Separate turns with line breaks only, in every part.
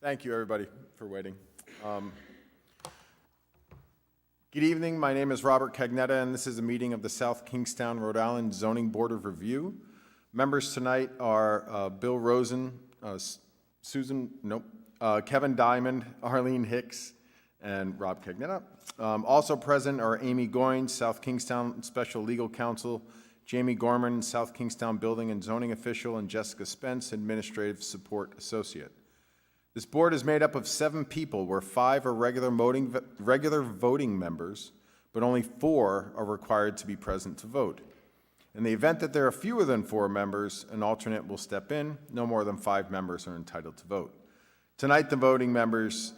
Thank you, everybody, for waiting. Good evening. My name is Robert Cagnetta, and this is a meeting of the South Kingstown, Rhode Island Zoning Board of Review. Members tonight are Bill Rosen, Kevin Diamond, Arlene Hicks, and Rob Cagnetta. Also present are Amy Goins, South Kingstown Special Legal Counsel, Jamie Gorman, South Kingstown Building and Zoning Official, and Jessica Spence, Administrative Support Associate. This board is made up of 7 people, where 5 are regular voting members, but only 4 are required to be present to vote. In the event that there are fewer than 4 members, an alternate will step in. No more than 5 members are entitled to vote. Tonight, the voting members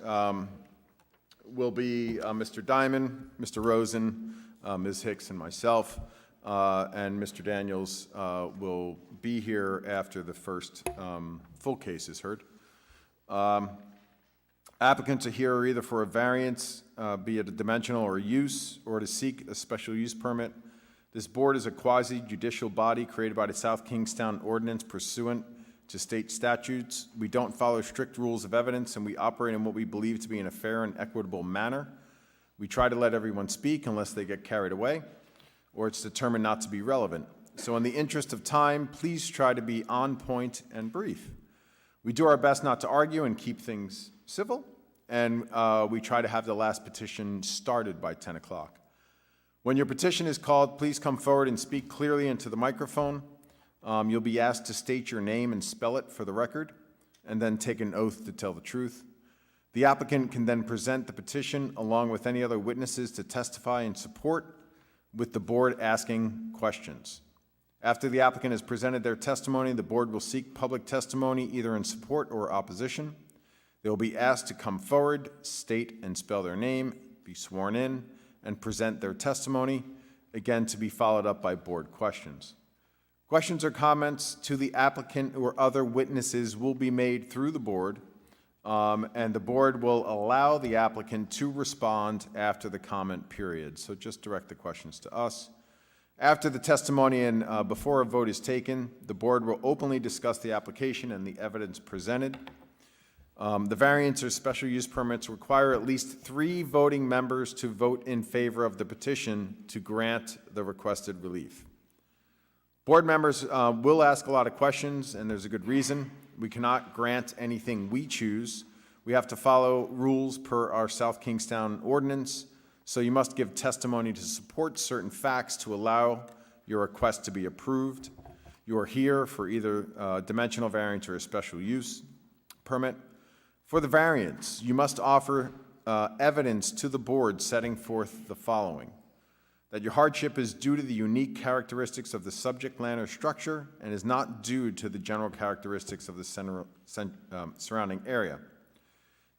will be Mr. Diamond, Mr. Rosen, Ms. Hicks, and myself, and Mr. Daniels will be here after the first full case is heard. Applicants are here either for a variance, be it a dimensional or use, or to seek a special use permit. This board is a quasi-judicial body created by the South Kingstown Ordinance pursuant to state statutes. We don't follow strict rules of evidence, and we operate in what we believe to be in a fair and equitable manner. We try to let everyone speak unless they get carried away, or it's determined not to be relevant. So in the interest of time, please try to be on point and brief. We do our best not to argue and keep things civil, and we try to have the last petition started by 10 o'clock. When your petition is called, please come forward and speak clearly into the microphone. You'll be asked to state your name and spell it for the record, and then take an oath to tell the truth. The applicant can then present the petition along with any other witnesses to testify in support, with the board asking questions. After the applicant has presented their testimony, the board will seek public testimony either in support or opposition. They will be asked to come forward, state and spell their name, be sworn in, and present their testimony, again to be followed up by board questions. Questions or comments to the applicant or other witnesses will be made through the board, and the board will allow the applicant to respond after the comment period. So just direct the questions to us. After the testimony and before a vote is taken, the board will openly discuss the application and the evidence presented. The variance or special use permits require at least 3 voting members to vote in favor of the petition to grant the requested relief. Board members will ask a lot of questions, and there's a good reason. We cannot grant anything we choose. We have to follow rules per our South Kingstown ordinance. So you must give testimony to support certain facts to allow your request to be approved. You are here for either a dimensional variance or a special use permit. For the variance, you must offer evidence to the board setting forth the following: that your hardship is due to the unique characteristics of the subject land or structure and is not due to the general characteristics of the surrounding area.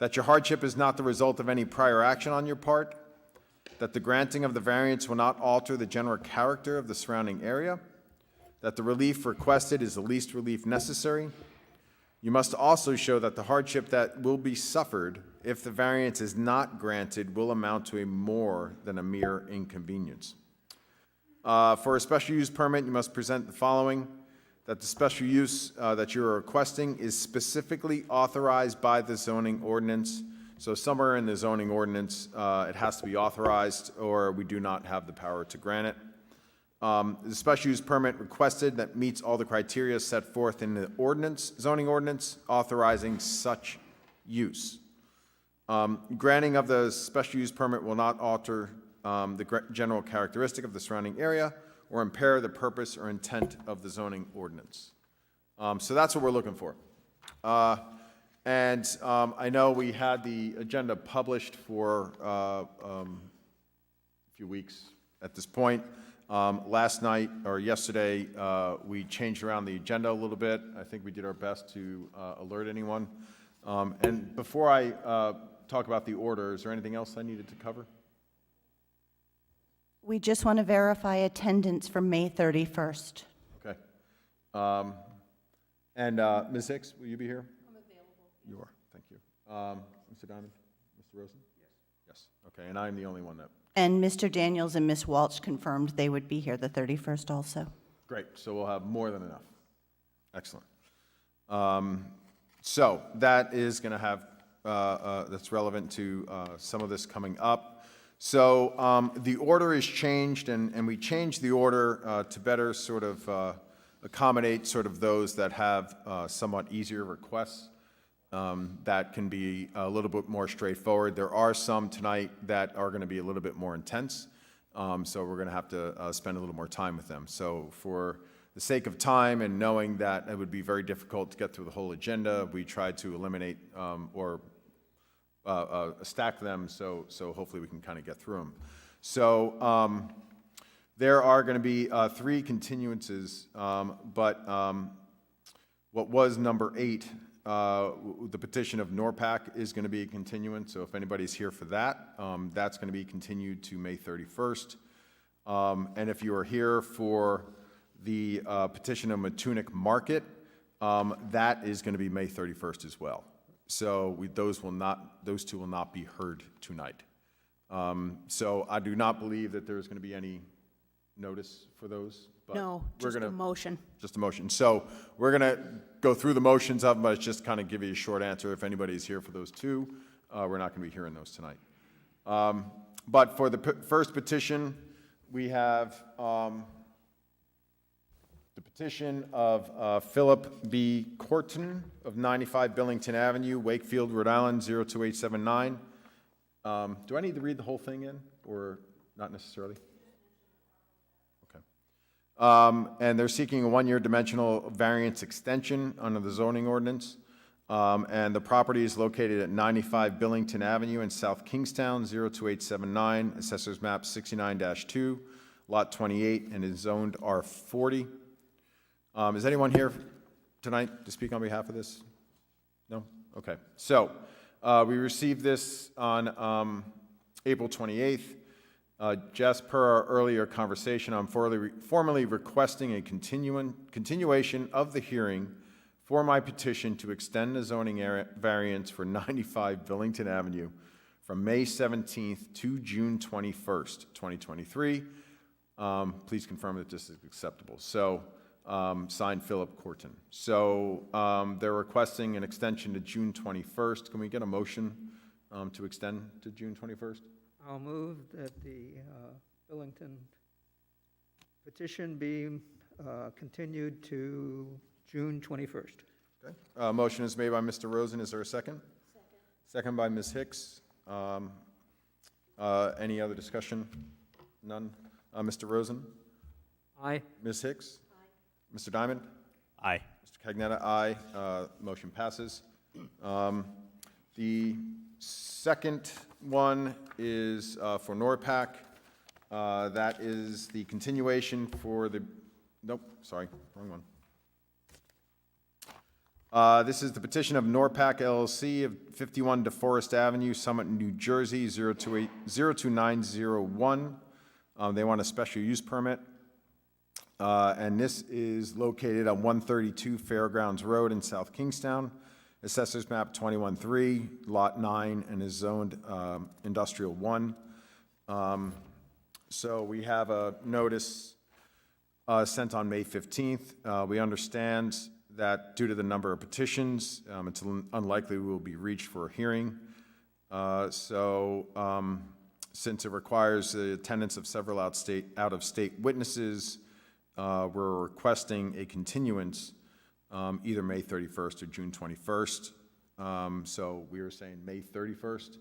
That your hardship is not the result of any prior action on your part. That the granting of the variance will not alter the general character of the surrounding area. That the relief requested is the least relief necessary. You must also show that the hardship that will be suffered if the variance is not granted will amount to a more than a mere inconvenience. For a special use permit, you must present the following: that the special use that you are requesting is specifically authorized by the zoning ordinance. So somewhere in the zoning ordinance, it has to be authorized, or we do not have the power to grant it. The special use permit requested that meets all the criteria set forth in the ordinance, zoning ordinance, authorizing such use. Granting of the special use permit will not alter the general characteristic of the surrounding area or impair the purpose or intent of the zoning ordinance. So that's what we're looking for. And I know we had the agenda published for a few weeks at this point. Last night, or yesterday, we changed around the agenda a little bit. I think we did our best to alert anyone. And before I talk about the order, is there anything else I needed to cover?
We just want to verify attendance for May 31st.
Okay. And Ms. Hicks, will you be here? You are, thank you. Mr. Diamond, Mr. Rosen? Yes. Yes, okay, and I'm the only one that...
And Mr. Daniels and Ms. Walsh confirmed they would be here the 31st also.
Great, so we'll have more than enough. Excellent. So that is going to have that's relevant to some of this coming up. So the order is changed, and we changed the order to better sort of accommodate sort of those that have somewhat easier requests that can be a little bit more straightforward. There are some tonight that are going to be a little bit more intense, so we're going to have to spend a little more time with them. So for the sake of time and knowing that it would be very difficult to get through the whole agenda, we tried to eliminate or stack them, so hopefully we can kind of get through them. So there are going to be 3 continuances, but what was number 8, the petition of NORPAC is going to be a continuance, so if anybody's here for that, that's going to be continued to May 31st. And if you are here for the petition of Matunic Market, that is going to be May 31st as well. So those two will not be heard tonight. So I do not believe that there's going to be any notice for those. But
No, just a motion.
Just a motion. So we're going to go through the motions of them, but it's just kind of give you a short answer. If anybody's here for those 2, we're not going to be hearing those tonight. But for the first petition, we have the petition of Philip B. Corton of 95 Billington Avenue, Wakefield, Rhode Island, 02879. Do I need to read the whole thing in, or not necessarily? And they're seeking a 1-year dimensional variance extension under the zoning ordinance. And the property is located at 95 Billington Avenue in South Kingstown, 02879, Assessors Map 69-2, Lot 28, and is zoned R40. Is anyone here tonight to speak on behalf of this? No? Okay. So we received this on April 28th. Just per our earlier conversation, I'm formally requesting a continuation of the hearing for my petition to extend the zoning variance for 95 Billington Avenue from May 17th to June 21st, 2023. Please confirm that this is acceptable. So, signed Philip Corton. So, they're requesting an extension to June 21st. Can we get a motion to extend to June 21st?
I'll move that the Billington petition be continued to June 21st.
Okay. Motion is made by Mr. Rosen. Is there a second? Second by Ms. Hicks. Any other discussion? None? Mr. Rosen?
Aye.
Ms. Hicks? Aye. Mr. Diamond?
Aye.
Mr. Cagnetta, aye. Motion passes. The second one is for NORPAC. That is the continuation for the, nope, sorry, wrong one. This is the petition of NORPAC LLC of 51 DeForest Avenue, Summit, New Jersey, 02901. They want a special use permit. And this is located on 132 Fairgrounds Road in South Kingstown. Assessors Map 21-3, Lot 9, and is zoned Industrial 1. So we have a notice sent on May 15th. We understand that due to the number of petitions, it's unlikely we will be reached for a hearing. Since it requires the attendance of several out-of-state witnesses, we're requesting a continuance either May 31st or June 21st. So we were saying May 31st.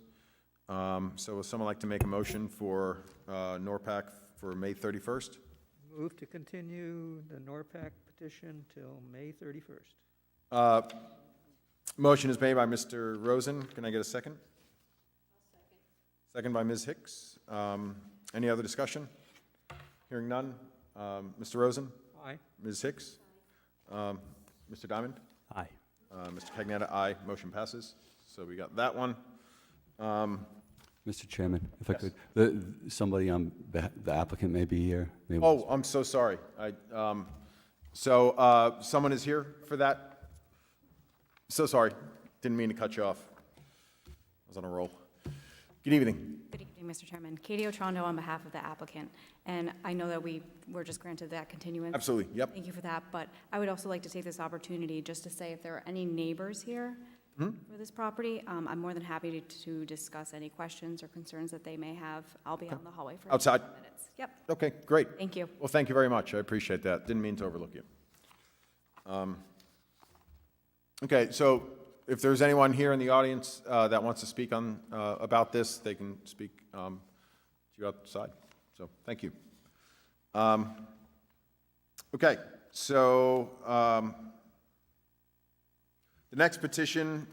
So would someone like to make a motion for NORPAC for May 31st?
Move to continue the NORPAC petition till May 31st.
Motion is made by Mr. Rosen. Can I get a second? Second by Ms. Hicks. Any other discussion? Hearing none. Mr. Rosen?
Aye.
Ms. Hicks? Mr. Diamond?
Aye.
Mr. Cagnetta, aye. Motion passes. So we got that one.
Mr. Chairman, if I
Yes.
could, somebody on the applicant may be here. Maybe-
Oh, I'm so sorry. Someone is here for that? So sorry. Didn't mean to cut you off. I was on a roll. Good evening.
Good evening, Mr. Chairman. Katie Otrondo on behalf of the applicant. And I know that we were just granted that continuance.
Absolutely, yep.
Thank you for that. But I would also like to take this opportunity just to say if there are any neighbors here for this property. I'm more than happy to discuss any questions or concerns that they may have. I'll be out in the hallway for
Outside?
minutes. Yep,
Okay, great.
thank you.
Well, thank you very much. I appreciate that. Didn't mean to overlook you. Okay, so if there's anyone here in the audience that wants to speak on, about this, they can speak to you outside. So, thank you. Okay, so the next petition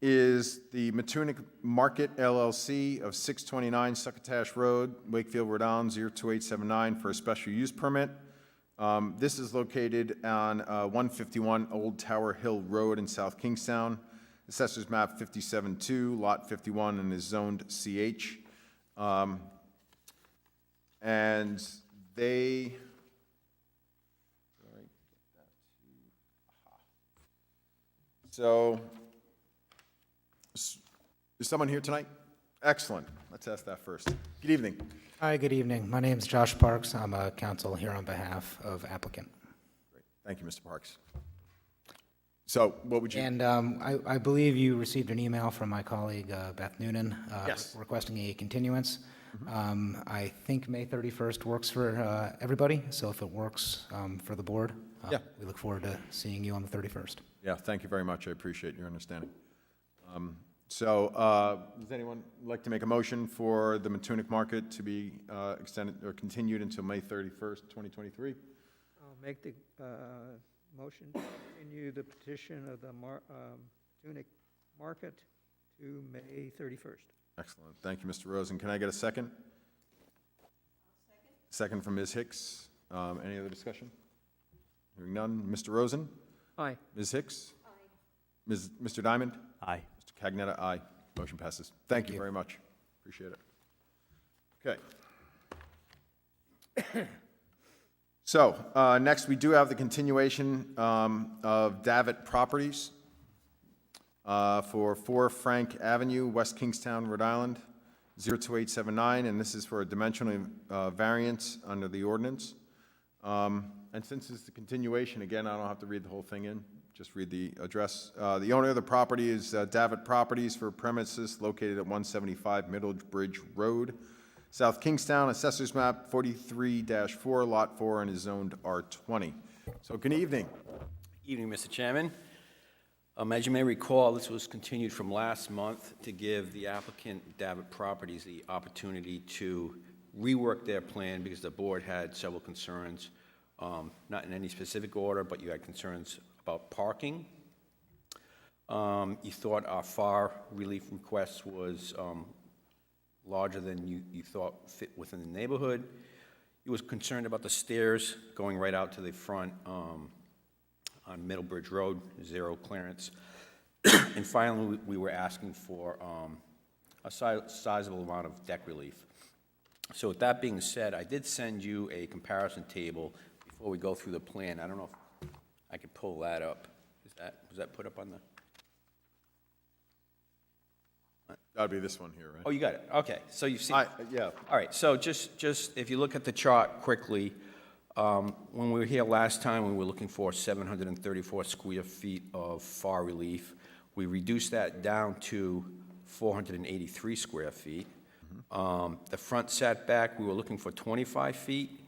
is the Matunic Market LLC of 629 Succotash Road, Wakefield, Rhode Island, 02879 for a special use permit. This is located on 151 Old Tower Hill Road in South Kingstown. Assessors map 57-2, lot 51, and is zoned CH. And they, so, is someone here tonight? Excellent. Let's ask that first. Good evening.
Hi, good evening. My name is Josh Parks. I'm a counsel here on behalf of applicant.
Great. Thank you, Mr. Parks. So, what would you?
And I believe you received an email from my colleague Beth Noonan
Yes.
requesting a continuance. I think May 31st works for everybody, so if it works for the board,
Yeah.
we look forward to seeing you on the 31st.
Yeah, thank you very much. I appreciate your understanding. Does anyone like to make a motion for the Matunic Market to be extended or continued until May 31st, 2023?
I'll make the motion to continue the petition of the Tunic Market to May 31st.
Excellent. Thank you, Mr. Rosen. Can I get a second? Second from Ms. Hicks. Any other discussion? Hearing none. Mr. Rosen?
Aye.
Ms. Hicks? Aye. Mr. Diamond?
Aye.
Mr. Cagnetta, aye. Motion passes. Thank you
you.
very much. Appreciate it. Okay. So, next, we do have the continuation of Davitt Properties for 4 Frank Avenue, West Kingstown, Rhode Island, 02879, and this is for a dimensional variance under the ordinance. And since it's the continuation, again, I don't have to read the whole thing in, just read the address. The owner of the property is Davitt Properties for premises located at 175 Middlebridge Road, South Kingstown, Assessors Map 43-4, Lot 4, and is zoned R20. So, good evening.
Evening, Mr. Chairman. As you may recall, this was continued from last month to give the applicant, Davitt Properties, the opportunity to rework their plan because the board had several concerns, not in any specific order, but you had concerns about parking. You thought our FAR relief request was larger than you thought fit within the neighborhood. You was concerned about the stairs going right out to the front on Middlebridge Road, 0 clearance. And finally, we were asking for a sizable amount of deck relief. So with that being said, I did send you a comparison table before we go through the plan. I don't know if I could pull that up. Was that put up on the?
That would be this one here, right?
Oh, you got it. Okay, so you've seen.
Yeah.
All right, so just if you look at the chart quickly, when we were here last time, we were looking for 734 square feet of FAR relief. We reduced that down to 483 square feet. The front setback, we were looking for 25 feet.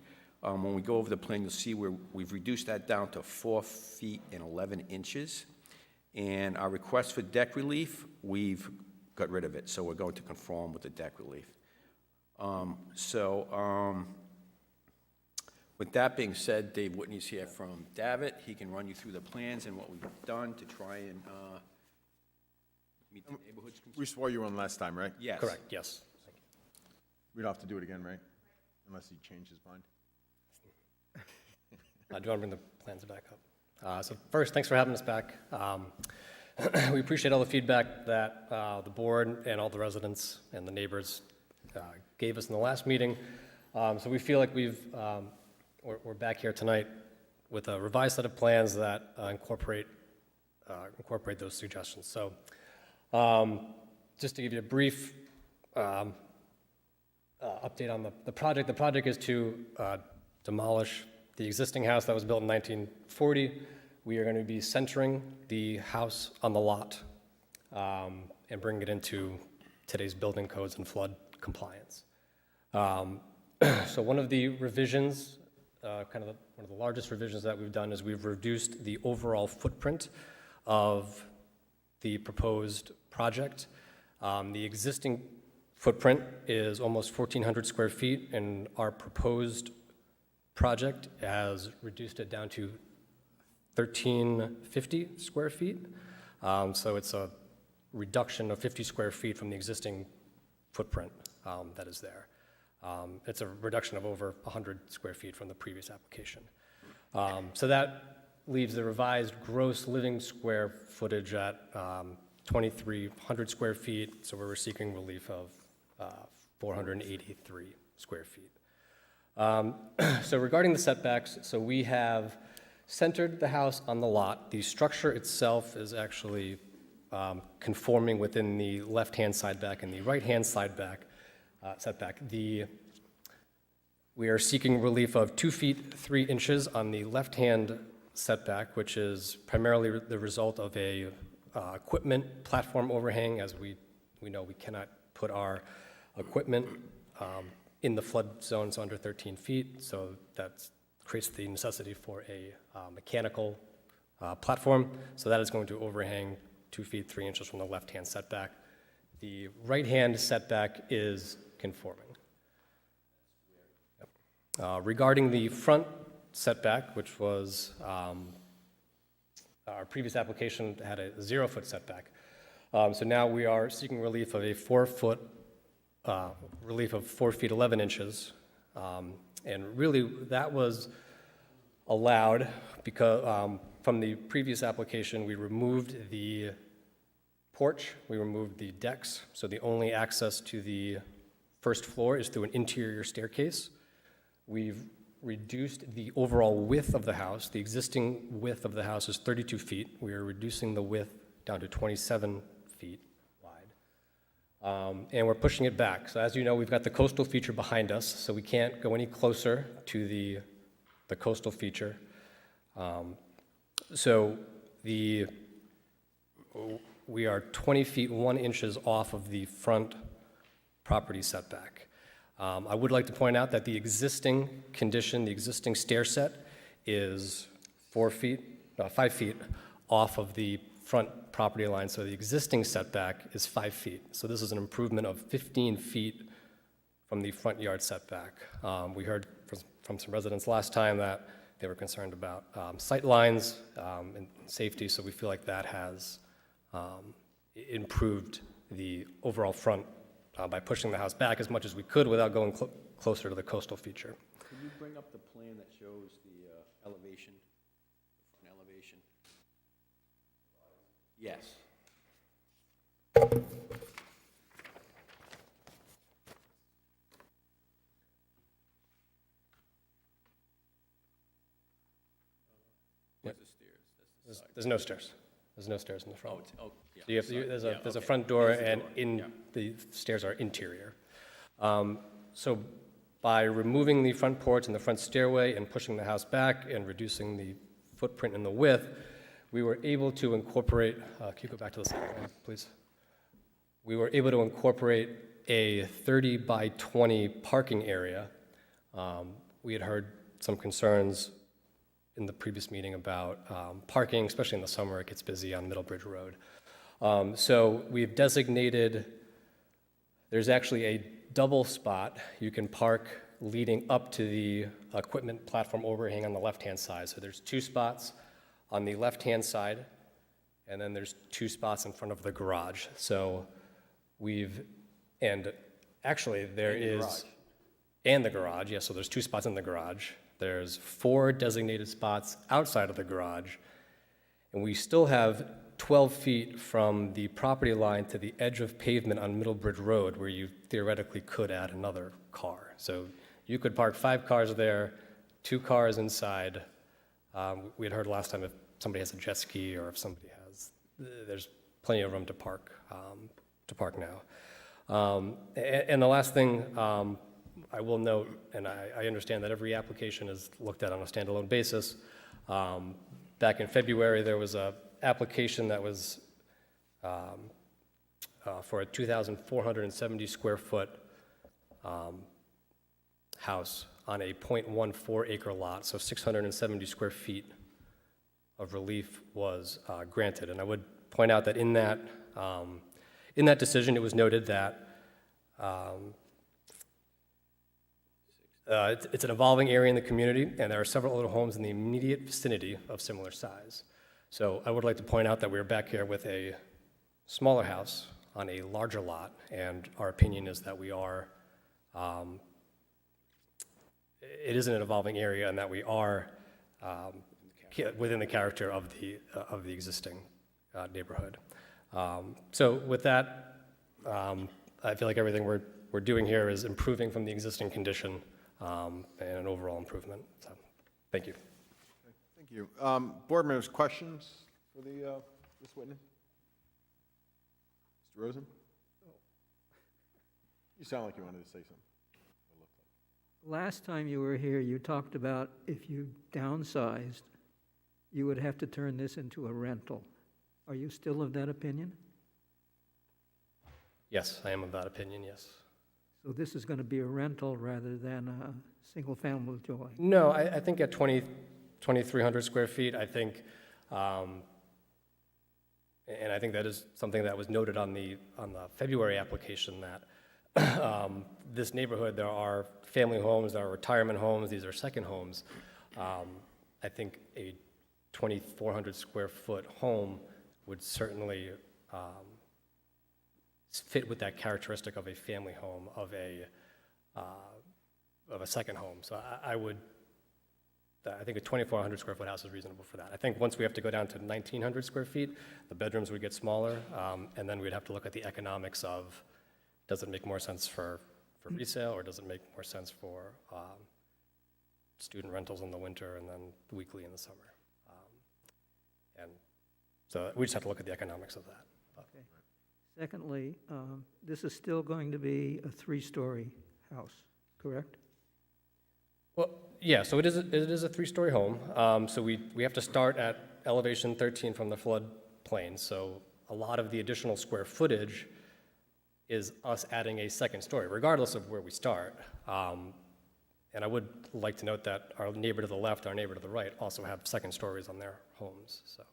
When we go over the plan, you'll see we've reduced that down to 4 feet and 11 inches. And our request for deck relief, we've got rid of it, so we're going to conform with the deck relief. With that being said, Dave Whitney's here from Davitt. He can run you through the plans and what we've done to try and meet the neighborhood's
We
concerns.
swore you in last time, right?
Yes.
Correct, yes.
We don't have to do it again, right? Unless he changed his mind.
Do you want to bring the plans back up? So first, thanks for having us back. We appreciate all the feedback that the board and all the residents and the neighbors gave us in the last meeting. So we feel like we're back here tonight with a revised set of plans that incorporate those suggestions. So just to give you a brief update on the project is to demolish the existing house that was built in 1940 we are going to be centering the house on the lot and bringing it into today's building codes and flood compliance. So one of the revisions, one of the largest revisions that we've done is we've reduced the overall footprint of the proposed project. The existing footprint is almost 1,400 square feet, and our proposed project has reduced it down to 1,350 square feet. So it's a reduction of 50 square feet from the existing footprint that is there. It's a reduction of over 100 square feet from the previous application. So that leaves the revised gross living square footage at 2,300 square feet, so we're seeking relief of 483 square feet. So regarding the setbacks, so we have centered the house on the lot. The structure itself is actually conforming within the left-hand side back and the right-hand side back setback. We are seeking relief of 2 feet 3 inches on the left-hand setback, which is primarily the result of a equipment platform overhang. As we know, we cannot put our equipment in the flood zones under 13 feet, so that creates the necessity for a mechanical platform. So that is going to overhang 2 feet 3 inches from the left-hand setback. The right-hand setback is conforming. Regarding the front setback, which was our previous application had a 0-foot setback. So now we are seeking relief of a 4-foot relief of 4 feet 11 inches. And really that was allowed because from the previous application, we removed the porch, we removed the decks. So the only access to the first floor is through an interior staircase. We've reduced the overall width of the house. The existing width of the house is 32 feet. We are reducing the width down to 27 feet wide. And we're pushing it back. So as you know, we've got the coastal feature behind us, so we can't go any closer to the coastal feature. So we are 20 feet 1 inches off of the front property setback. I would like to point out that the existing condition, the existing stair set is 5 feet off of the front property line, so the existing setback is 5 feet. So this is an improvement of 15 feet from the front yard setback. We heard from some residents last time that they were concerned about sight lines and safety, so we feel like that has improved the overall front by pushing the house back as much as we could without going closer to the coastal feature.
Can you bring up the plan that shows the elevation, the front elevation? Yes. Where's the stairs?
There's no stairs. There's no stairs in the front.
Yeah.
So there's a front door, and the stairs are interior. So by removing the front porch and the front stairway and pushing the house back and reducing the footprint and the width, we were able to incorporate, can you go back to the second one, please? We were able to incorporate a 30 by 20 parking area. We had heard some concerns in the previous meeting about parking, especially in the summer, it gets busy on Middlebridge Road. So we've designated, there's actually a double spot you can park leading up to the equipment platform overhang on the left-hand side. So there's 2 spots on the left-hand side, and then there's 2 spots in front of the garage. So and actually there is, and the garage, yes, so there's 2 spots in the garage. There's 4 designated spots outside of the garage, and we still have 12 feet from the property line to the edge of pavement on Middlebridge Road where you theoretically could add another car. So you could park 5 cars there, 2 cars inside. We had heard last time if somebody has a jet ski or if somebody has, there's plenty of room to park now. And the last thing I will note, and I understand that every application is looked at on a standalone basis, Back in February, there was a application that was for a 2,470 square foot house on a .14 acre lot, so 670 square feet of relief was granted. And I would point out that in that decision, it was noted that it's an evolving area in the community, and there are several other homes in the immediate vicinity of similar size. So I would like to point out that we're back here with a smaller house on a larger lot, and our opinion is that we are, it is an evolving area, and that we are within the character of the existing neighborhood. So with that, I feel like everything we're doing here is improving from the existing condition and an overall improvement. So, thank you.
Thank you. Board members, questions for this witness? Mr. Rosen? You sound like you wanted to say something.
Last time you were here, you talked about if you downsized, you would have to turn this into a rental. Are you still of that opinion?
Yes, I am of that opinion, yes.
So this is going to be a rental rather than a single-family dwelling?
No, I think at 2,300 square feet, I think, and I think that is something that was noted on the February application, that this neighborhood, there are family homes, there are retirement homes, these are second homes. I think a 2,400 square foot home would certainly fit with that characteristic of a family home, of a second home. So I think a 2,400 square foot house is reasonable for that. I think once we have to go down to 1,900 square feet, the bedrooms would get smaller, and then we'd have to look at the economics of, does it make more sense for resale, or does it make more sense for student rentals in the winter and then weekly in the summer? And so we just have to look at the economics of that.
Okay. Secondly, this is still going to be a three-story house, correct?
Well, yeah, so it is a three-story home. So we have to start at elevation 13 from the flood plain. So a lot of the additional square footage is us adding a second story, regardless of where we start. And I would like to note that our neighbor to the left, our neighbor to the right, also have second stories on their homes, so.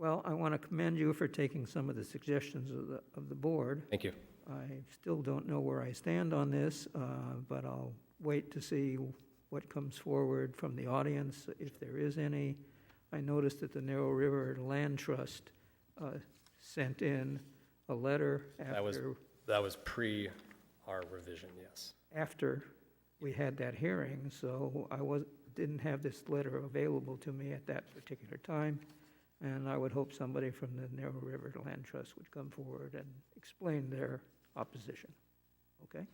Well, I want to commend you for taking some of the suggestions of the board.
Thank you.
I still don't know where I stand on this, but I'll wait to see what comes forward from the audience, if there is any. I noticed that the Narrow River Land Trust sent in a letter
That was pre our revision, yes.
after we had that hearing, so I didn't have this letter available to me at that particular time, and I would hope somebody from the Narrow River Land Trust would come forward and explain their opposition. Okay?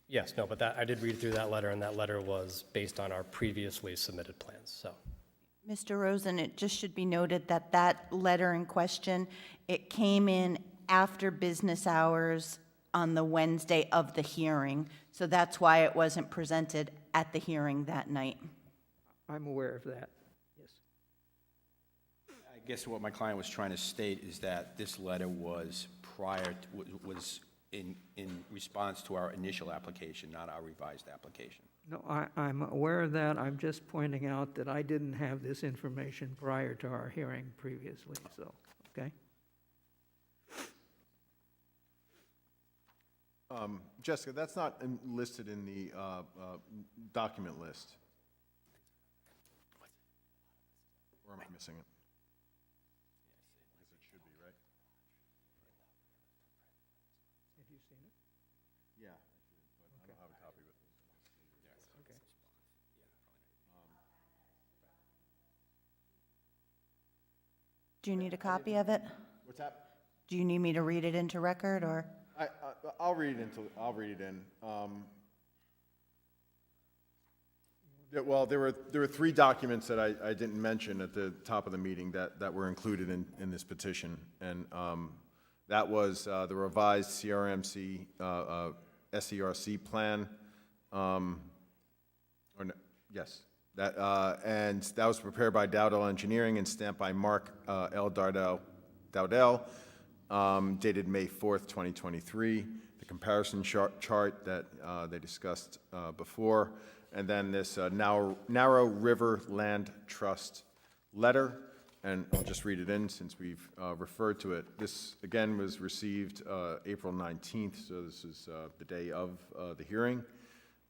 Yes, no, but I did read through that letter, and that letter was based on our previously submitted plans, so.
Mr. Rosen, it just should be noted that that letter in question, it came in after business hours on the Wednesday of the hearing, so that's why it wasn't presented at the hearing that night.
I'm aware of that, yes.
I guess what my client was trying to state is that this letter was was in response to our initial application, not our revised application.
No, I'm aware of that. I'm just pointing out that I didn't have this information prior to our hearing previously, so, okay?
Jessica, that's not listed in the document list. Or am I missing it? It should be, right?
Have you seen it?
Yeah, but I don't have a copy with me.
Okay.
Do you need a copy of it?
What's that?
Do you need me to read it into record, or?
I'll read it in. Well, there were three documents that I didn't mention at the top of the meeting that were included in this petition. And that was the revised CRMC, SERC plan. Yes, And that was prepared by Dowdell Engineering and stamped by Mark L. Dowdell, dated May 4th, 2023. The comparison chart that they discussed before, and then this Narrow River Land Trust letter, and I'll just read it in since we've referred to it. This, again, was received April 19th, so this is the day of the hearing.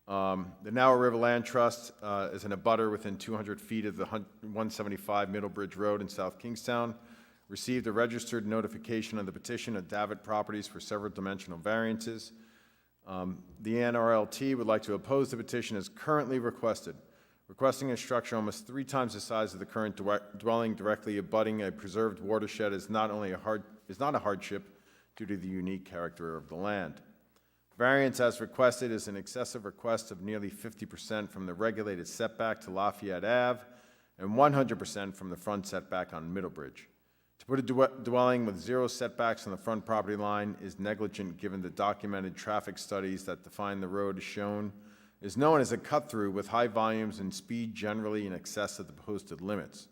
The Narrow River Land Trust is an abutter within 200 feet of the 175 Middlebridge Road in South Kingstown. Received a registered notification of the petition of Davitt Properties for several dimensional variances. The NRLT would like to oppose the petition as currently requested, requesting a structure almost 3 times the size of the current dwelling directly abutting a preserved watershed is not a hardship due to the unique character of the land. Variance as requested is an excessive request of nearly 50% from the regulated setback to Lafayette Ave and 100% from the front setback on Middlebridge. To put a dwelling with 0 setbacks on the front property line is negligent given the documented traffic studies that define the road as shown is known as a cut-through with high volumes and speed generally in excess of the posted limits.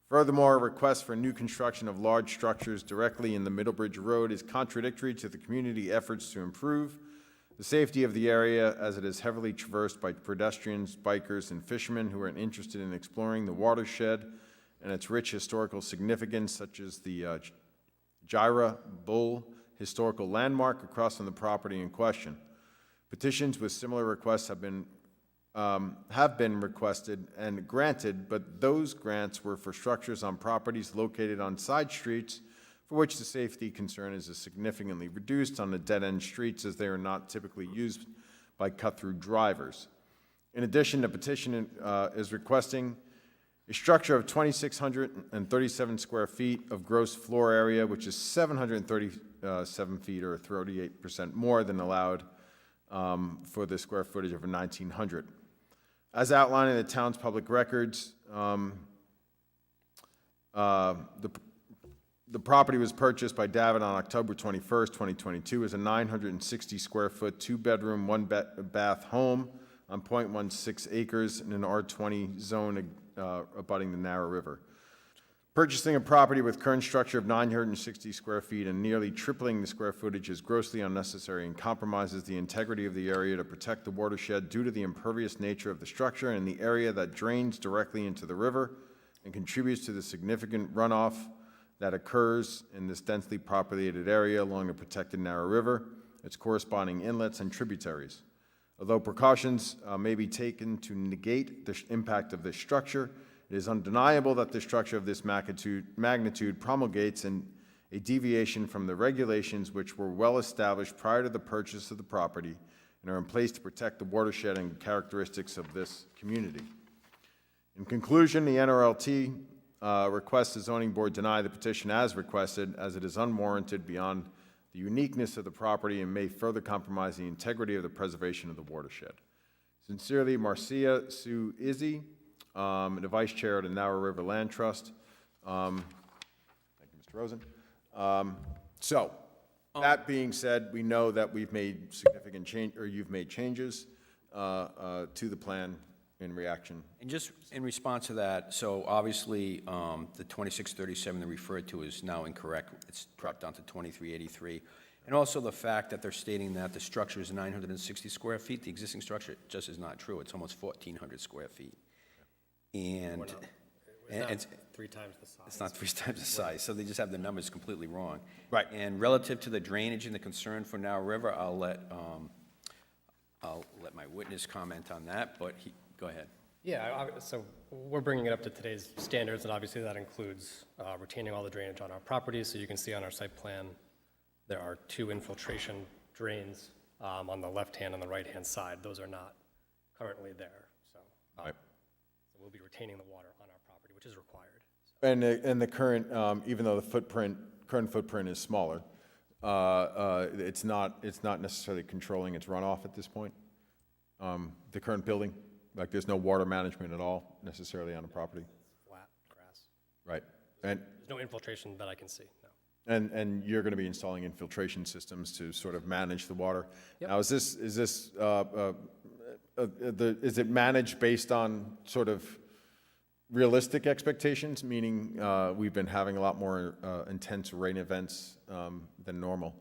Furthermore, a request for new construction of large structures directly in the Middlebridge Road is contradictory to the community efforts to improve the safety of the area as it is heavily traversed by pedestrians, bikers, and fishermen who are interested in exploring the watershed and its rich historical significance, such as the Gyra Bull historical landmark across from the property in question. Petitions with similar requests have been requested and granted, but those grants were for structures on properties located on side streets for which the safety concern is significantly reduced on the dead-end streets as they are not typically used by cut-through drivers. In addition, the petition is requesting a structure of 2,637 square feet of gross floor area, which is 737 feet or 38% more than allowed for the square footage of 1,900. As outlined in the town's public records, the property was purchased by Davitt on October 21st, 2022 as a 960 square foot, 2-bedroom, 1-bath home on 0.16 acres in an R20 zone abutting the Narrow River. Purchasing a property with current structure of 960 square feet and nearly tripling the square footage is grossly unnecessary and compromises the integrity of the area to protect the watershed due to the impervious nature of the structure and the area that drains directly into the river and contributes to the significant runoff that occurs in this densely populated area along the protected Narrow River, its corresponding inlets and tributaries. Although precautions may be taken to negate the impact of this structure, it is undeniable that the structure of this magnitude promulgates a deviation from the regulations which were well established prior to the purchase of the property and are in place to protect the watershed and characteristics of this community. In conclusion, the NRLT requests the zoning board deny the petition as requested, as it is unwarranted beyond the uniqueness of the property and may further compromise the integrity of the preservation of the watershed. Sincerely, Marcia Sue Izzy, the Vice Chair of the Narrow River Land Trust. Thank you, Mr. Rosen. So, that being said, we know that we've made significant change, or you've made changes to the plan in reaction.
And just in response to that, so obviously, the 2637 they referred to is now incorrect. It's dropped down to 2383. And also the fact that they're stating that the structure is 960 square feet, the existing structure just is not true. It's almost 1,400 square feet. And
It's not 3 times the size.
it's not 3 times the size, so they just have the numbers completely wrong.
Right.
And relative to the drainage and the concern for Narrow River, I'll let my witness comment on that, but go ahead.
Yeah, so we're bringing it up to today's standards, and obviously that includes retaining all the drainage on our property. So you can see on our site plan, there are 2 infiltration drains on the left-hand and the right-hand side. Those are not currently there, so.
Right.
So we'll be retaining the water on our property, which is required.
And the current, even though the current footprint is smaller, it's not necessarily controlling its runoff at this point. The current building, like there's no water management at all necessarily on the property.
Flat grass.
Right. And
There's no infiltration that I can see, no.
And you're going to be installing infiltration systems to sort of manage the water.
Yep.
Now, is this is it managed based on sort of realistic expectations, meaning we've been having a lot more intense rain events than normal?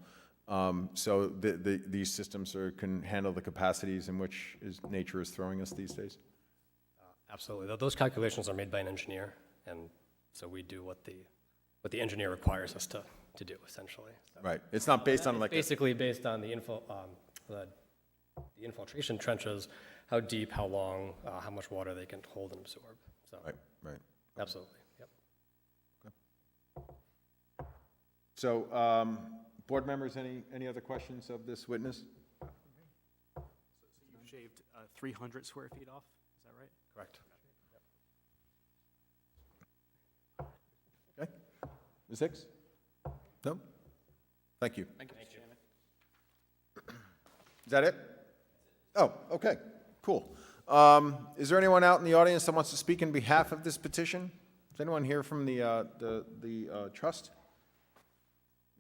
So these systems can handle the capacities in which nature is throwing us these days?
Absolutely. Those calculations are made by an engineer, and so we do what the engineer requires us to do, essentially. So
Right. It's not based on
it's
like,
basically based on the infiltration trenches, how deep, how long, how much water they can hold and absorb. So,
right.
absolutely, yep.
So, board members, any other questions of this witness?
So you've shaved 300 square feet off, is that right?
Correct.
Okay. Ms. Hicks? No? Thank you.
Thank you, Mr. Chairman.
Is that it? Oh, okay, cool. Is there anyone out in the audience that wants to speak in behalf of this petition? Is anyone here from the trust?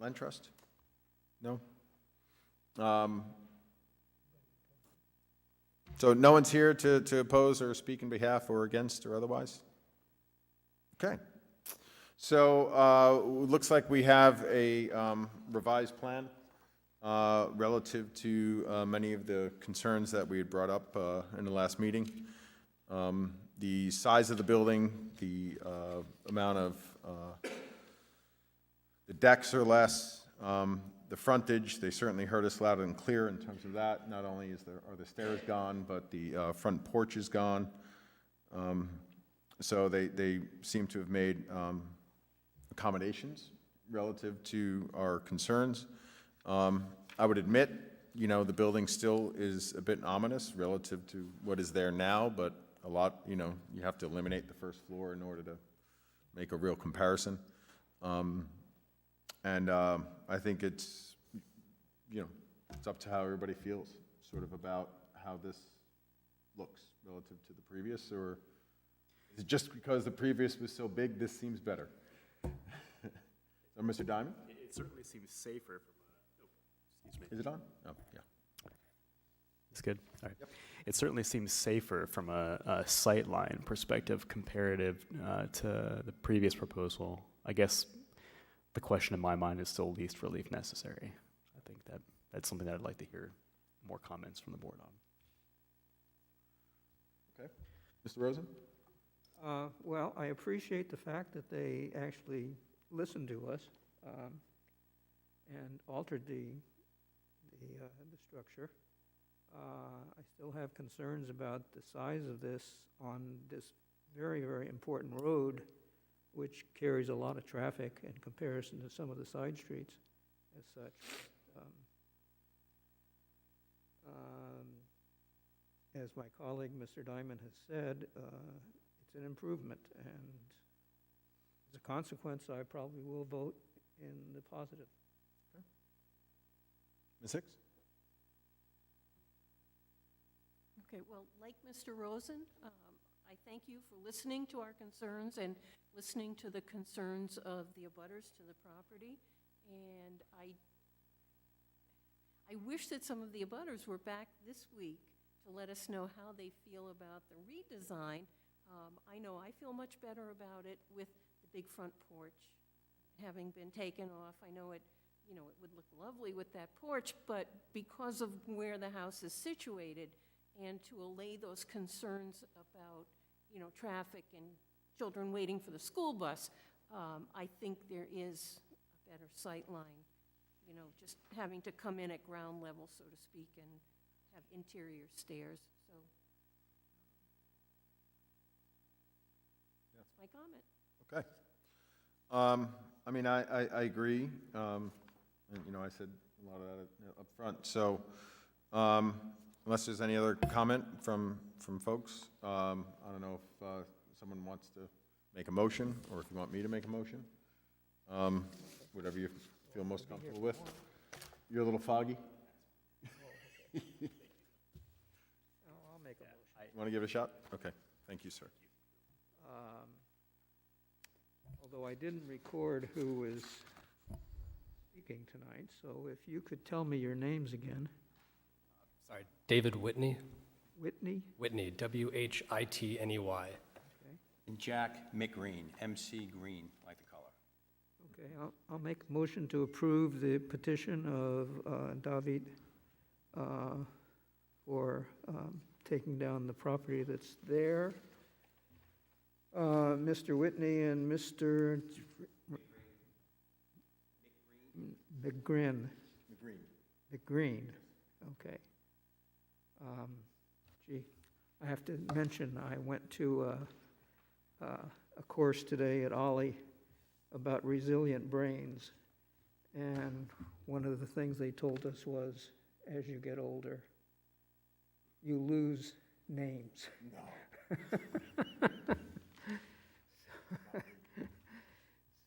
Land Trust? No? So no one's here to oppose or speak in behalf or against or otherwise? Okay. So, looks like we have a revised plan relative to many of the concerns that we had brought up in the last meeting. The size of the building, the amount of, the decks are less, the frontage, they certainly heard us loud and clear in terms of that. Not only are the stairs gone, but the front porch is gone. So they seem to have made accommodations relative to our concerns. I would admit, the building still is a bit ominous relative to what is there now, but a lot, you have to eliminate the first floor in order to make a real comparison. And I think it's up to how everybody feels, sort of about how this looks relative to the previous, or is it just because the previous was so big, this seems better? So, Mr. Diamond?
It certainly seems safer from a, excuse me.
Is it on? Oh, yeah.
It's good. All right. It certainly seems safer from a sightline perspective comparative to the previous proposal. I guess the question in my mind is still least relief necessary. I think that's something that I'd like to hear more comments from the board on.
Okay. Mr. Rosen?
Well, I appreciate the fact that they actually listened to us and altered the structure. I still have concerns about the size of this on this very, very important road, which carries a lot of traffic in comparison to some of the side streets as such. As my colleague, Mr. Diamond, has said, it's an improvement, and as a consequence, I probably will vote in the positive.
Ms. Hicks?
Okay, well, like Mr. Rosen, I thank you for listening to our concerns and listening to the concerns of the abutters to the property. And I wish that some of the abutters were back this week to let us know how they feel about the redesign. I know I feel much better about it with the big front porch having been taken off. I know it would look lovely with that porch, but because of where the house is situated, and to allay those concerns about, traffic and children waiting for the school bus, I think there is a better sight line, just having to come in at ground level, so to speak, and have interior stairs. So that's my comment.
Okay. I mean, I agree. And, I said a lot of that up front. So, unless there's any other comment from folks, I don't know if someone wants to make a motion, or if you want me to make a motion. Whatever you feel most comfortable with. You're a little foggy?
I'll make a motion.
You want to give it a shot? Okay. Thank you, sir.
Although I didn't record who was speaking tonight, so if you could tell me your names again.
Sorry, David Whitney.
Whitney?
Whitney, W-H-I-T-N-E-Y.
And Jack McGreen, MC Green, like the color.
Okay, I'll make a motion to approve the petition of David for taking down the property that's there. Mr. Whitney and Mr. McGreen. McGreen, okay. Gee, I have to mention, I went to a course today at Ollie about resilient brains, and one of the things they told us was, as you get older, you lose names.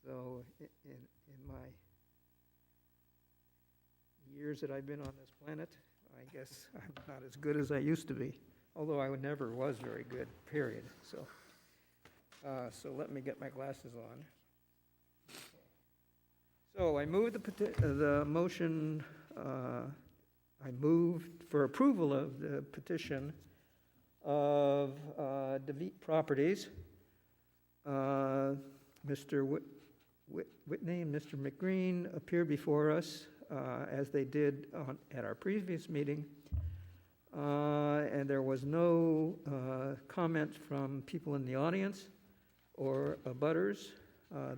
So in my years that I've been on this planet, I guess I'm not as good as I used to be, although I never was very good, period. So let me get my glasses on. So I moved the motion, I moved for approval of the petition of DeVete Properties. Mr. Whitney and Mr. McGreen appear before us as they did at our previous meeting. And there was no comment from people in the audience or abutters.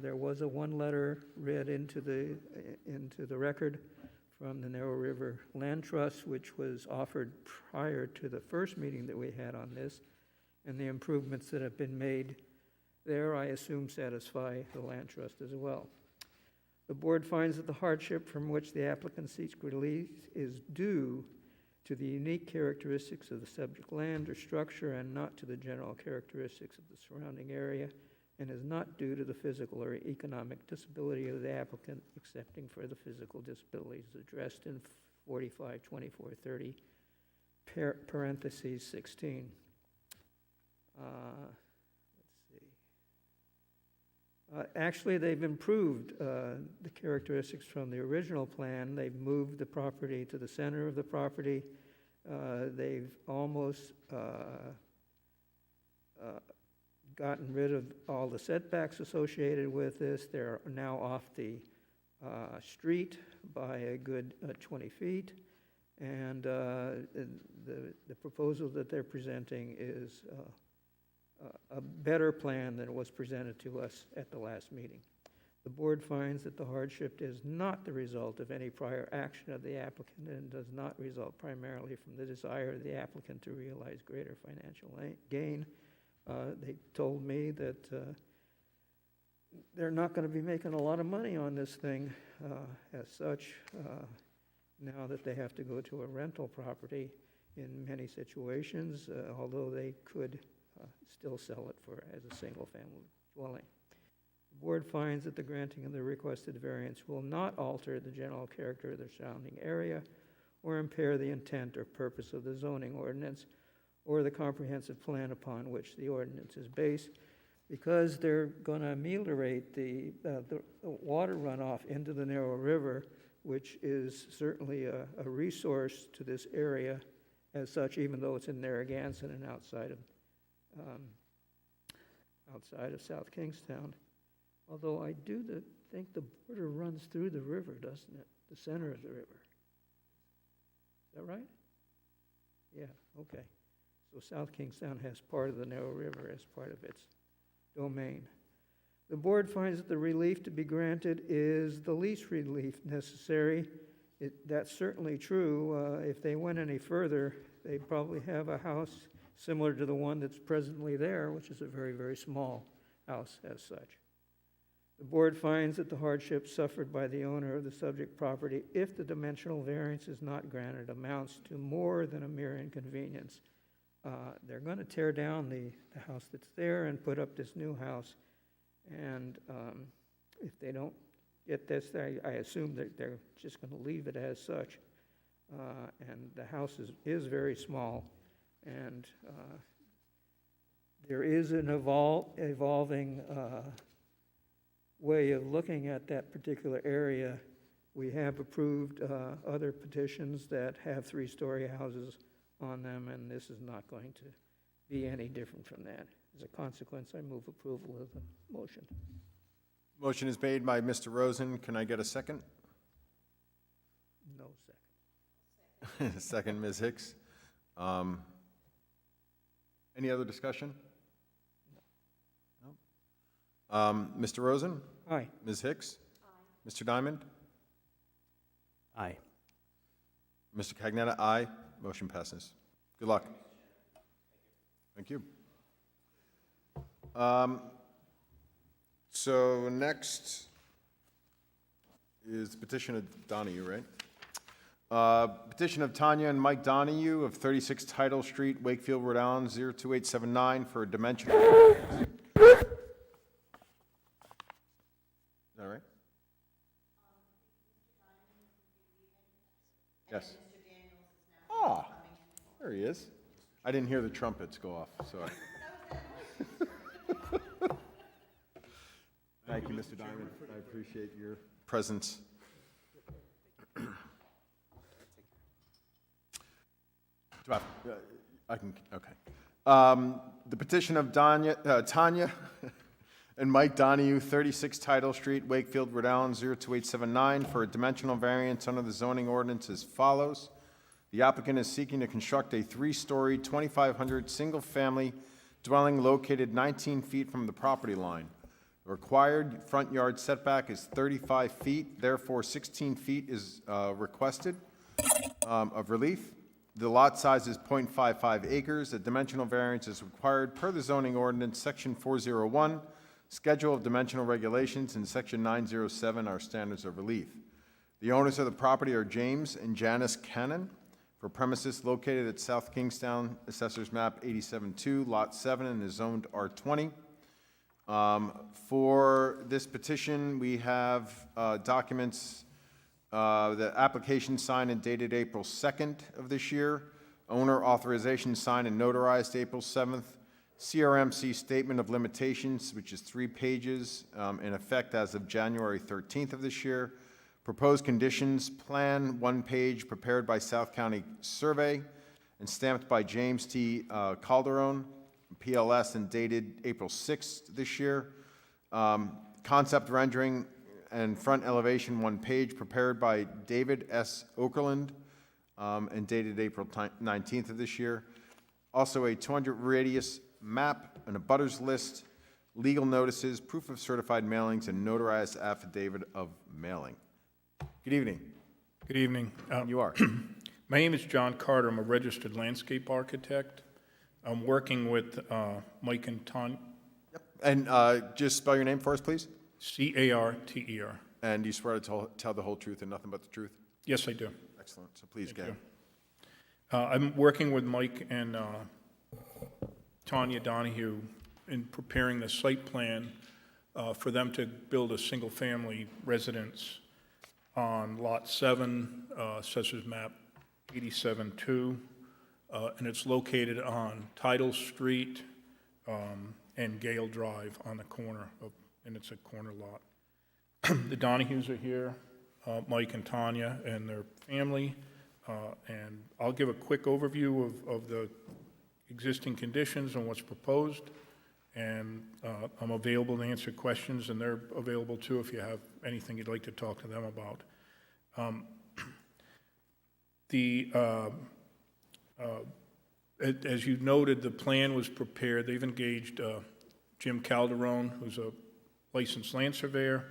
There was one letter read into the record from the Narrow River Land Trust, which was offered prior to the first meeting that we had on this, and the improvements that have been made there, I assume, satisfy the Land Trust as well. The board finds that the hardship from which the applicant seeks relief is due to the unique characteristics of the subject land or structure and not to the general characteristics of the surrounding area, and is not due to the physical or economic disability of the applicant, excepting for the physical disabilities addressed in 452430, parentheses 16. Actually, they've improved the characteristics from the original plan. They've moved the property to the center of the property. They've almost gotten rid of all the setbacks associated with this. They're now off the street by a good 20 feet. And the proposal that they're presenting is a better plan than was presented to us at the last meeting. The board finds that the hardship is not the result of any prior action of the applicant and does not result primarily from the desire of the applicant to realize greater financial gain. They told me that they're not going to be making a lot of money on this thing as such, now that they have to go to a rental property in many situations, although they could still sell it as a single-family dwelling. The board finds that the granting of the requested variance will not alter the general character of the surrounding area or impair the intent or purpose of the zoning ordinance or the comprehensive plan upon which the ordinance is based, because they're going to ameliorate the water runoff into the Narrow River, which is certainly a resource to this area as such, even though it's in Narragansett and outside of South Kingstown. Although I do think the border runs through the river, doesn't it? The center of the river. Is that right? Yeah, okay. So South Kingstown has part of the Narrow River as part of its domain. The board finds that the relief to be granted is the least relief necessary. That's certainly true. If they went any further, they'd probably have a house similar to the one that's presently there, which is a very, very small house as such. The board finds that the hardship suffered by the owner of the subject property, if the dimensional variance is not granted, amounts to more than a mere inconvenience. They're going to tear down the house that's there and put up this new house. And if they don't get this, I assume that they're just going to leave it as such. And the house is very small. And there is an evolving way of looking at that particular area. We have approved other petitions that have three-story houses on them, and this is not going to be any different from that. As a consequence, I move approval of the motion.
Motion is made by Mr. Rosen. Can I get a second?
No second.
Second, Ms. Hicks. Any other discussion? No. Mr. Rosen?
Aye.
Ms. Hicks? Aye. Mr. Diamond?
Aye.
Mr. Cagnetta, aye. Motion passes. Good luck. Thank you. So next is the petition of Donahue, right? Petition of Tanya and Mike Donahue of 36 Title Street, Wakefield, Rhode Island, 02879 for a dimensional. Is that right? Yes. Ah, there he is. I didn't hear the trumpets go off, so. Thank you, Mr. Diamond. I appreciate your presence. I can, okay. The petition of Tanya and Mike Donahue, 36 Title Street, Wakefield, Rhode Island, 02879, for a dimensional variance under the zoning ordinance as follows. The applicant is seeking to construct a 3-story, 2,500 single-family dwelling located 19 feet from the property line. The required front yard setback is 35 feet, therefore 16 feet is requested of relief. The lot size is .55 acres. A dimensional variance is required per the zoning ordinance, Section 401, Schedule of Dimensional Regulations, and Section 907, our standards of relief. The owners of the property are James and Janice Cannon, for premises located at South Kingstown, Assessors Map 87-2, Lot 7, and is zoned R20. For this petition, we have documents, the application signed and dated April 2nd of this year, owner authorization signed and notarized April 7th, CRMC Statement of Limitations, which is 3 pages, in effect as of January 13th of this year, proposed conditions plan, 1 page, prepared by South County Survey and stamped by James T. Calderon, PLS, and dated April 6th this year. Concept rendering and front elevation, 1 page, prepared by David S. Okerlund, and dated April 19th of this year. Also a 200 radius map, an abutters list, legal notices, proof of certified mailings, and notarized affidavit of mailing. Good evening.
Good evening.
You are.
My name is John Carter. I'm a registered landscape architect. I'm working with Mike and Tanya.
Yep. And just spell your name for us, please.
Carter.
And you swear to tell the whole truth and nothing but the truth?
Yes, I do.
Excellent. So please go ahead.
I'm working with Mike and Tanya Donahue in preparing the site plan for them to build a single-family residence on Lot 7, Assessors Map 87-2, and it's located on Tidal Street and Gale Drive on the corner of, and it's a corner lot. The Donahues are here, Mike and Tanya and their family, and I'll give a quick overview of the existing conditions and what's proposed, and I'm available to answer questions, and they're available too if you have anything you'd like to talk to them about. As you noted, the plan was prepared. They've engaged Jim Calderon, who's a licensed land surveyor,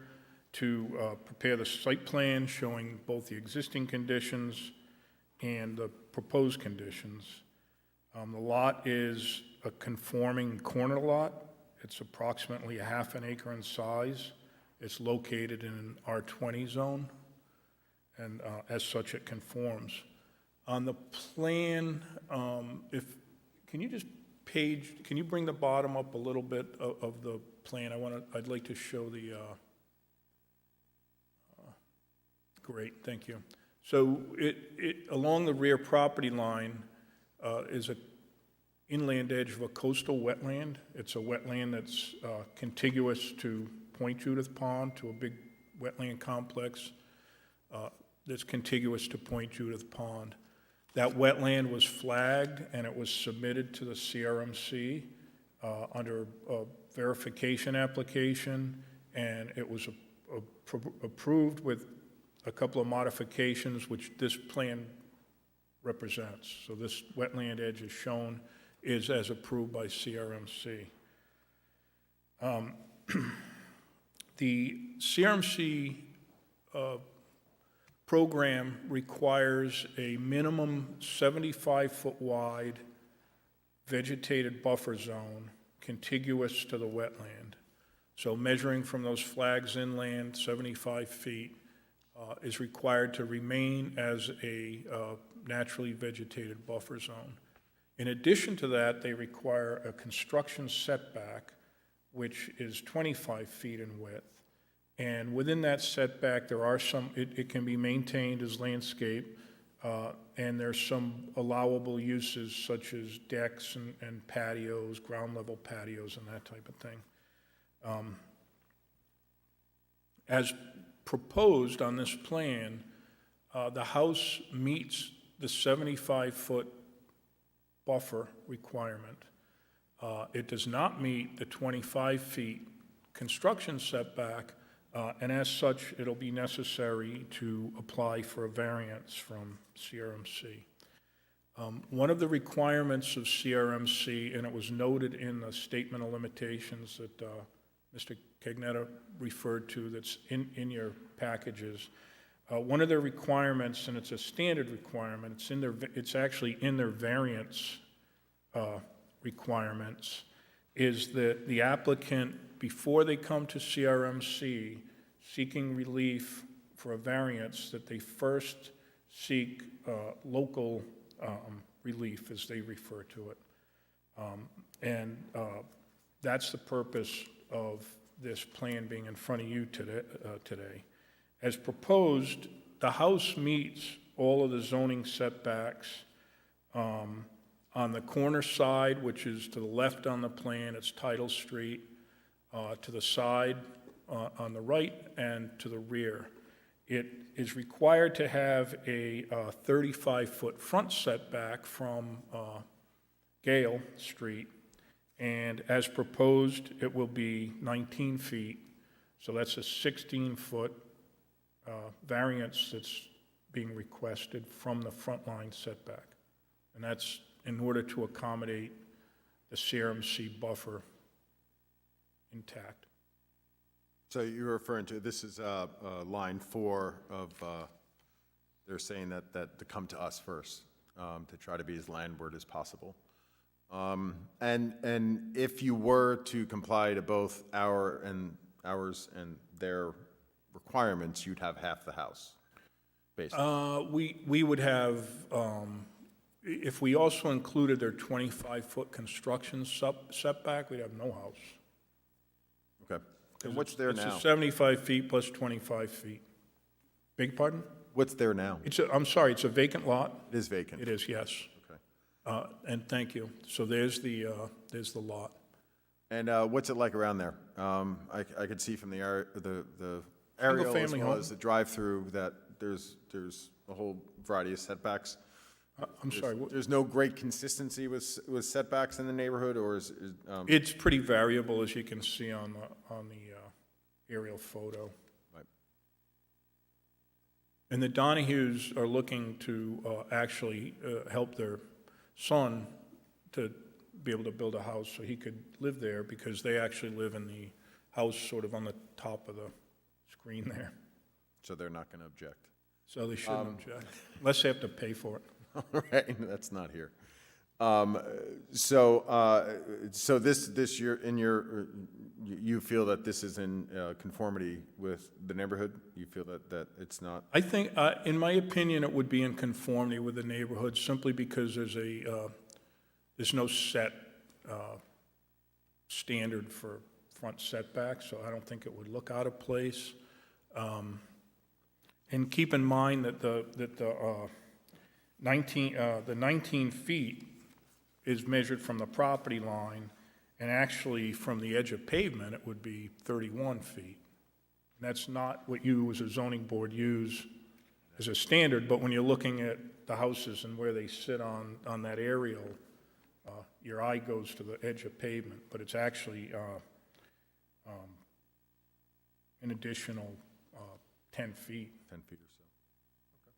to prepare the site plan showing both the existing conditions and the proposed conditions. The lot is a conforming corner lot. It's approximately a half an acre in size. It's located in an R20 zone, and as such, it conforms. On the plan, can you bring the bottom up a little bit of the plan? I'd like to show the, great, thank you. So along the rear property line is a inland edge of a coastal wetland. It's a wetland that's contiguous to Point Judith Pond, to a big wetland complex that's contiguous to Point Judith Pond. That wetland was flagged, and it was submitted to the CRMC under a verification application, and it was approved with a couple of modifications, which this plan represents. So this wetland edge is shown is as approved by CRMC. The CRMC program requires a minimum 75-foot wide vegetated buffer zone contiguous to the wetland. So measuring from those flags inland, 75 feet, is required to remain as a naturally vegetated buffer zone. In addition to that, they require a construction setback, which is 25 feet in width. And within that setback, there are some, it can be maintained as landscape, and there's some allowable uses such as decks and patios, ground level patios and that type of thing. As proposed on this plan, the house meets the 75-foot buffer requirement. It does not meet the 25 feet construction setback, and as such, it'll be necessary to apply for a variance from CRMC. One of the requirements of CRMC, and it was noted in the statement of limitations that Mr. Cagnetta referred to that's in your packages, one of their requirements, and it's a standard requirement, it's actually in their variance requirements, is that the applicant, before they come to CRMC seeking relief for a variance, that they first seek local relief, as they refer to it. And that's the purpose of this plan being in front of you today. As proposed, the house meets all of the zoning setbacks. On the corner side, which is to the left on the plan, it's Title Street. To the side, on the right, and to the rear. It is required to have a 35-foot front setback from Gale Street, and as proposed, it will be 19 feet. So that's a 16-foot variance that's being requested from the front line setback. And that's in order to accommodate the CRMC buffer intact.
So you're referring to, this is line 4 of, they're saying that to come to us first, to try to be as landward as possible. And if you were to comply to both ours and their requirements, you'd have half the house, basically.
We would have, if we also included their 25-foot construction setback, we'd have no house.
Okay. And what's there now?
It's 75 feet plus 25 feet. Beg pardon?
What's there now?
I'm sorry, it's a vacant lot?
It is vacant.
It is, yes.
Okay.
And thank you. So there's the lot.
And what's it like around there? I could see from the aerial as
Single-family
well
home.
as the drive-through that there's a whole variety of setbacks.
I'm sorry,
There's no great consistency with setbacks in the neighborhood, or is
it's pretty variable, as you can see on the aerial photo.
Right.
And the Donahues are looking to actually help their son to be able to build a house so he could live there, because they actually live in the house sort of on the top of the screen there.
so they're not going to object?
So they shouldn't object, unless they have to pay for it.
All right, that's not here. So this you feel that this is in conformity with the neighborhood? You feel that it's not?
I think, in my opinion, it would be in conformity with the neighborhood, simply because there's no set standard for front setback, so I don't think it would look out of place. And keep in mind that the 19 feet is measured from the property line, and actually from the edge of pavement, it would be 31 feet. And that's not what you as a zoning board use as a standard, but when you're looking at the houses and where they sit on that aerial, your eye goes to the edge of pavement, but it's actually an additional 10 feet.
10 feet or so. Okay.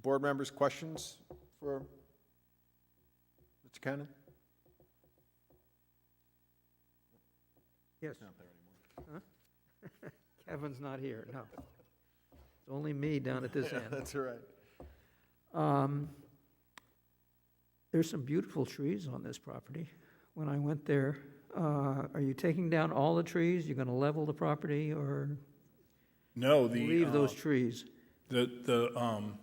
Board members, questions for Mr. Cannon?
Yes. Huh? Kevin's not here, no. It's only me down at this end.
That's all right.
There's some beautiful trees on this property. When I went there, are you taking down all the trees? You're going to level the property or
No,
leave those trees?
the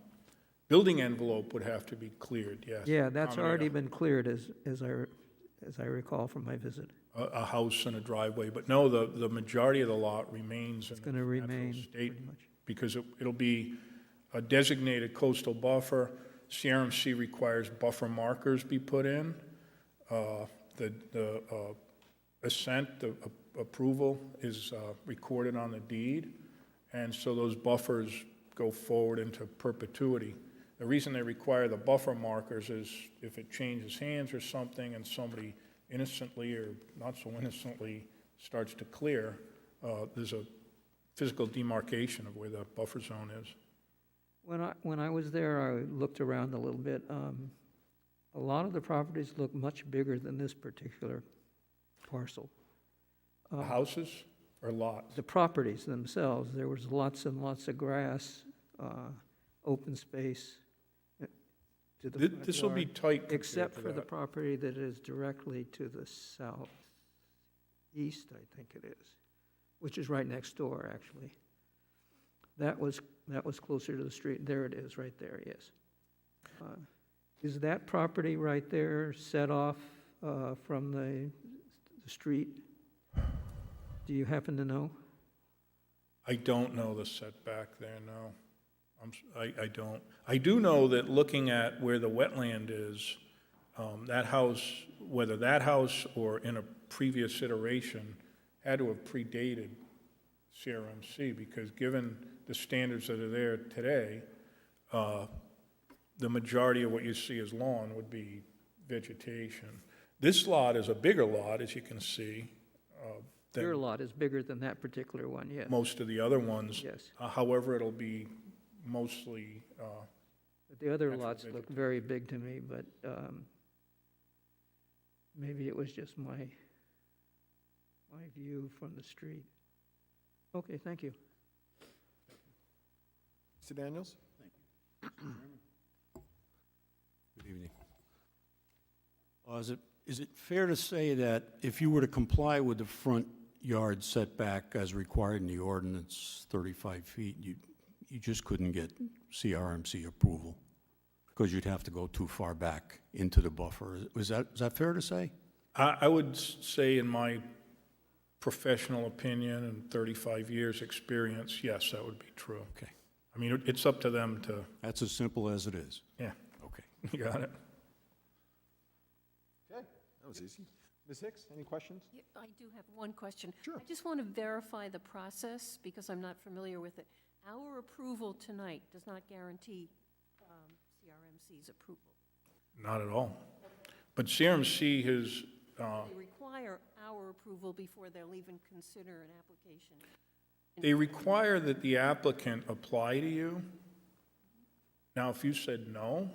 building envelope would have to be cleared, yes.
Yeah, that's
Common
already
area.
been cleared as I recall from my visit.
A house and a driveway, but no, the majority of the lot remains in
It's
the
going to
natural
remain
state
pretty much.
because it'll be a designated coastal buffer. CRMC requires buffer markers be put in. The assent, the approval is recorded on the deed, and so those buffers go forward into perpetuity. The reason they require the buffer markers is if it changes hands or something and somebody innocently or not so innocently starts to clear, there's a physical demarcation of where the buffer zone is.
When I was there, I looked around a little bit. A lot of the properties look much bigger than this particular parcel.
Houses or lots?
The properties themselves, there was lots and lots of grass, open space to the front
This will be
yard,
tight compared
except
to
for the
that.
property that is directly to the southeast, I think it is, which is right next door, actually. That was closer to the street. There it is, right there, yes. Is that property right there set off from the street? Do you happen to know?
I don't know the setback there, no. I don't. I do know that looking at where the wetland is, that house, whether that house or in a previous iteration, had to have predated CRMC, because given the standards that are there today, the majority of what you see as lawn would be vegetation. This lot is a bigger lot, as you can see,
Your
than
lot is bigger than that particular one, yes.
most of the other ones.
Yes.
However, it'll be mostly,
But the other
natural
lots look
vegetation.
very big to me, but maybe it was just my view from the street. Okay, thank you.
Mr. Daniels?
Good evening. Is it fair to say that if you were to comply with the front yard setback as required in the ordinance, 35 feet, you just couldn't get CRMC approval because you'd have to go too far back into the buffer? Is that fair to say?
I would say in my professional opinion and 35 years' experience, yes, that would be true.
Okay.
I mean, it's up to them to,
That's as simple as it is.
yeah,
Okay.
you got it.
Okay, that was easy. Ms. Hicks, any questions?
Yeah, I do have one question.
Sure.
I just want to verify the process because I'm not familiar with it. Our approval tonight does not guarantee CRMC's approval.
Not at all. But CRMC has,
They require our approval before they'll even consider an application.
they require that the applicant apply to you. Now, if you said no,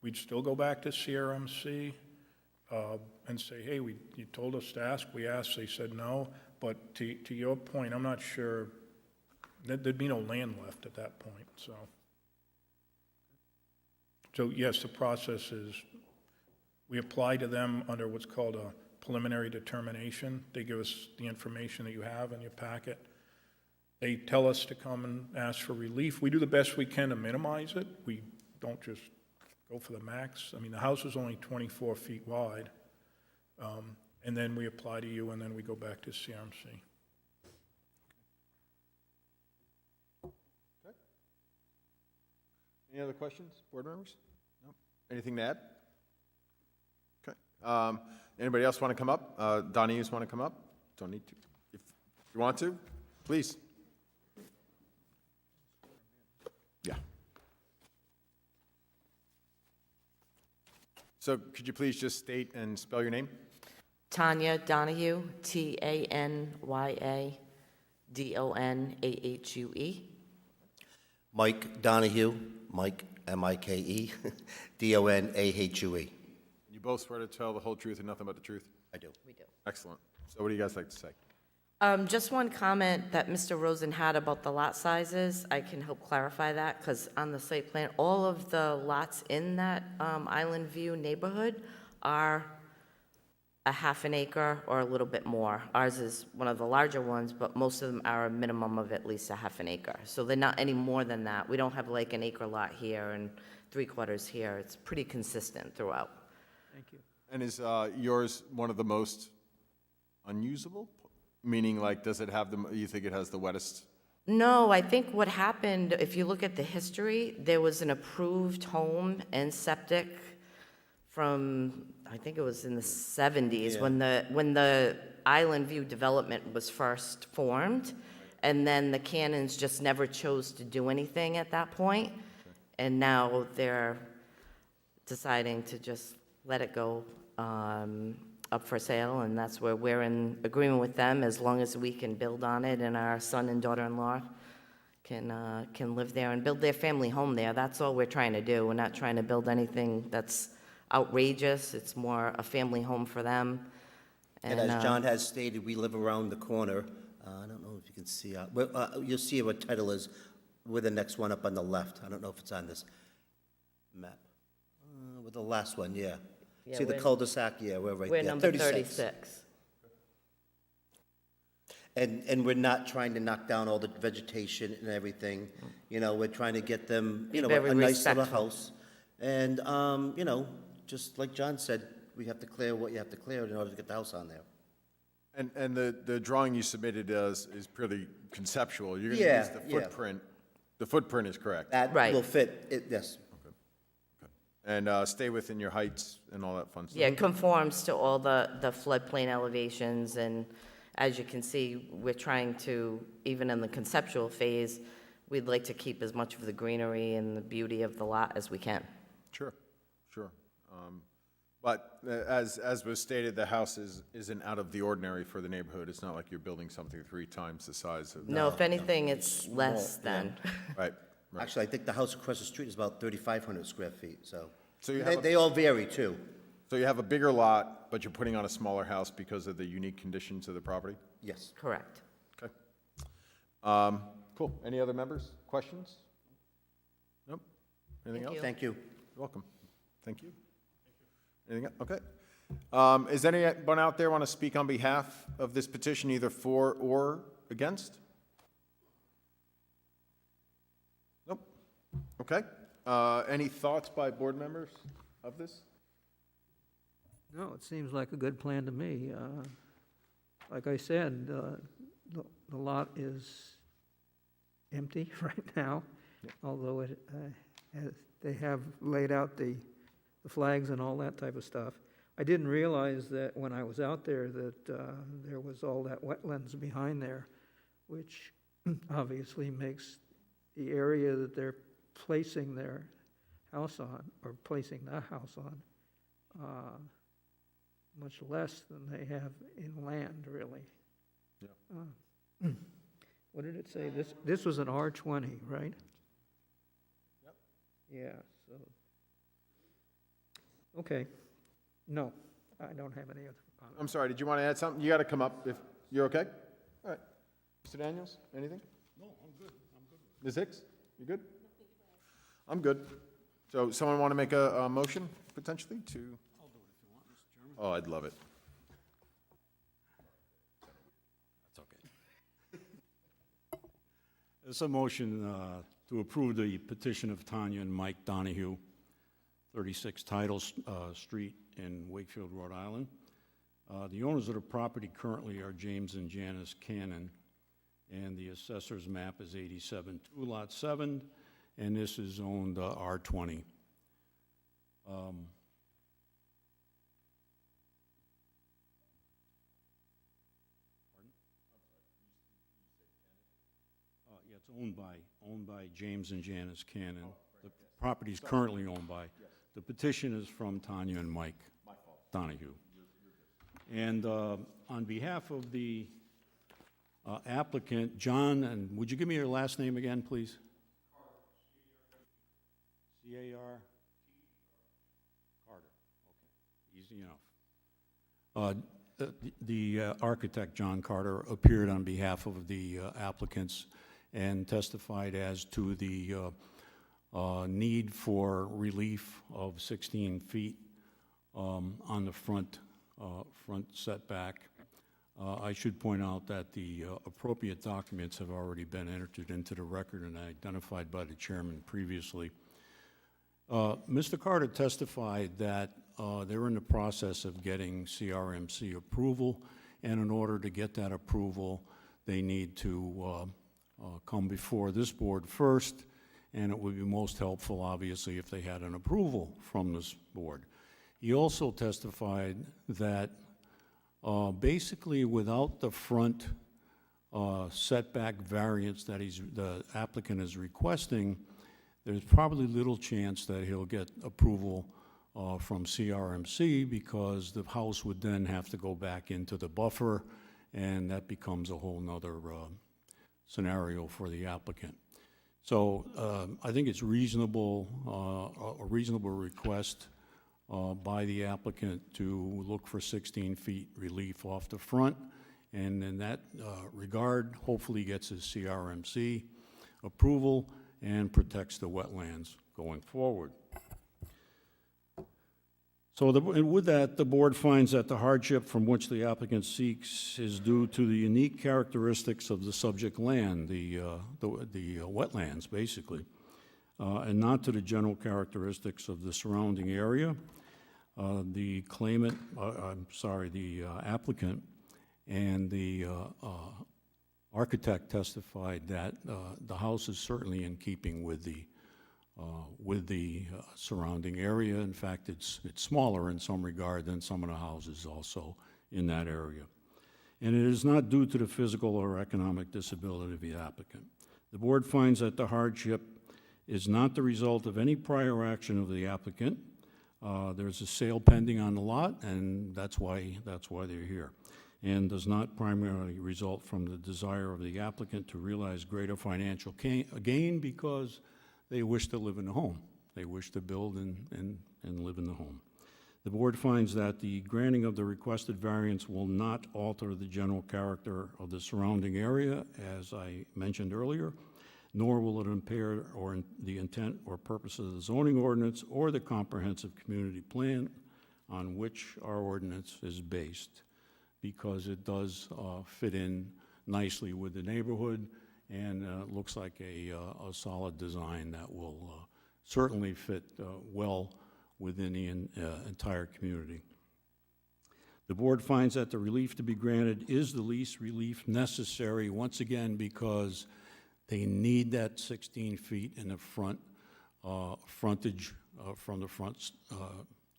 we'd still go back to CRMC and say, hey, you told us to ask, we asked, they said no. But to your point, I'm not sure, there'd be no land left at that point, so. So yes, the process is, we apply to them under what's called a preliminary determination. They give us the information that you have in your packet. They tell us to come and ask for relief. We do the best we can to minimize it. We don't just go for the max. I mean, the house is only 24 feet wide. And then we apply to you, and then we go back to CRMC.
Any other questions, board members? No? Anything to add? Okay. Anybody else want to come up? Donnie, you want to come up? Don't need to. If you want to, please. So could you please just state and spell your name?
Tanya Donahue, TanyadonAhue.
Mike Donahue, Mike, M-I-K-E, D-O-N-A-H-U-E.
You both swear to tell the whole truth and nothing but the truth?
I do.
We do.
Excellent. So what do you guys like to say?
Just one comment that Mr. Rosen had about the lot sizes. I can help clarify that, because on the site plan, all of the lots in that Island View neighborhood are a half an acre or a little bit more. Ours is one of the larger ones, but most of them are a minimum of at least a half an acre. So they're not any more than that. We don't have like an acre lot here and 3/4 here. It's pretty consistent throughout.
Thank you.
And is yours one of the most unusable? Meaning, like, does it have you think it has the wettest?
No, I think what happened, if you look at the history, there was an approved home and septic from, I think it was in the 70s, when the Island View development was first formed, and then the Cannons just never chose to do anything at that point, and now they're deciding to just let it go up for sale, and that's where we're in agreement with them, as long as we can build on it and our son and daughter-in-law can live there and build their family home there. That's all we're trying to do. We're not trying to build anything that's outrageous. It's more a family home for them.
And as John has stated, we live around the corner. I don't know if you can see, you'll see what title is with the next one up on the left. I don't know if it's on this map. With the last one, yeah.
Yeah,
See the
we're-
cul-de-sac? Yeah, we're right
We're
there.
number 36.
And we're not trying to knock down all the vegetation and everything. You know, we're trying to get them, you know,
Very
a nice little
respectful.
house. And, you know, just like John said, we have to clear what you have to clear in order to get the house on there.
And the drawing you submitted is purely conceptual. You're going to
Yeah,
use the
yeah.
footprint. The footprint is correct.
That
Right.
will fit, yes.
And stay within your heights and all that fun stuff.
Yeah, it conforms to all the floodplain elevations, and as you can see, we're trying to, even in the conceptual phase, we'd like to keep as much of the greenery and the beauty of the lot as we can.
Sure, sure. But as was stated, the house isn't out of the ordinary for the neighborhood. It's not like you're building something 3 times the size of.
No, if anything, it's less than.
Right, right.
Actually, I think the house across the street is about 3,500 square feet, so.
So you
They
have,
they all vary, too.
so you have a bigger lot, but you're putting on a smaller house because of the unique conditions of the property?
Yes.
Correct.
Okay. Cool. Any other members? Questions? Nope. Anything
Thank
else?
you.
Thank you.
You're welcome. Thank you. Anything else? Okay. Is anyone out there want to speak on behalf of this petition, either for or against? Nope. Okay. Any thoughts by board members of this?
No, it seems like a good plan to me. Like I said, the lot is empty right now, although they have laid out the flags and all that type of stuff. I didn't realize that when I was out there that there was all that wetlands behind there, which obviously makes the area that they're placing their house on, or placing the house on, much less than they have inland, really.
Yeah.
What did it say? This was an R20, right?
Yep.
Yeah, so, okay. No, I don't have any other comments.
I'm sorry, did you want to add something? You got to come up if you're okay? All right. Mr. Daniels, anything?
No, I'm good.
Ms. Hicks, you good? I'm good. So someone want to make a motion, potentially, to?
I'll do it if you want, Mr. Chairman.
Oh, I'd love it.
That's okay. It's a motion to approve the petition of Tanya and Mike Donahue, 36 Tidal Street in Wakefield, Rhode Island. The owners of the property currently are James and Janice Cannon, and the assessor's map is 87-2 Lot 7, and this is owned R20. Yeah, it's owned by James and Janice Cannon. The property is currently owned by. The petition is from Tanya and Mike Donahue. And on behalf of the applicant, John, and would you give me your last name again, please? C-A-R? Carter. Okay, easy enough. The architect, John Carter, appeared on behalf of the applicants and testified as to the need for relief of 16 feet on the front setback. I should point out that the appropriate documents have already been entered into the record and identified by the chairman previously. Mr. Carter testified that they're in the process of getting CRMC approval, and in order to get that approval, they need to come before this board first, and it would be most helpful, obviously, if they had an approval from this board. He also testified that basically without the front setback variance that the applicant is requesting, there's probably little chance that he'll get approval from CRMC, because the house would then have to go back into the buffer, and that becomes a whole nother scenario for the applicant. So I think it's reasonable, a reasonable request by the applicant to look for 16 feet relief off the front, and in that regard, hopefully gets his CRMC approval and protects the wetlands going forward. So with that, the board finds that the hardship from which the applicant seeks is due to the unique characteristics of the subject land, the wetlands, basically, and not to the general characteristics of the surrounding area. The applicant and the architect testified that the house is certainly in keeping with the surrounding area. In fact, it's smaller in some regard than some of the houses also in that area. And it is not due to the physical or economic disability of the applicant. The board finds that the hardship is not the result of any prior action of the applicant. There's a sale pending on the lot, and that's why they're here, and does not primarily result from the desire of the applicant to realize greater financial gain because they wish to live in the home. They wish to build and live in the home. The board finds that the granting of the requested variance will not alter the general character of the surrounding area, as I mentioned earlier, nor will it impair the intent or purpose of the zoning ordinance or the comprehensive community plan on which our ordinance is based, because it does fit in nicely with the neighborhood, and looks like a solid design that will certainly fit well within the entire community. The board finds that the relief to be granted is the least relief necessary, once again, because they need that 16 feet in the front frontage from the front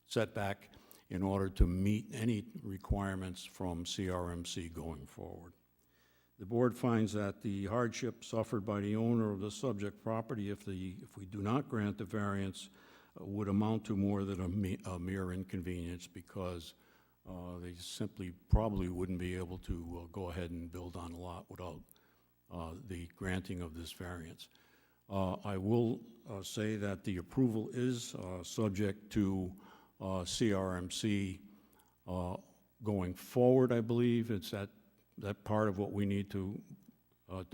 setback in order to meet any requirements from CRMC going forward. The board finds that the hardship suffered by the owner of the subject property, if we do not grant the variance, would amount to more than a mere inconvenience, because they simply probably wouldn't be able to go ahead and build on a lot without the granting of this variance. I will say that the approval is subject to CRMC going forward, I believe. It's that part of what we need to,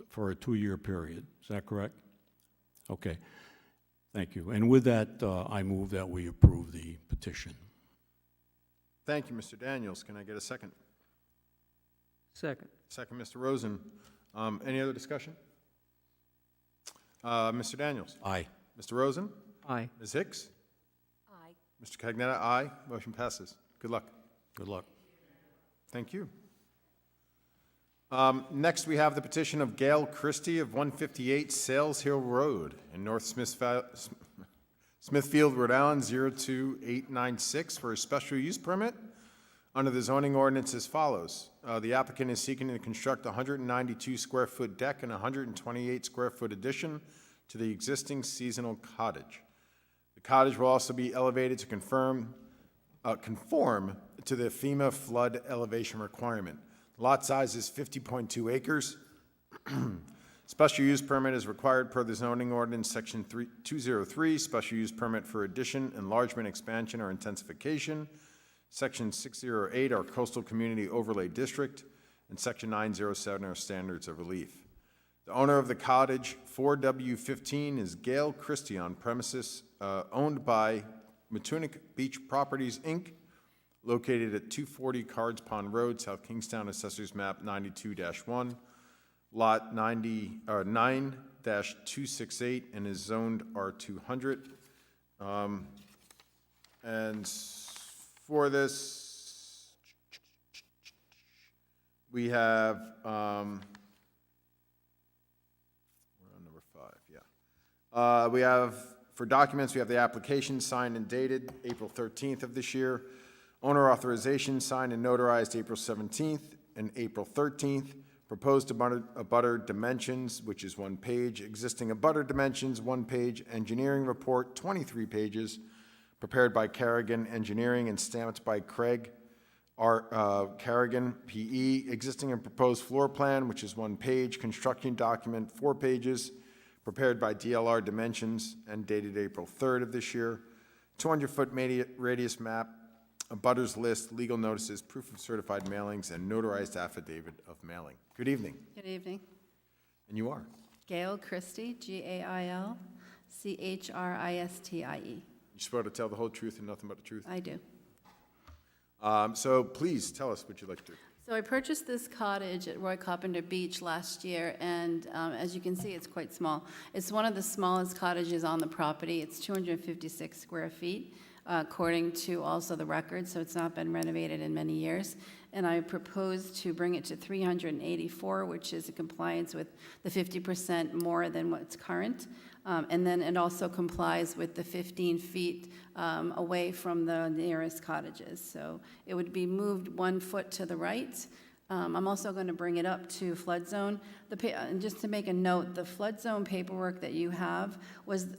for a 2-year period. Is that correct? Okay. Thank you. And with that, I move that we approve the petition.
Thank you, Mr. Daniels. Can I get a second?
Second.
Second, Mr. Rosen. Any other discussion? Mr. Daniels?
Aye.
Mr. Rosen?
Aye.
Ms. Hicks?
Aye.
Mr. Cagnetta, aye. Motion passes. Good luck.
Good luck.
Thank you. Next, we have the petition of Gail Christie of 158 Sales Hill Road in North Smithfield, Rhode Island, 02896 for a special use permit under the zoning ordinance as follows. The applicant is seeking to construct a 192 square foot deck and a 128 square foot addition to the existing seasonal cottage. The cottage will also be elevated to conform to the FEMA flood elevation requirement. Lot size is 50.2 acres. Special use permit is required per the zoning ordinance, section 203, special use permit for addition, enlargement, expansion, or intensification. Section 608, our coastal community overlay district, and section 907, our standards of relief. The owner of the cottage, 4W15, is Gail Christie on premises owned by Matunic Beach Properties, Inc., located at 240 Cards Pond Road, South Kingstown, Assessors Map 92-1, Lot 9-268, and is zoned R200. And for this, we have, we're on number 5, yeah. We have, for documents, we have the application signed and dated April 13th of this year. Owner authorization signed and notarized April 17th and April 13th. Proposed abutter dimensions, which is 1 page. Existing abutter dimensions, 1 page. Engineering report, 23 pages. Prepared by Carrigan Engineering and stamped by Craig Carrigan, P.E. Existing and proposed floor plan, which is 1 page. Construction document, 4 pages. Prepared by DLR Dimensions and dated April 3rd of this year. 200-foot radius map, abutters list, legal notices, proof of certified mailings, and notarized affidavit of mailing. Good evening.
Good evening.
And you are?
Gail Christie, Gail Christie.
You swear to tell the whole truth and nothing but the truth?
I do.
So please tell us what you'd like to do.
So I purchased this cottage at Roy Carpenter Beach last year, and as you can see, it's quite small. It's one of the smallest cottages on the property. It's 256 square feet, according to also the record, so it's not been renovated in many years. And I propose to bring it to 384, which is in compliance with the 50% more than what's current. And then it also complies with the 15 feet away from the nearest cottages. So it would be moved 1 foot to the right. I'm also going to bring it up to flood zone. And just to make a note, the flood zone paperwork that you have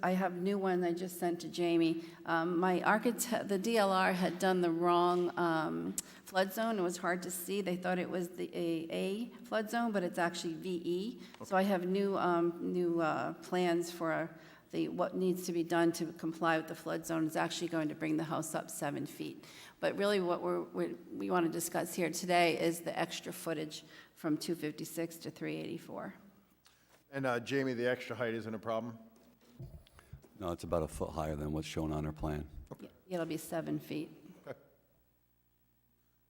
I have new one I just sent to Jamie. My architect, the DLR had done the wrong flood zone. It was hard to see. They thought it was the A flood zone, but it's actually VE. Okay. So I have new plans for what needs to be done to comply with the flood zone. Is actually going to bring the house up 7 feet. But really what we want to discuss here today is the extra footage from 256 to 384.
And Jamie, the extra height isn't a problem?
No, it's about a foot higher than what's shown on our plan.
Okay. It'll be 7 feet.
Okay.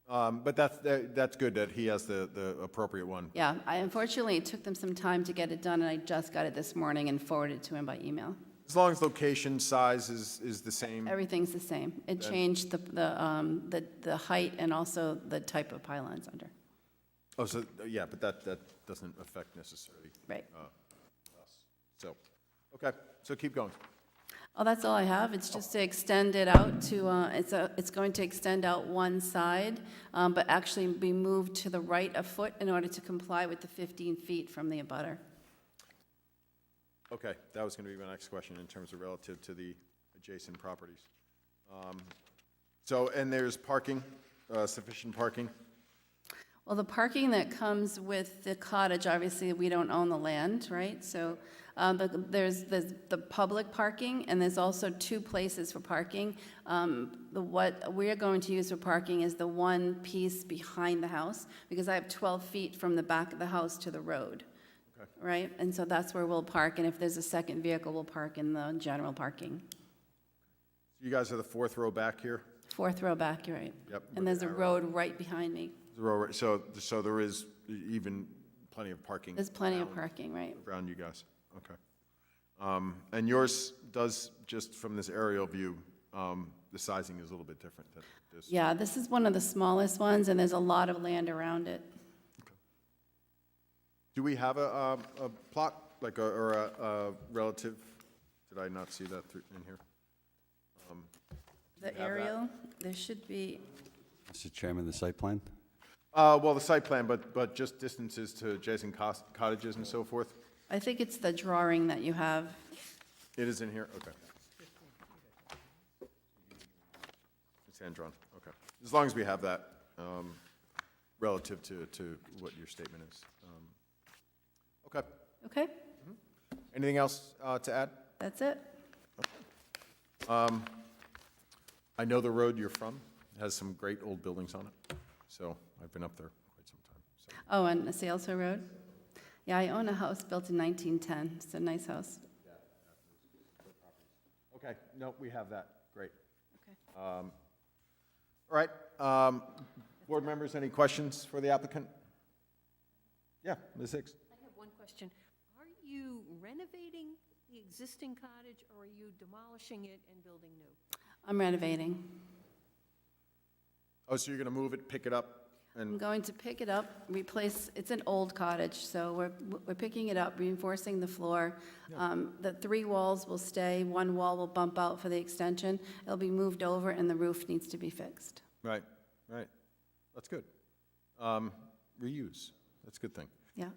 But that's good that he has the appropriate one.
Yeah, unfortunately, it took them some time to get it done, and I just got it this morning and forwarded it to him by email.
As long as location, size is the same?
Everything's the same. It changed the height and also the type of pylons under.
Oh, so, yeah, but that doesn't affect necessarily.
Right.
Us. So, okay, so keep going.
Oh, that's all I have. It's just to extend it out to, it's going to extend out one side, but actually be moved to the right a foot in order to comply with the 15 feet from the abutter.
Okay, that was going to be my next question in terms of relative to the adjacent properties. So, and there's parking, sufficient parking?
Well, the parking that comes with the cottage, obviously, we don't own the land, right? So there's the public parking, and there's also 2 places for parking. What we're going to use for parking is the one piece behind the house, because I have 12 feet from the back of the house to the road. Okay. Right? And so that's where we'll park, and if there's a second vehicle, we'll park in the general parking.
You guys are the 4th row back here?
4th row back, you're right.
Yep.
And there's a road right behind me.
So there is even plenty of parking?
There's plenty of parking, right.
Around you guys, okay. And yours does, just from this aerial view, the sizing is a little bit different than this?
Yeah, this is one of the smallest ones, and there's a lot of land around it.
Okay. Do we have a plot, like or a relative? Did I not see that in here?
The aerial, there should be,
Mr. Chairman, the site plan?
Well, the site plan, but just distances to adjacent cottages and so forth?
I think it's the drawing that you have.
It is in here? Okay. Hand drawn, okay. As long as we have that relative to what your statement is. Okay.
Okay,
Anything else to add?
that's it.
I know the road you're from has some great old buildings on it, so I've been up there quite some time. So.
Oh, and Sales Hill Road? Yeah, I own a house built in 1910. It's a nice house.
Okay, no, we have that, great.
Okay.
All right, board members, any questions for the applicant? Yeah, Ms. Hicks.
I have one question. Are you renovating the existing cottage, or are you demolishing it and building new?
I'm renovating.
Oh, so you're going to move it, pick it up,
I'm
and,
going to pick it up, replace, it's an old cottage, so we're picking it up, reinforcing the floor. The 3 walls will stay, 1 wall will bump out for the extension. It'll be moved over, and the roof needs to be fixed.
right, that's good. Reuse, that's a good thing.
Yeah.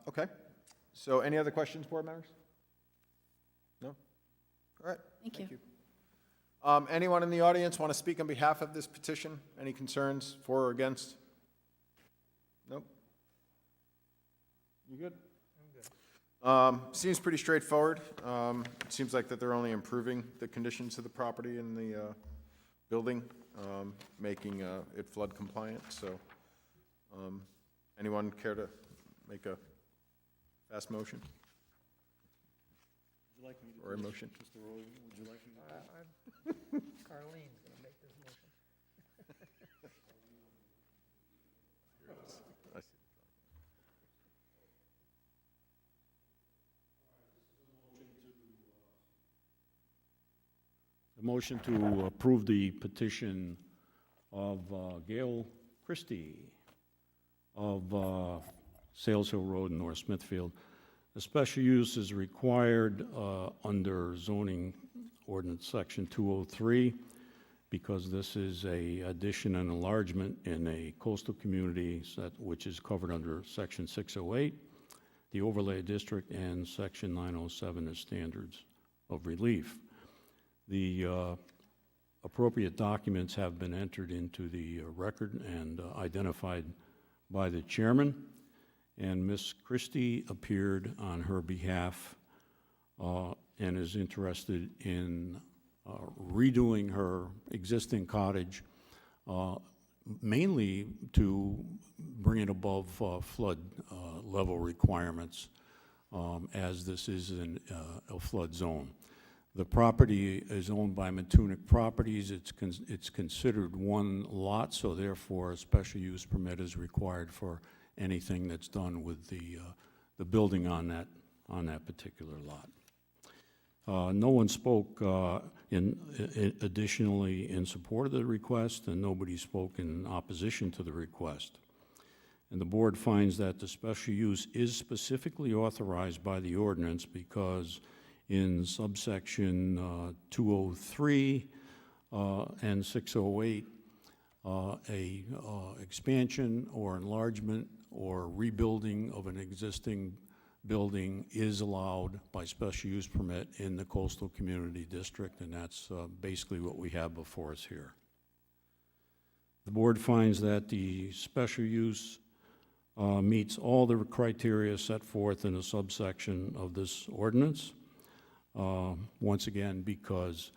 Okay, so any other questions, board members? No? All right.
Thank you.
Anyone in the audience want to speak on behalf of this petition? Any concerns, for or against? Nope. You good? I'm good. Seems pretty straightforward. It seems like that they're only improving the conditions of the property and the building, making it flood compliant, so anyone care to make a fast motion?
Would you like me to
Or a motion?
Mr. Rowley, would you like me to? Carlene's going to make this motion.
I see.
A motion to approve the petition of Gail Christie of Sales Hill Road in North Smithfield. A special use is required under zoning ordinance section 203 because this is a addition and enlargement in a coastal community which is covered under section 608, the overlay district, and section 907 as standards of relief. The appropriate documents have been entered into the record and identified by the chairman, and Ms. Christie appeared on her behalf and is interested in redoing her existing cottage, mainly to bring it above flood level requirements, as this is in a flood zone. The property is owned by Matunic Properties. It's considered one lot, so therefore a special use permit is required for anything that's done with the building on that particular lot. No one spoke additionally in support of the request, and nobody spoke in opposition to the request. And the board finds that the special use is specifically authorized by the ordinance because in subsection 203 and 608, a expansion or enlargement or rebuilding of an existing building is allowed by special use permit in the coastal community district, and that's basically what we have before us here. The board finds that the special use meets all the criteria set forth in a subsection of this ordinance. Once again, because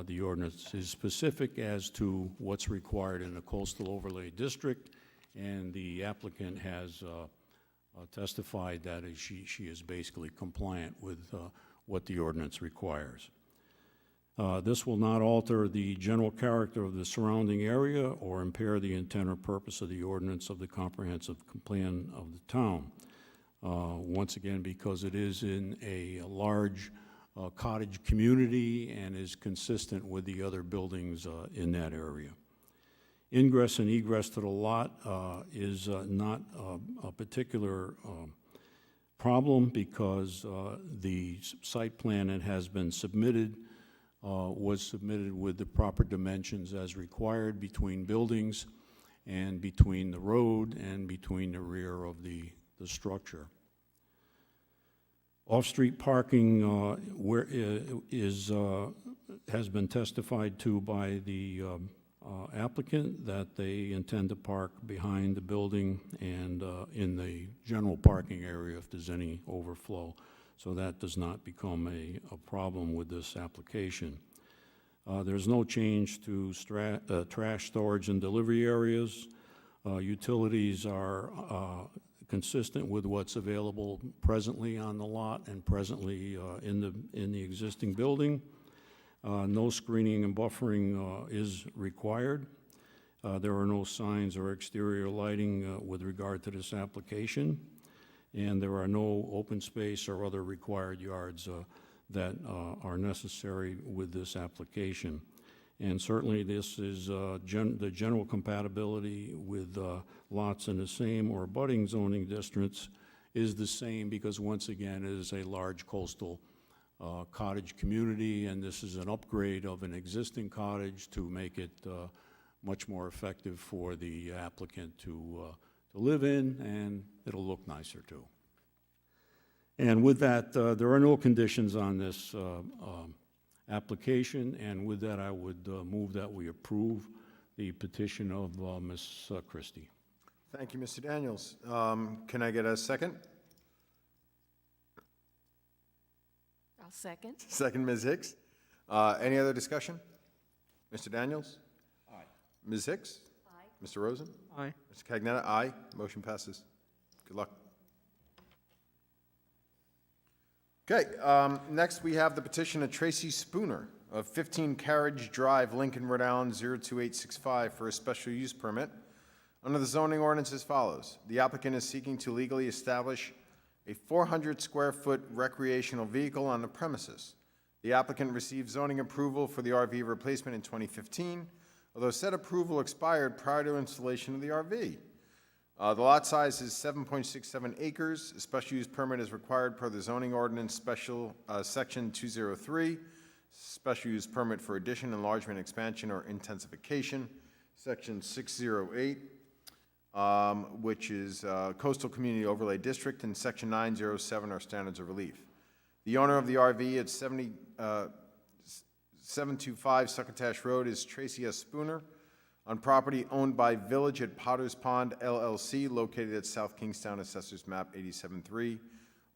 the ordinance is specific as to what's required in the coastal overlay district, and the applicant has testified that she is basically compliant with what the ordinance requires. This will not alter the general character of the surrounding area or impair the intent or purpose of the ordinance of the comprehensive plan of the town. Once again, because it is in a large cottage community and is consistent with the other buildings in that area. Ingress and egress to the lot is not a particular problem because the site plan that has been submitted was submitted with the proper dimensions as required between buildings and between the road and between the rear of the structure. Off-street parking has been testified to by the applicant that they intend to park behind the building and in the general parking area if there's any overflow. So that does not become a problem with this application. There's no change to trash storage and delivery areas. Utilities are consistent with what's available presently on the lot and presently in the existing building. No screening and buffering is required. There are no signs or exterior lighting with regard to this application, and there are no open space or other required yards that are necessary with this application. And certainly this is the general compatibility with lots in the same or abutting zoning districts is the same because once again it is a large coastal cottage community, and this is an upgrade of an existing cottage to make it much more effective for the applicant to live in, and it'll look nicer too. And with that, there are no conditions on this application, and with that, I would move that we approve the petition of Ms. Christie.
Thank you, Mr. Daniels. Can I get a second?
I'll second.
Second, Ms. Hicks. Any other discussion? Mr. Daniels? Aye. Ms. Hicks? Aye. Mr. Rosen?
Aye.
Mr. Cagnetta? Aye. Motion passes. Good luck. Okay, next we have the petition of Tracy Spooner of 15 Carriage Drive, Lincoln, Rhode Island, 02865 for a special use permit under the zoning ordinance as follows. The applicant is seeking to legally establish a 400-square-foot recreational vehicle on the premises. The applicant received zoning approval for the RV replacement in 2015, although said approval expired prior to installation of the RV. The lot size is 7.67 acres. A special use permit is required per the zoning ordinance section 203, special use permit for addition, enlargement, expansion, or intensification, section 608, which is Coastal Community Overlay District, and section 907 are standards of relief. The owner of the RV at 725 Succotash Road is Tracy S. Spooner, on property owned by Village at Potter's Pond LLC, located at South Kingstown, Assessors Map 87-3,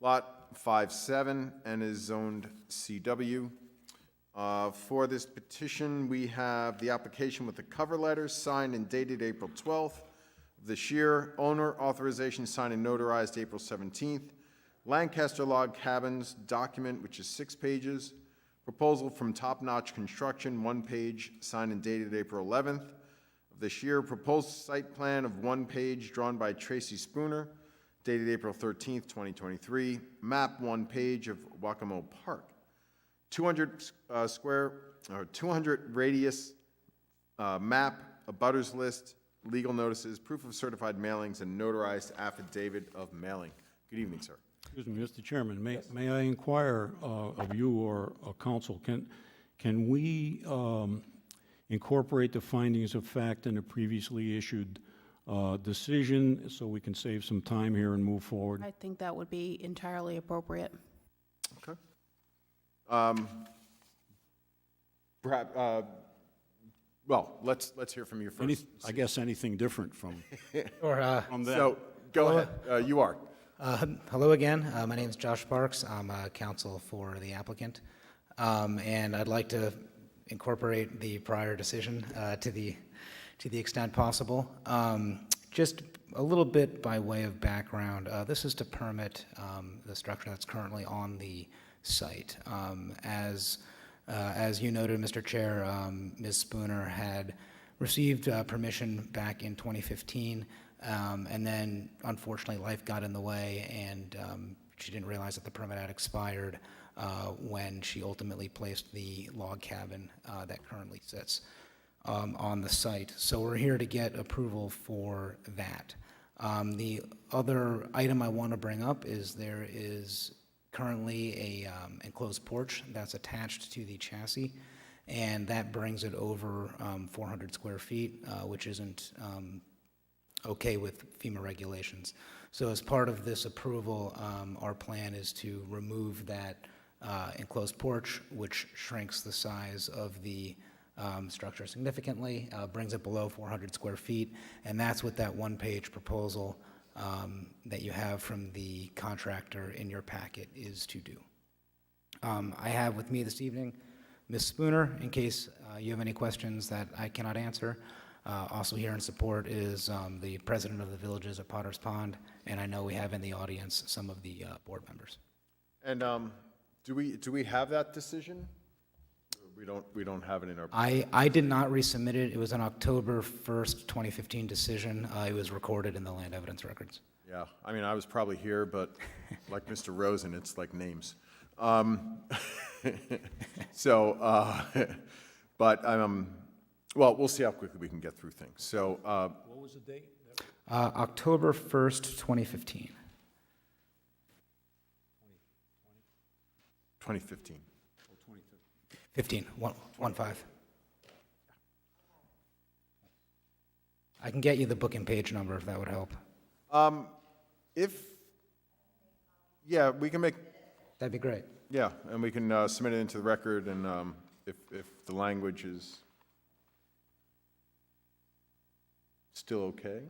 Lot 57, and is zoned CW. For this petition, we have the application with the cover letter signed and dated April 12th of this year, owner authorization signed and notarized April 17th, Lancaster Log Cabins document, which is 6 pages, proposal from Top Notch Construction, 1 page, signed and dated April 11th. This year, proposed site plan of 1 page drawn by Tracy Spooner, dated April 13th, 2023. Map 1 page of Waccamo Park. 200 radius map, a butters list, legal notices, proof of certified mailings, and notarized affidavit of mailing. Good evening, sir.
Excuse me, Mr. Chairman, may I inquire of you or counsel, can we incorporate the findings of fact in a previously issued decision so we can save some time here and move forward?
I think that would be entirely appropriate.
Okay. Perhaps, well, let's hear from you first.
I guess anything different from
Or,
So, go ahead. You are.
hello again. My name is Josh Parks. I'm counsel for the applicant. And I'd like to incorporate the prior decision to the extent possible. Just a little bit by way of background, this is to permit the structure that's currently on the site. As you noted, Mr. Chair, Ms. Spooner had received permission back in 2015, and then unfortunately life got in the way, and she didn't realize that the permit had expired when she ultimately placed the log cabin that currently sits on the site. So we're here to get approval for that. The other item I want to bring up is there is currently a enclosed porch that's attached to the chassis, and that brings it over 400 square feet, which isn't okay with FEMA regulations. So as part of this approval, our plan is to remove that enclosed porch, which shrinks the size of the structure significantly, brings it below 400 square feet, and that's what that one-page proposal that you have from the contractor in your packet is to do. I have with me this evening Ms. Spooner, in case you have any questions that I cannot answer. Also here in support is the president of the Villages at Potter's Pond, and I know we have in the audience some of the board members.
And do we have that decision? We don't have it in our.
I did not resubmit it. It was an October 1st, 2015 decision. It was recorded in the land evidence records.
Yeah, I mean, I was probably here, but like Mr. Rosen, it's like names. So, but, well, we'll see how quickly we can get through things. So,
What was the date?
October 1st, 2015.
2015.
15, 1-5. I can get you the book and page number if that would help.
Yeah, we can make,
That'd be great.
yeah, and we can submit it into the record, and if the language is still okay.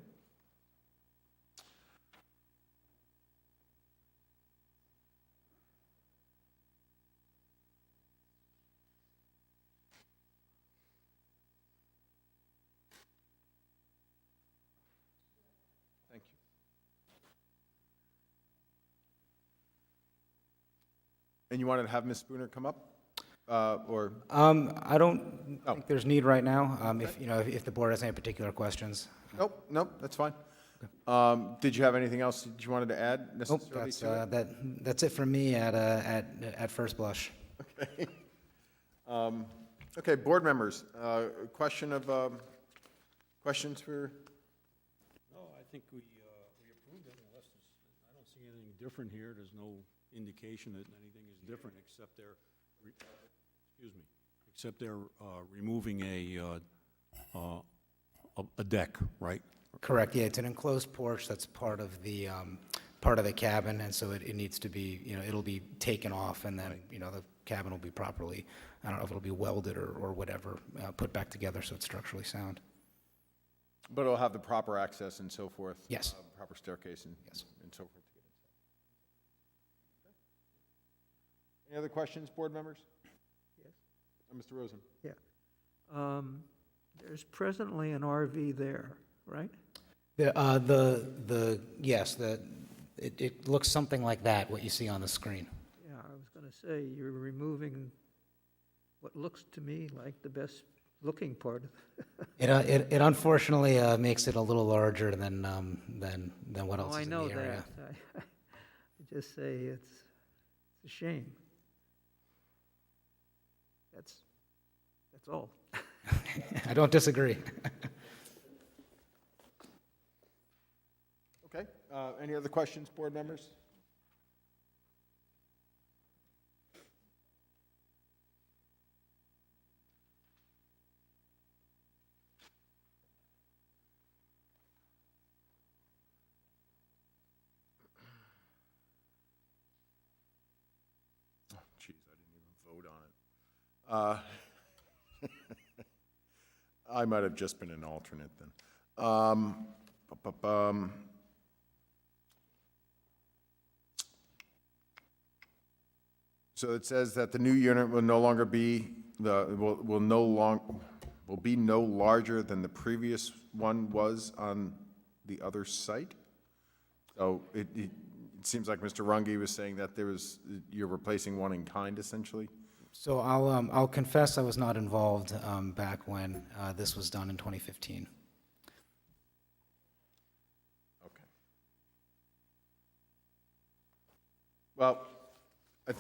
Thank you. And you wanted to have Ms. Spooner come up, or?
I don't
Oh.
think there's need right now. If the board has any particular questions.
Nope, that's fine. Did you have anything else that you wanted to add
Nope,
necessarily to it?
that's it from me at first blush.
Okay. Okay, board members, questions for?
No, I think we approved it unless I don't see anything different here. There's no indication that anything is different except they're removing a deck, right?
Correct, yeah, it's an enclosed porch that's part of the cabin, and so it needs to be, it'll be taken off, and then, the cabin will be properly, I don't know if it'll be welded or whatever, put back together so it's structurally sound.
But it'll have the proper access and so forth?
Yes.
Proper staircase and
Yes.
and so forth to get inside. Any other questions, board members?
Yes.
Mr. Rosen?
Yeah. There's presently an RV there, right?
Yes, it looks something like that, what you see on the screen.
Yeah, I was going to say, you're removing what looks to me like the best looking part of
It unfortunately makes it a little larger than what else is in the area.
I know that. I just say it's a shame. That's all.
I don't disagree.
Okay, any other questions, board members? Oh, jeez, I didn't even vote on it. I might have just been an alternate then. So it says that the new unit will no longer be will be no larger than the previous one was on the other site. So it seems like Mr. Runge was saying that you're replacing one in kind essentially.
So I'll confess I was not involved back when this was done in 2015.
Okay. Well,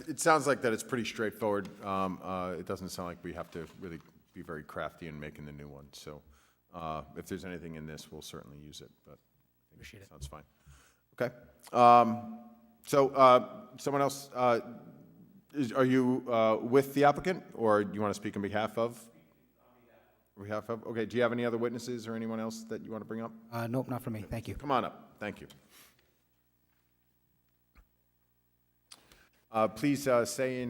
it sounds like that it's pretty straightforward. It doesn't sound like we have to really be very crafty in making the new one. So if there's anything in this, we'll certainly use it, but I think
Appreciate it.
sounds fine. Okay. So someone else, are you with the applicant, or do you want to speak on behalf of? Okay, do you have any other witnesses or anyone else that you want to bring up?
Nope, not for me. Thank you.
Come on up. Thank you. Please say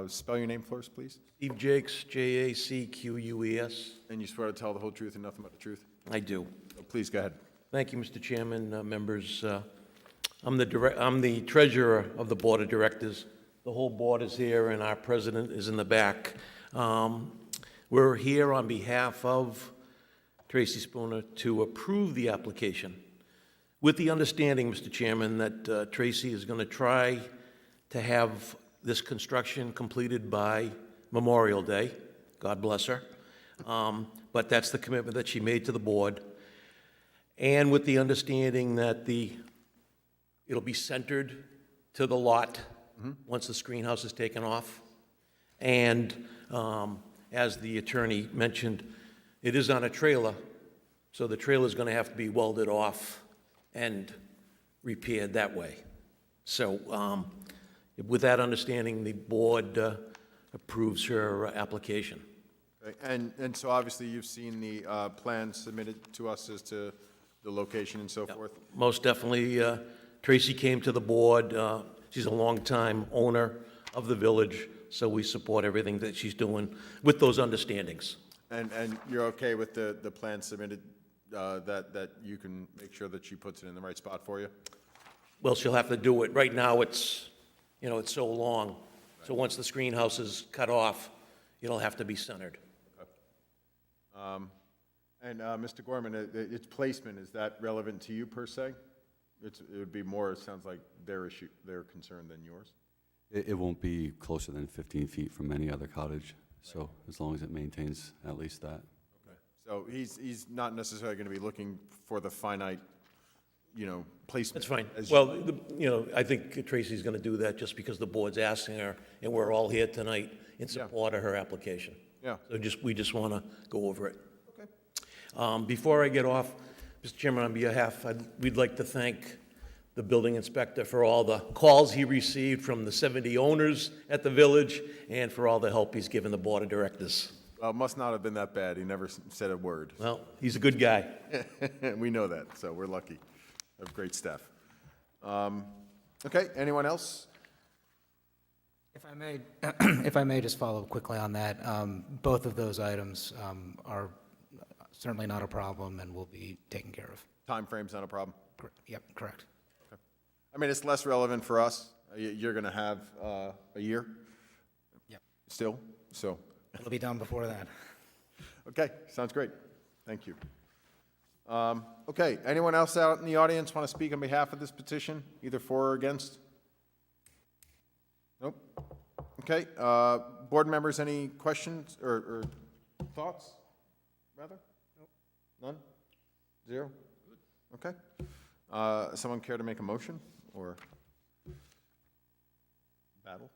Spell your name for us, please.
Steve Jakes, Jacqueus.
And you swear to tell the whole truth and nothing but the truth?
I do.
So please, go ahead.
Thank you, Mr. Chairman, members. I'm the treasurer of the Board of Directors. The whole board is here, and our president is in the back. We're here on behalf of Tracy Spooner to approve the application, with the understanding, Mr. Chairman, that Tracy is going to try to have this construction completed by Memorial Day. God bless her. But that's the commitment that she made to the board. And with the understanding that it'll be centered to the lot once the screen house is taken off. And as the attorney mentioned, it is on a trailer, so the trailer is going to have to be welded off and repaired that way. So with that understanding, the board approves her application.
Okay. And so obviously you've seen the plan submitted to us as to the location and so forth?
Most definitely. Tracy came to the board. She's a longtime owner of the village, so we support everything that she's doing with those understandings.
And you're okay with the plan submitted, that you can make sure that she puts it in the right spot for you?
Well, she'll have to do it. Right now, it's so long. So once the screen house is cut off, it'll have to be centered.
And Mr. Gorman, its placement, is that relevant to you per se? It would be more, it sounds like their issue, their concern than yours?
It won't be closer than 15 feet from any other cottage, so as long as it maintains at least that.
Okay. So he's not necessarily going to be looking for the finite, placement.
That's fine. Well, I think Tracy's going to do that just because the board's asking her, and we're all here tonight in support of her application.
Yeah.
So we just want to go over it.
Okay.
Before I get off, Mr. Chairman, on behalf, we'd like to thank the building inspector for all the calls he received from the 70 owners at the village and for all the help he's given the board of directors.
Well, it must not have been that bad. He never said a word.
Well, he's a good guy.
We know that, so we're lucky. We have great staff. Okay, anyone else?
If I may just follow quickly on that, both of those items are certainly not a problem and will be taken care of.
Timeframe's not a problem?
Yep, correct.
Okay. I mean, it's less relevant for us. You're going to have a year?
Yep.
Still, so.
It'll be done before that.
Okay, sounds great. Thank you. Okay, anyone else out in the audience want to speak on behalf of this petition, either for or against? Nope. Okay, board members, any questions or thoughts, rather? Nope. None? Zero? Okay. Someone care to make a motion or battle?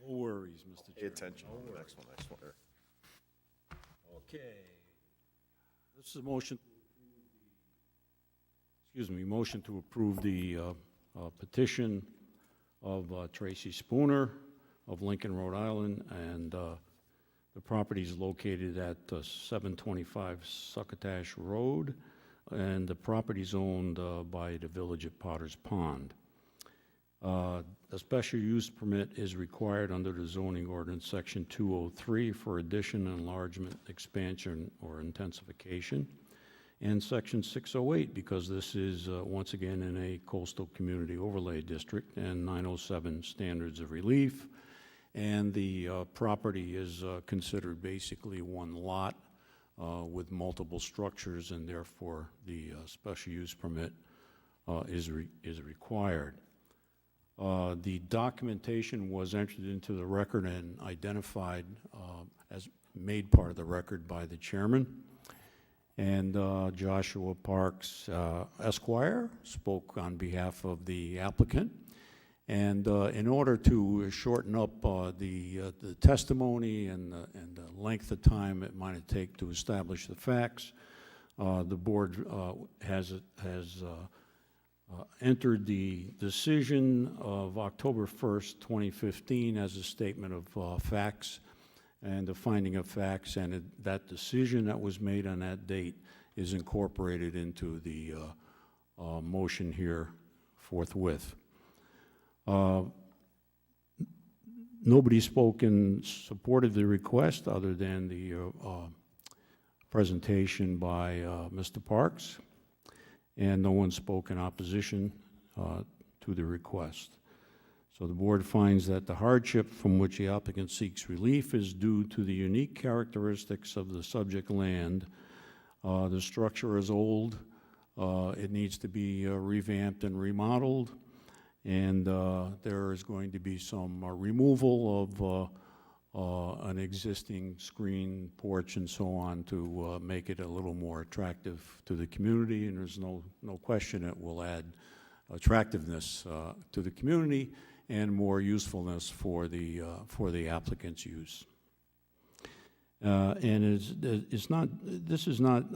No worries, Mr.
Pay
Chairman.
attention. Next one.
Okay. This is a motion, motion to approve the petition of Tracy Spooner of Lincoln, Rhode Island, and the property is located at 725 Succotash Road, and the property is owned by the village of Potter's Pond. A special use permit is required under the zoning ordinance, section 203, for addition, enlargement, expansion, or intensification, and section 608, because this is once again in a coastal community overlay district, and 907 standards of relief, and the property is considered basically one lot with multiple structures, and therefore the special use permit is required. The documentation was entered into the record and identified as made part of the record by the chairman. And Joshua Parks, Esquire, spoke on behalf of the applicant. And in order to shorten up the testimony and the length of time it might take to establish the facts, the board has entered the decision of October 1st, 2015 as a statement of facts, and the finding of facts, and that decision that was made on that date is incorporated into the motion here forthwith. Nobody spoke in support of the request other than the presentation by Mr. Parks, and no one spoke in opposition to the request. So the board finds that the hardship from which the applicant seeks relief is due to the unique characteristics of the subject land. The structure is old, it needs to be revamped and remodeled, and there is going to be some removal of an existing screen porch and so on to make it a little more attractive to the community, and there's no question it will add attractiveness to the community and more usefulness for the applicant's use. And this is not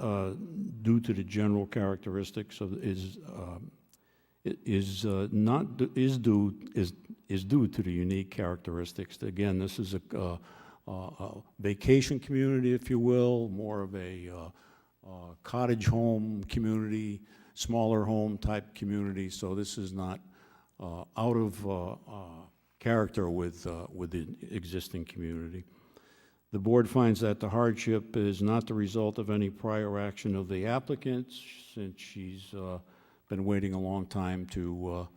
due to the general characteristics of is due to the unique characteristics. Again, this is a vacation community, if you will, more of a cottage home community, smaller home type community. So this is not out of character with the existing community. The board finds that the hardship is not the result of any prior action of the applicant, since she's been waiting a long time to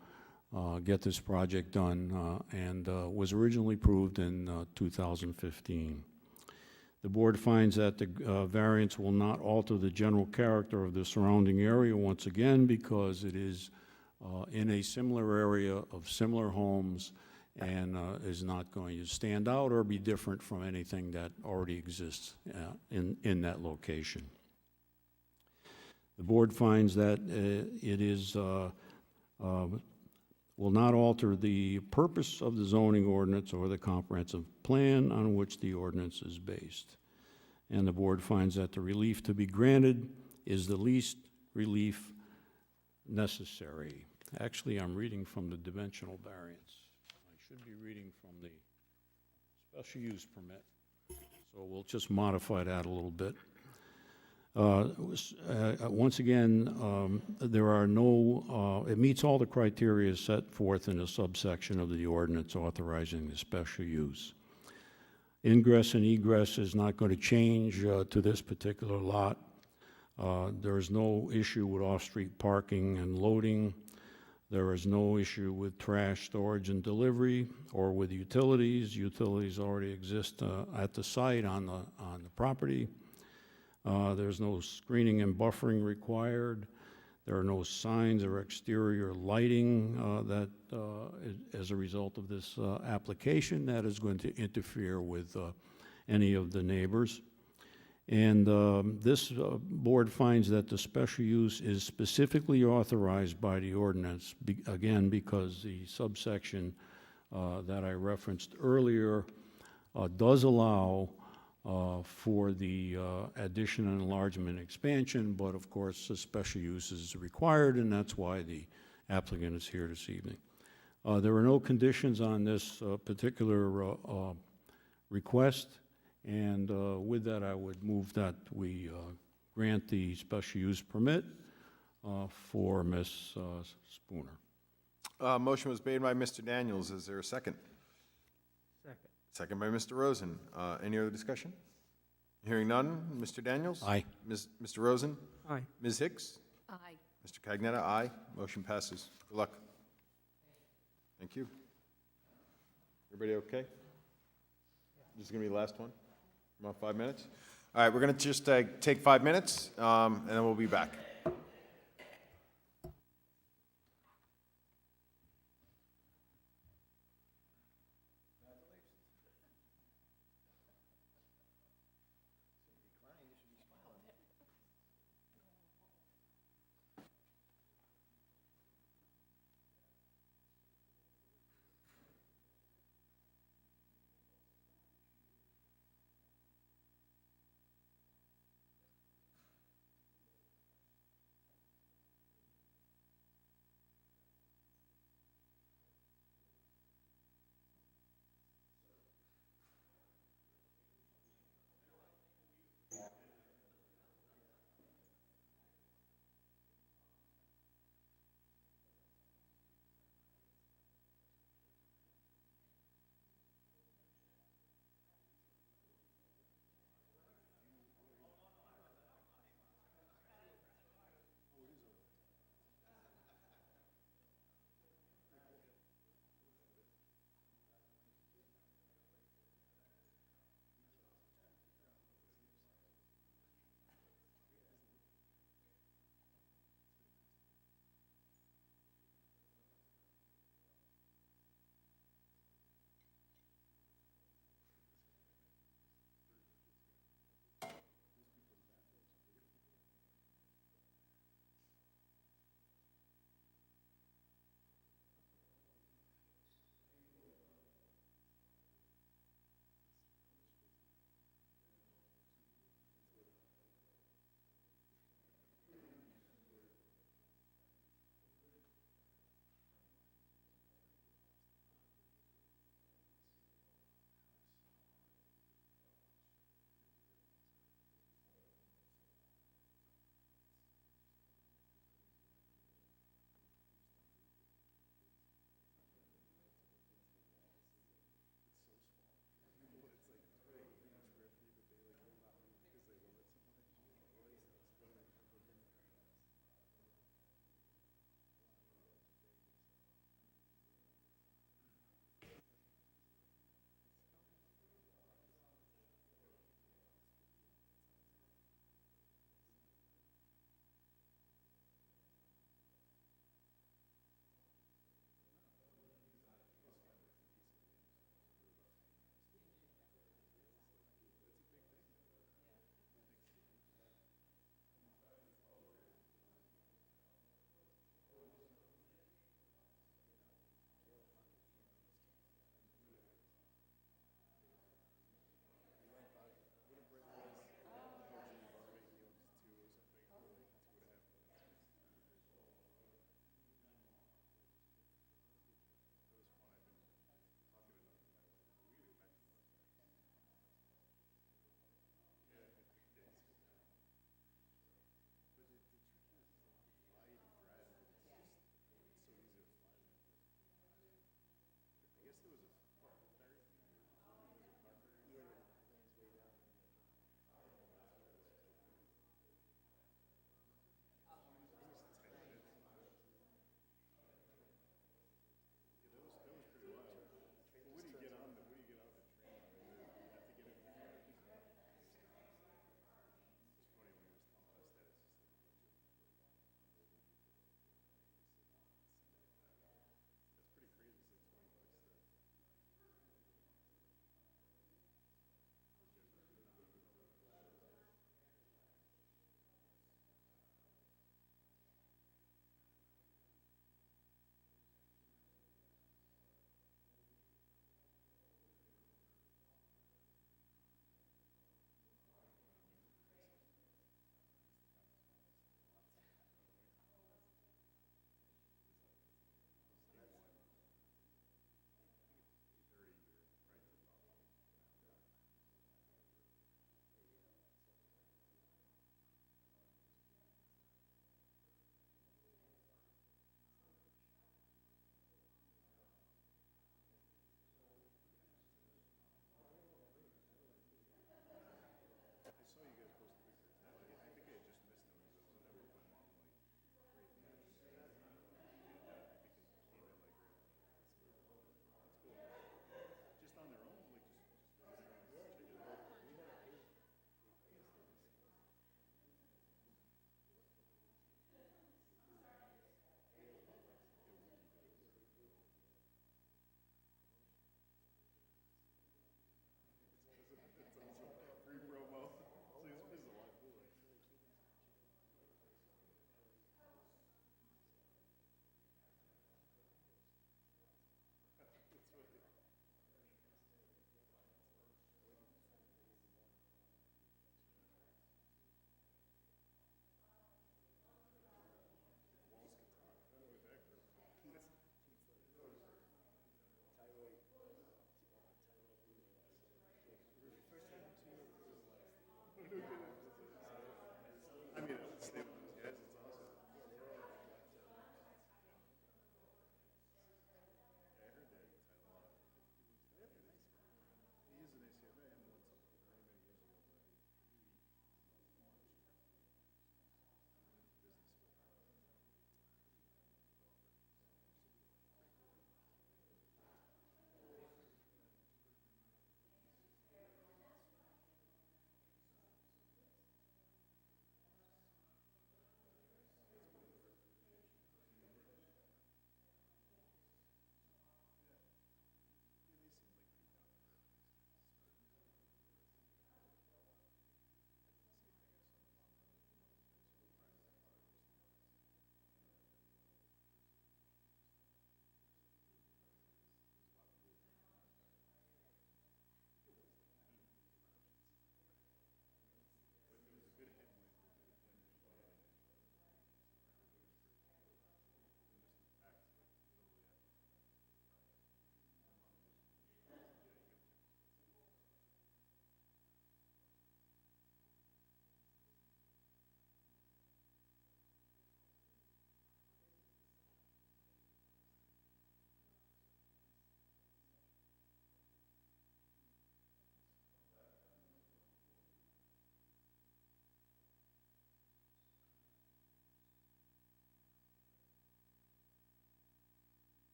get this project done and was originally approved in 2015. The board finds that the variance will not alter the general character of the surrounding area, once again, because it is in a similar area of similar homes and is not going to stand out or be different from anything that already exists in that location. The board finds that it is will not alter the purpose of the zoning ordinance or the comprehensive plan on which the ordinance is based. And the board finds that the relief to be granted is the least relief necessary. Actually, I'm reading from the dimensional variance. I should be reading from the special use permit. So we'll just modify that a little bit. Once again, there are no, it meets all the criteria set forth in a subsection of the ordinance authorizing the special use. Ingress and egress is not going to change to this particular lot. There is no issue with off-street parking and loading. There is no issue with trash storage and delivery or with utilities. Utilities already exist at the site on the property. There's no screening and buffering required. There are no signs or exterior lighting that, as a result of this application, that is going to interfere with any of the neighbors. And this board finds that the special use is specifically authorized by the ordinance, again, because the subsection that I referenced earlier does allow for the addition and enlargement and expansion, but of course the special use is required, and that's why the applicant is here this evening. There are no conditions on this particular request, and with that I would move that we grant the special use permit for Ms. Spooner.
Motion was made by Mr. Daniels. Is there a second?
Second.
Second by Mr. Rosen. Any other discussion? Hearing none. Mr. Daniels?
Aye.
Mr. Rosen?
Aye.
Ms. Hicks?
Aye.
Mr. Cagnetta? Aye. Motion passes. Good luck. Thank you. Everybody okay? This is going to be the last one? About 5 minutes? All right, we're going to just take 5 minutes, and then we'll be back.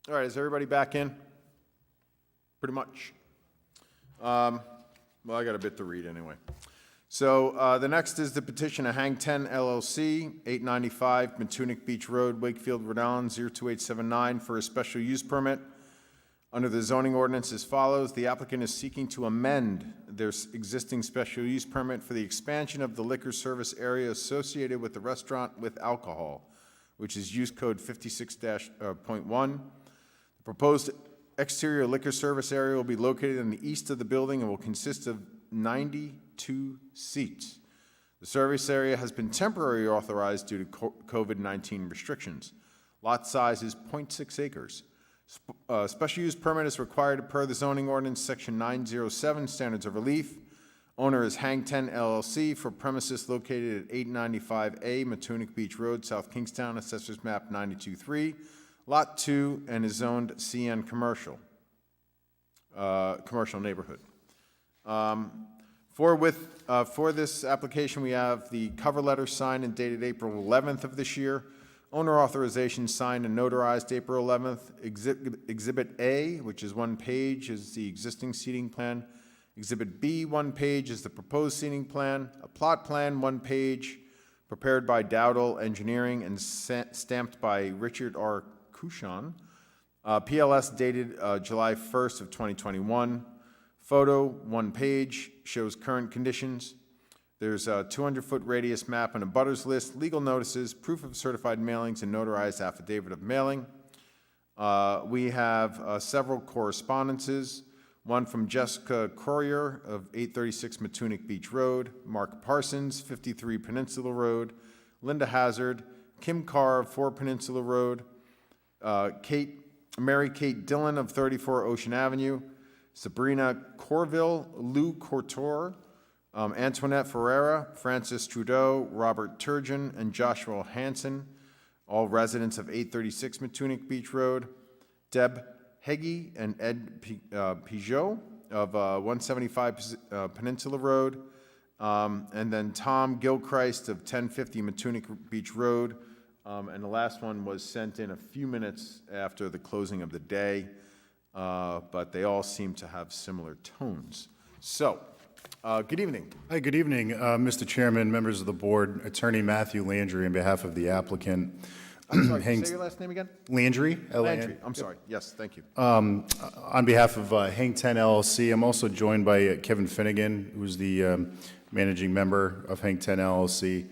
All right, is everybody back in? Pretty much. Well, I got a bit to read anyway. So the next is the petition of Hang 10 LLC, 895 Matunic Beach Road, Wakefield, Rhode Island, 02879, for a special use permit under the zoning ordinance as follows. The applicant is seeking to amend their existing special use permit for the expansion of the liquor service area associated with the restaurant with alcohol, which is use code 56-.1. The proposed exterior liquor service area will be located in the east of the building and will consist of 92 seats. The service area has been temporarily authorized due to COVID-19 restrictions. Lot size is 0.6 acres. Special use permit is required per the zoning ordinance, section 907, standards of relief. Owner is Hang 10 LLC for premises located at 895A Matunic Beach Road, South Kingstown, Assessors Map 92-3, Lot 2, and is zoned CN Commercial, commercial neighborhood. For this application, we have the cover letter signed and dated April 11th of this year. Owner authorization signed and notarized April 11th. Exhibit A, which is 1 page, is the existing seating plan. Exhibit B, 1 page, is the proposed seating plan. A plot plan, 1 page, prepared by Dowdell Engineering and stamped by Richard R. Cushon. PLS dated July 1st of 2021. Photo, 1 page, shows current conditions. There's a 200-foot radius map and a butters list, legal notices, proof of certified mailings, and notarized affidavit of mailing. We have several correspondences, one from Jessica Courier of 836 Matunic Beach Road, Mark Parsons, 53 Peninsula Road, Linda Hazard, Kim Carr of 4 Peninsula Road, Mary Kate Dillon of 34 Ocean Avenue, Sabrina Corville, Lou Courtois, Antoinette Ferreira, Francis Trudeau, Robert Turgeon, and Joshua Hansen, all residents of 836 Matunic Beach Road. Deb Heggie and Ed Pijot of 175 Peninsula Road. And then Tom Gilchrist of 1050 Matunic Beach Road. And the last one was sent in a few minutes after the closing of the day, but they all seem to have similar tones. So, good evening.
Hi, good evening, Mr. Chairman, members of the board, Attorney Matthew Landry on behalf of the applicant.
I'm sorry, say your last name again?
Landry.
Landry, I'm sorry. Yes, thank you.
On behalf of Hang 10 LLC, I'm also joined by Kevin Finnegan, who's the managing member of Hang 10 LLC.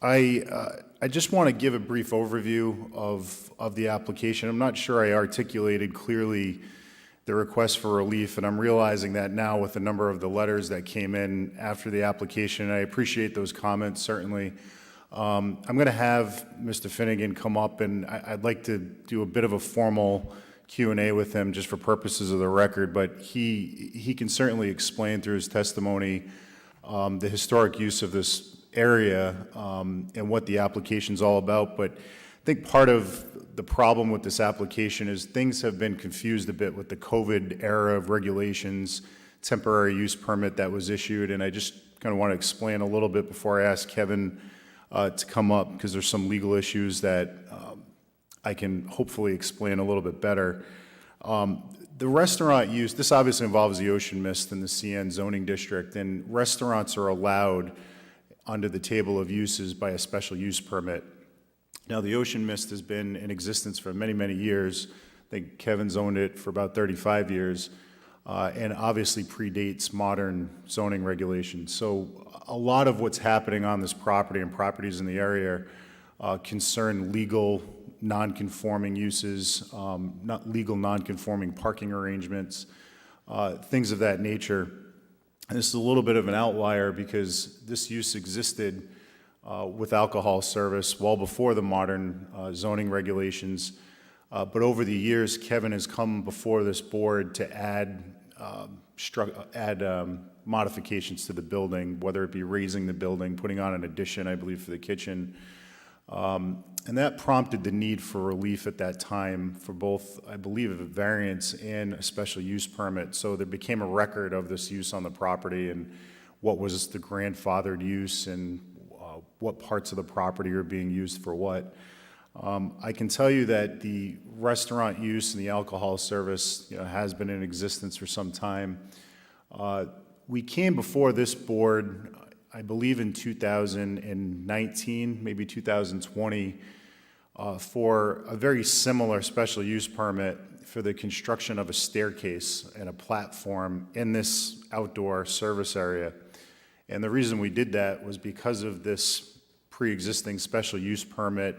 I just want to give a brief overview of the application. I'm not sure I articulated clearly the request for relief, and I'm realizing that now with the number of the letters that came in after the application. I appreciate those comments, certainly. I'm going to have Mr. Finnegan come up, and I'd like to do a bit of a formal Q&A with him just for purposes of the record, but he can certainly explain through his testimony the historic use of this area and what the application's all about. But I think part of the problem with this application is things have been confused a bit with the COVID era of regulations, temporary use permit that was issued, and I just kind of want to explain a little bit before I ask Kevin to come up, because there's some legal issues that I can hopefully explain a little bit better. The restaurant use, this obviously involves the Ocean Mist and the CN zoning district, and restaurants are allowed under the table of uses by a special use permit. Now, the Ocean Mist has been in existence for many, many years. I think Kevin's owned it for about 35 years, and obviously predates modern zoning regulations. So a lot of what's happening on this property and properties in the area concern legal non-conforming uses, not legal non-conforming parking arrangements, things of that nature. And this is a little bit of an outlier because this use existed with alcohol service well before the modern zoning regulations. But over the years, Kevin has come before this board to add modifications to the building, whether it be raising the building, putting on an addition, I believe, for the kitchen. And that prompted the need for relief at that time for both, I believe, a variance and a special use permit. So there became a record of this use on the property and what was the grandfathered use and what parts of the property are being used for what. I can tell you that the restaurant use and the alcohol service, has been in existence for some time. We came before this board, I believe in 2019, maybe 2020, for a very similar special use permit for the construction of a staircase and a platform in this outdoor service area. And the reason we did that was because of this pre-existing special use permit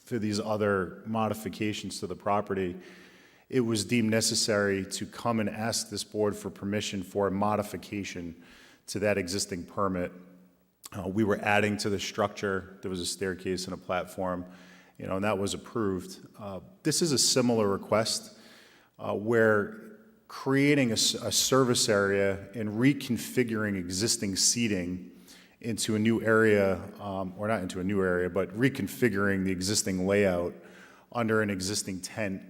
for these other modifications to the property. It was deemed necessary to come and ask this board for permission for a modification to that existing permit. We were adding to the structure. There was a staircase and a platform, and that was approved. This is a similar request where creating a service area and reconfiguring existing seating into a new area, or not into a new area, but reconfiguring the existing layout under an existing tent.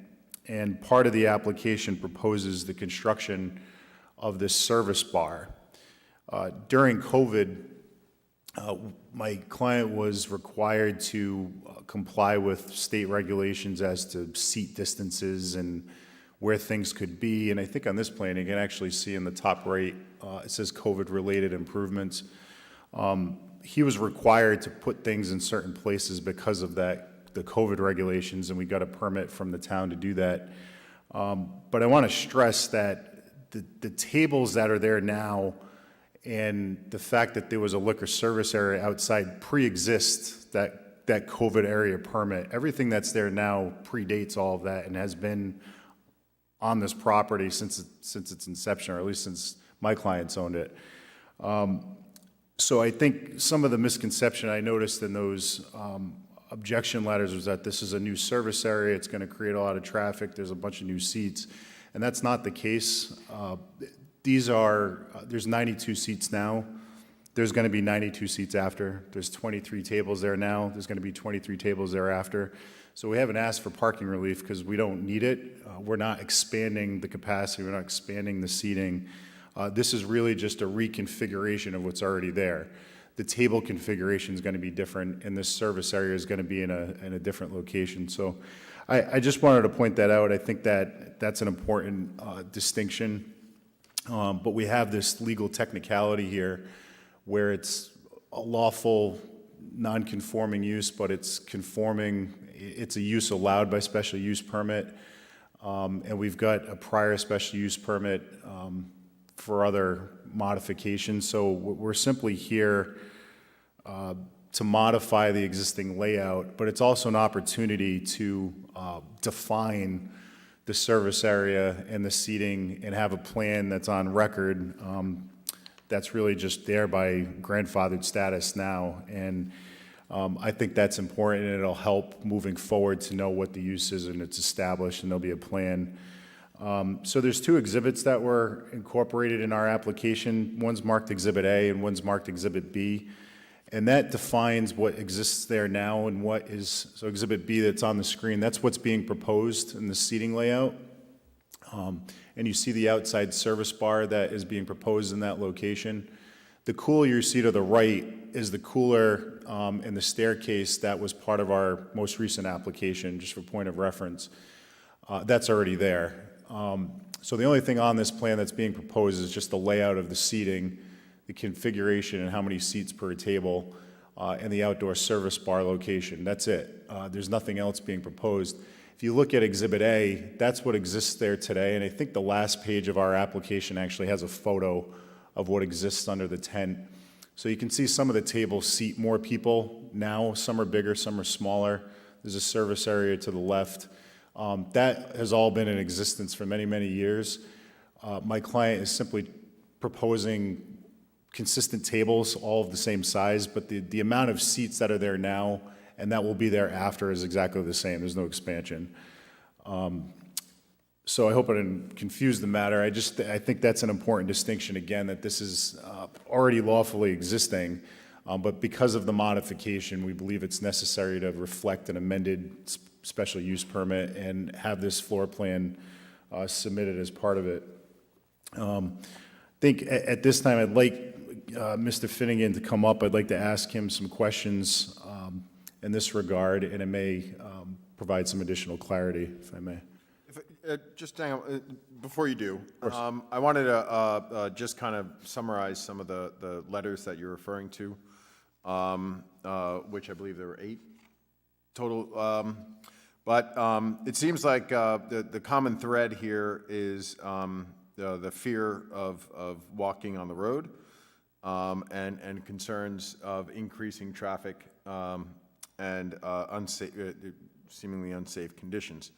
And part of the application proposes the construction of this service bar. During COVID, my client was required to comply with state regulations as to seat distances and where things could be. And I think on this plan, you can actually see in the top right, it says COVID-related improvements. He was required to put things in certain places because of that, the COVID regulations, and we got a permit from the town to do that. But I want to stress that the tables that are there now and the fact that there was a liquor service area outside pre-exists that COVID area permit. Everything that's there now predates all of that and has been on this property since its inception, or at least since my clients owned it. So I think some of the misconception I noticed in those objection letters was that this is a new service area, it's going to create a lot of traffic, there's a bunch of new seats, and that's not the case. There's 92 seats now. There's going to be 92 seats after. There's 23 tables there now. There's going to be 23 tables thereafter. So we haven't asked for parking relief because we don't need it. We're not expanding the capacity. We're not expanding the seating. This is really just a reconfiguration of what's already there. The table configuration is going to be different, and this service area is going to be in a different location. So I just wanted to point that out. I think that that's an important distinction. But we have this legal technicality here where it's a lawful non-conforming use, but it's conforming. It's a use allowed by special use permit. And we've got a prior special use permit for other modifications. So we're simply here to modify the existing layout, but it's also an opportunity to define the service area and the seating and have a plan that's on record that's really just there by grandfathered status now. And I think that's important, and it'll help moving forward to know what the use is and it's established, and there'll be a plan. So there's two exhibits that were incorporated in our application. One's marked Exhibit A and one's marked Exhibit B. And that defines what exists there now and what is, so Exhibit B that's on the screen, that's what's being proposed in the seating layout. And you see the outside service bar that is being proposed in that location. The cooler you see to the right is the cooler and the staircase that was part of our most recent application, just for point of reference. That's already there. So the only thing on this plan that's being proposed is just the layout of the seating, the configuration and how many seats per table, and the outdoor service bar location. That's it. There's nothing else being proposed. If you look at Exhibit A, that's what exists there today, and I think the last page of our application actually has a photo of what exists under the tent. So you can see some of the tables seat more people now. Some are bigger, some are smaller. There's a service area to the left. That has all been in existence for many, many years. My client is simply proposing consistent tables, all of the same size, but the amount of seats that are there now and that will be there after is exactly the same. There's no expansion. So I hope I didn't confuse the matter. I think that's an important distinction, again, that this is already lawfully existing, but because of the modification, we believe it's necessary to reflect an amended special use permit and have this floor plan submitted as part of it. I think at this time I'd like Mr. Finnegan to come up. I'd like to ask him some questions in this regard, and it may provide some additional clarity, if I may.
Just hang on, before you do, I wanted to just kind of summarize some of the letters that you're referring to, which I believe there were 8 total. But it seems like the common thread here is the fear of walking on the road and concerns of increasing traffic and seemingly unsafe conditions.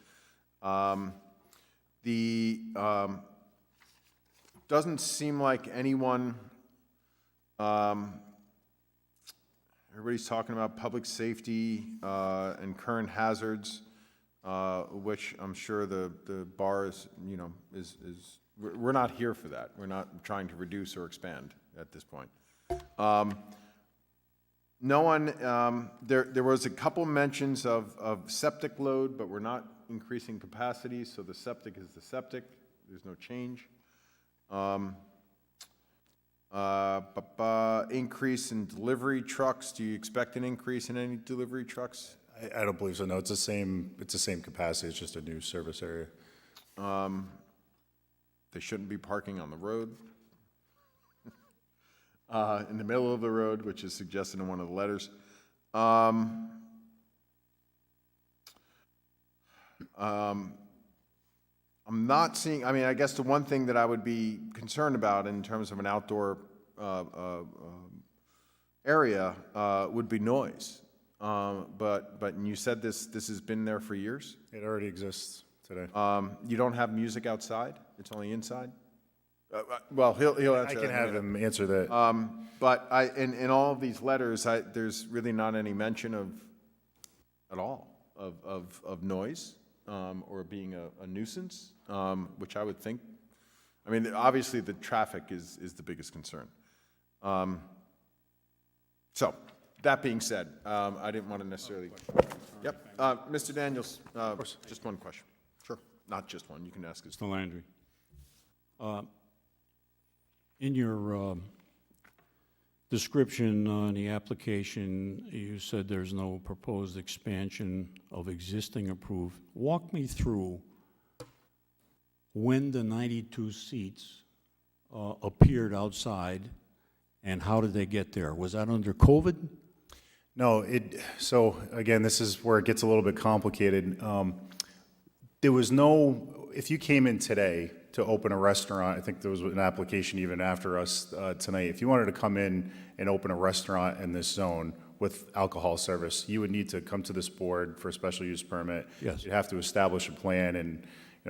Doesn't seem like anyone, everybody's talking about public safety and current hazards, which I'm sure the bar is, we're not here for that. We're not trying to reduce or expand at this point. No one, there was a couple mentions of septic load, but we're not increasing capacity, so the septic is the septic. There's no change. Increase in delivery trucks. Do you expect an increase in any delivery trucks?
I don't believe so. No, it's the same capacity. It's just a new service area.
They shouldn't be parking on the road, in the middle of the road, which is suggested in one of the letters. I'm not seeing, I guess the one thing that I would be concerned about in terms of an outdoor area would be noise. But you said this has been there for years?
It already exists today.
You don't have music outside? It's only inside? Well, he'll answer.
I can have him answer that.
But in all of these letters, there's really not any mention at all of noise or being a nuisance, which I would think. Obviously the traffic is the biggest concern. So, that being said, I didn't want to necessarily. Yep. Mr. Daniels, just one question. Sure. Not just one. You can ask us.
Mr. Landry. In your description on the application, you said there's no proposed expansion of existing approved. Walk me through when the 92 seats appeared outside and how did they get there? Was that under COVID?
No, so again, this is where it gets a little bit complicated. There was no, if you came in today to open a restaurant, I think there was an application even after us tonight. If you wanted to come in and open a restaurant in this zone with alcohol service, you would need to come to this board for a special use permit.
Yes.
You'd have to establish a plan and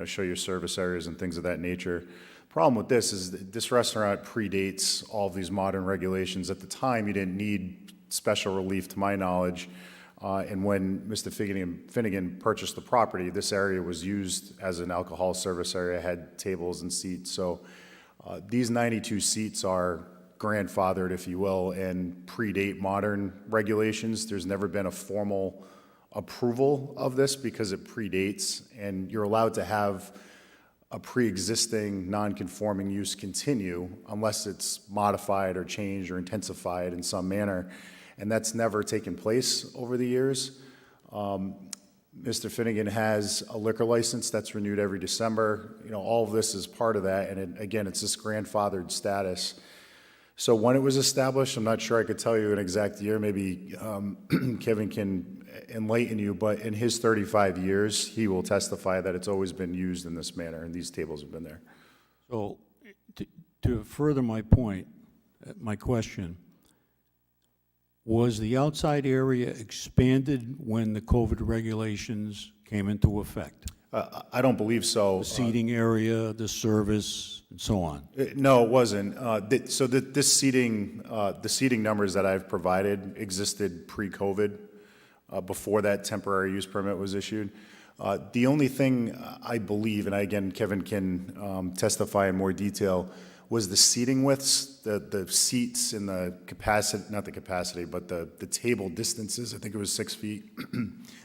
show your service areas and things of that nature. Problem with this is that this restaurant predates all of these modern regulations. At the time, you didn't need special relief, to my knowledge. And when Mr. Finnegan purchased the property, this area was used as an alcohol service area, had tables and seats. So these 92 seats are grandfathered, if you will, and predate modern regulations. There's never been a formal approval of this because it predates, and you're allowed to have a pre-existing non-conforming use continue unless it's modified or changed or intensified in some manner. And that's never taken place over the years. Mr. Finnegan has a liquor license that's renewed every December. All of this is part of that, and again, it's this grandfathered status. So when it was established, I'm not sure I could tell you an exact year. Maybe Kevin can enlighten you, but in his 35 years, he will testify that it's always been used in this manner, and these tables have been there.
So to further my point, my question, was the outside area expanded when the COVID regulations came into effect?
I don't believe so.
The seating area, the service, and so on?
No, it wasn't. So the seating numbers that I've provided existed pre-COVID, before that temporary use permit was issued. The only thing I believe, and again, Kevin can testify in more detail, was the seating widths, the seats and the capacity, not the capacity, but the table distances. I think it was 6 feet.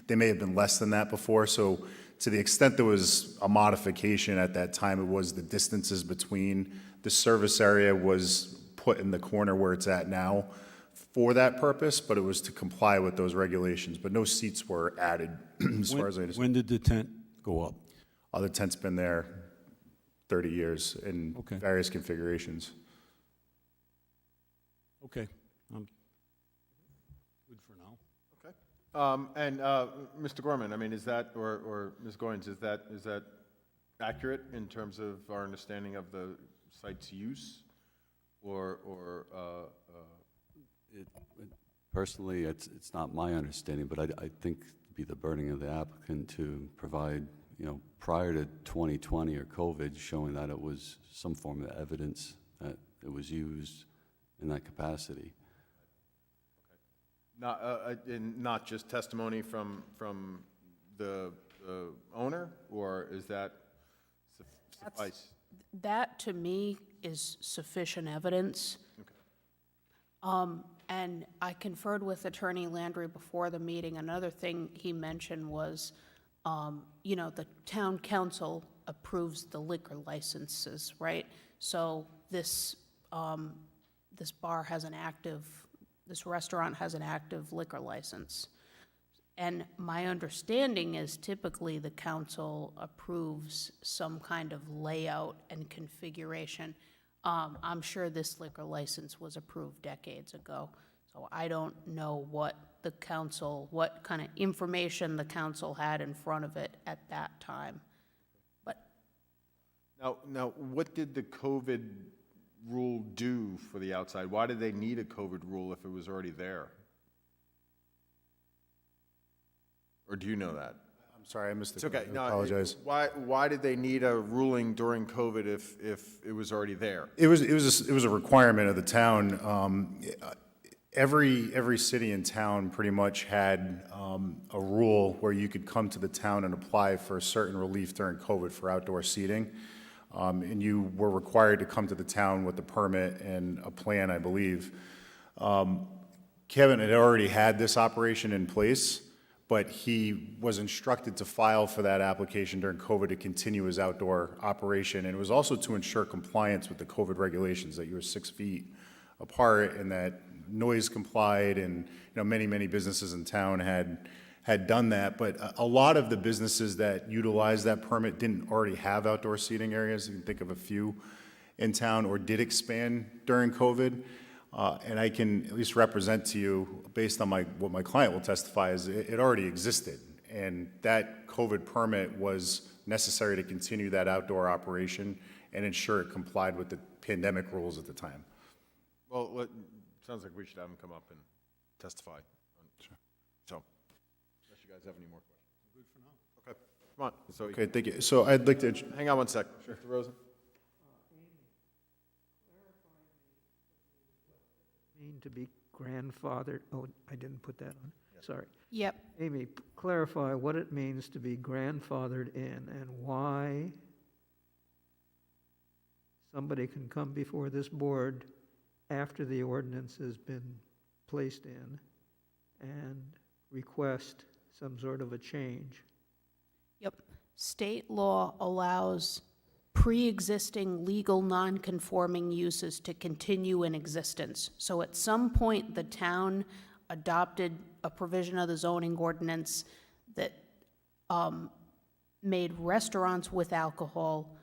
They may have been less than that before. So to the extent there was a modification at that time, it was the distances between. The service area was put in the corner where it's at now for that purpose, but it was to comply with those regulations, but no seats were added, as far as I understand.
When did the tent go up?
The tent's been there 30 years in
Okay.
various configurations.
Okay, I'm good for now.
Mr. Gorman, I mean, is that, or Ms. Goins, is that accurate in terms of our understanding of the site's use?
Personally, it's not my understanding, but I think it'd be the burden of the applicant to provide, prior to 2020 or COVID, showing that it was some form of evidence that it was used in that capacity.
Not just testimony from the owner, or is that suffice?
That, to me, is sufficient evidence. And I conferred with Attorney Landry before the meeting. Another thing he mentioned was, the town council approves the liquor licenses, right? So this restaurant has an active liquor license. And my understanding is typically the council approves some kind of layout and configuration. I'm sure this liquor license was approved decades ago, so I don't know what kind of information the council had in front of it at that time. But
Now, what did the COVID rule do for the outside? Why did they need a COVID rule if it was already there? Or do you know that?
I'm sorry, I missed it.
It's okay.
I
No,
apologize.
Why did they need a ruling during COVID if it was already there?
It was a requirement of the town. Every city and town pretty much had a rule where you could come to the town and apply for certain relief during COVID for outdoor seating. And you were required to come to the town with a permit and a plan, I believe. Kevin had already had this operation in place, but he was instructed to file for that application during COVID to continue his outdoor operation. And it was also to ensure compliance with the COVID regulations, that you were 6 feet apart and that noise complied, and many businesses in town had done that. But a lot of the businesses that utilized that permit didn't already have outdoor seating areas. You can think of a few in town, or did expand during COVID. And I can at least represent to you, based on what my client will testify, is it already existed. And that COVID permit was necessary to continue that outdoor operation and ensure it complied with the pandemic rules at the time.
Well, sounds like we should have them come up and testify. Sure. So, unless you guys have any more questions. Good for now. Okay, come on. So
Okay, thank you. So I'd like to...
hang on one sec. Mr. Rosen?
Mean to be grandfathered, oh, I didn't put that on, sorry.
Yep.
Amy, clarify what it means to be grandfathered in and why somebody can come before this board after the ordinance has been placed in and request some sort of a change.
Yep. State law allows pre-existing legal non-conforming uses to continue in existence. So at some point, the town adopted a provision of the zoning ordinance that made restaurants with alcohol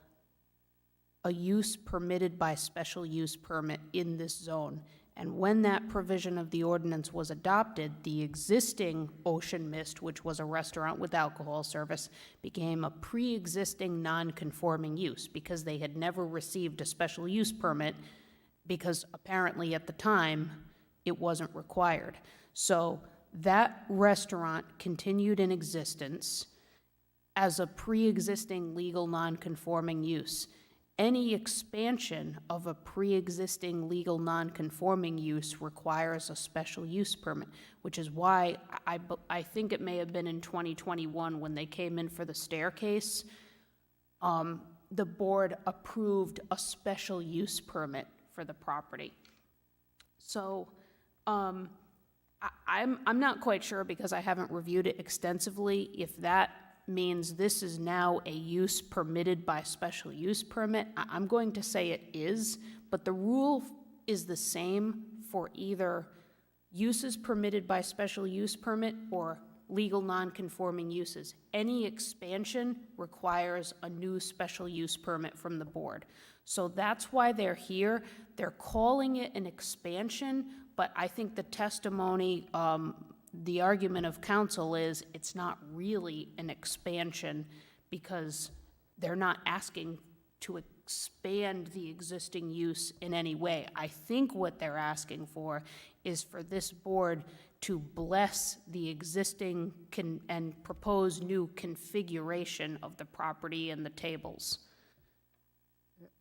a use permitted by special use permit in this zone. And when that provision of the ordinance was adopted, the existing Ocean Mist, which was a restaurant with alcohol service, became a pre-existing non-conforming use because they had never received a special use permit, because apparently at the time it wasn't required. So that restaurant continued in existence as a pre-existing legal non-conforming use. Any expansion of a pre-existing legal non-conforming use requires a special use permit, which is why I think it may have been in 2021 when they came in for the staircase, the board approved a special use permit for the property. So I'm not quite sure, because I haven't reviewed it extensively, if that means this is now a use permitted by special use permit. I'm going to say it is, but the rule is the same for either uses permitted by special use permit or legal non-conforming uses. Any expansion requires a new special use permit from the board. So that's why they're here. They're calling it an expansion, but I think the testimony, the argument of counsel is it's not really an expansion because they're not asking to expand the existing use in any way. I think what they're asking for is for this board to bless the existing and propose new configuration of the property and the tables.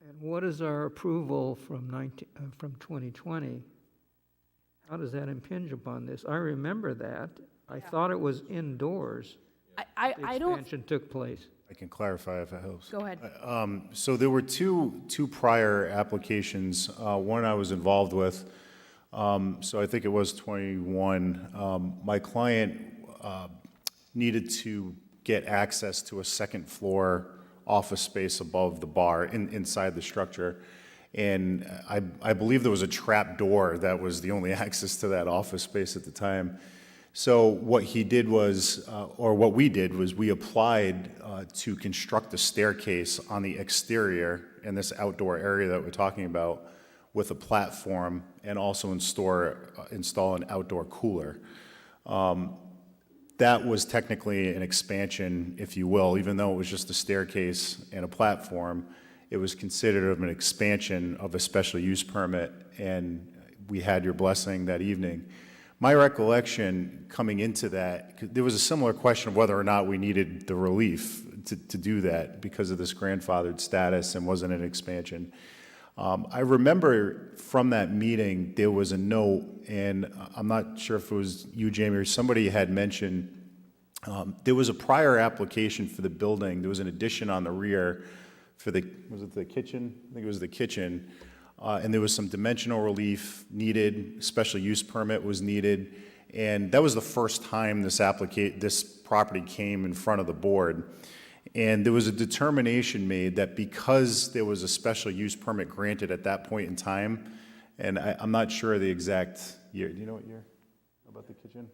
And what is our approval from 2020? How does that impinge upon this? I remember that. I thought it was indoors.
I
The
don't,
expansion took place.
I can clarify if it helps.
go ahead.
So there were two prior applications. One I was involved with, so I think it was 21. My client needed to get access to a second floor office space above the bar inside the structure. And I believe there was a trap door that was the only access to that office space at the time. So what he did was, or what we did was we applied to construct a staircase on the exterior in this outdoor area that we're talking about with a platform and also install an outdoor cooler. That was technically an expansion, if you will, even though it was just a staircase and a platform. It was considered an expansion of a special use permit, and we had your blessing that evening. My recollection coming into that, there was a similar question of whether or not we needed the relief to do that because of this grandfathered status and wasn't an expansion. I remember from that meeting, there was a note, and I'm not sure if it was you, Jamie, or somebody had mentioned, there was a prior application for the building. There was an addition on the rear for was it the kitchen? I think it was the kitchen. And there was some dimensional relief needed, special use permit was needed, and that was the first time this property came in front of the board. And there was a determination made that because there was a special use permit granted at that point in time, and I'm not sure the exact year. Do you know what year about the kitchen?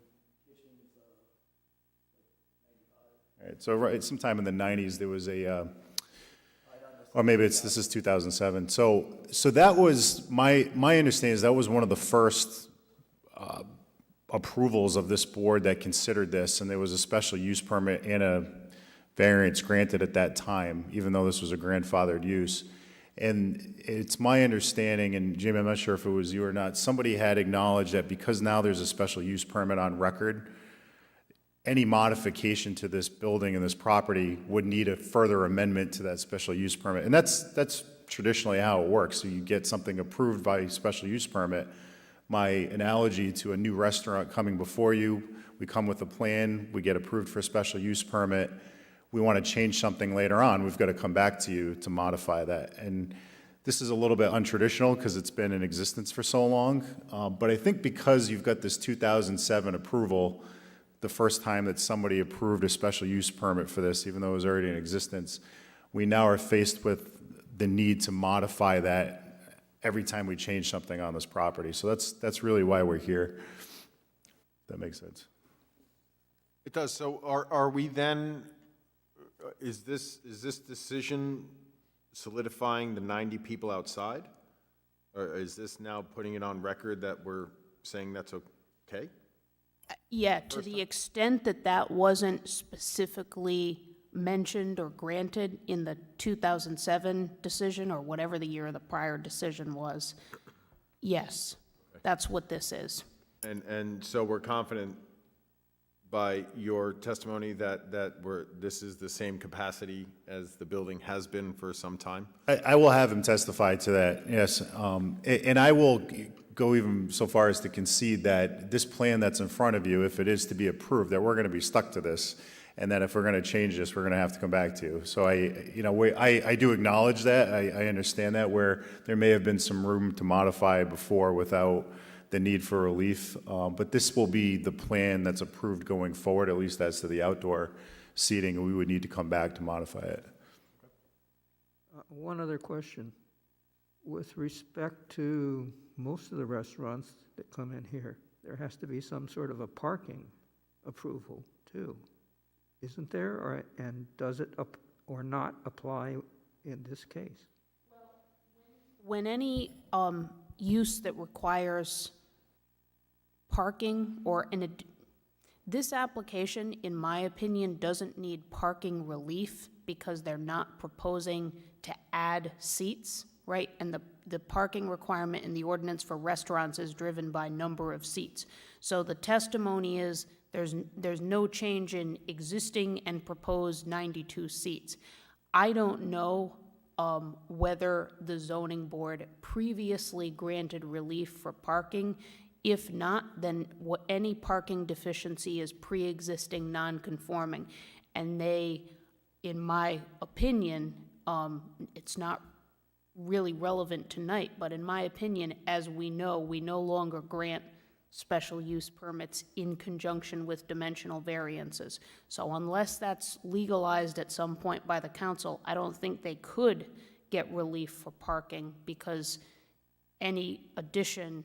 All right, so right sometime in the 90s there was a or maybe this is 2007. So that was my understanding is that was one of the first approvals of this board that considered this, and there was a special use permit and a variance granted at that time, even though this was a grandfathered use. And it's my understanding, and Jim, I'm not sure if it was you or not, somebody had acknowledged that because now there's a special use permit on record, any modification to this building and this property would need a further amendment to that special use permit. And that's traditionally how it works. So you get something approved by special use permit. My analogy to a new restaurant coming before you, we come with a plan, we get approved for a special use permit. We want to change something later on, we've got to come back to you to modify that. And this is a little bit untraditional because it's been in existence for so long. But I think because you've got this 2007 approval, the first time that somebody approved a special use permit for this, even though it was already in existence, we now are faced with the need to modify that every time we change something on this property. So that's really why we're here. That makes sense.
It does. So are we then, is this decision solidifying the 90 people outside? Or is this now putting it on record that we're saying that's okay?
Yeah, to the extent that that wasn't specifically mentioned or granted in the 2007 decision or whatever the year of the prior decision was, yes, that's what this is.
And so we're confident by your testimony that this is the same capacity as the building has been for some time?
I will have him testify to that, yes. And I will go even so far as to concede that this plan that's in front of you, if it is to be approved, that we're going to be stuck to this, and that if we're going to change this, we're going to have to come back to you. So I do acknowledge that. I understand that, where there may have been some room to modify before without the need for relief. But this will be the plan that's approved going forward, at least as to the outdoor seating, and we would need to come back to modify it.
One other question. With respect to most of the restaurants that come in here, there has to be some sort of a parking approval too, isn't there? And does it or not apply in this case?
When any use that requires parking or this application, in my opinion, doesn't need parking relief because they're not proposing to add seats, right? And the parking requirement in the ordinance for restaurants is driven by number of seats. So the testimony is there's no change in existing and proposed 92 seats. I don't know whether the zoning board previously granted relief for parking. If not, then any parking deficiency is pre-existing non-conforming. And they, in my opinion, it's not really relevant tonight, but in my opinion, as we know, we no longer grant special use permits in conjunction with dimensional variances. So unless that's legalized at some point by the council, I don't think they could get relief for parking, because any addition,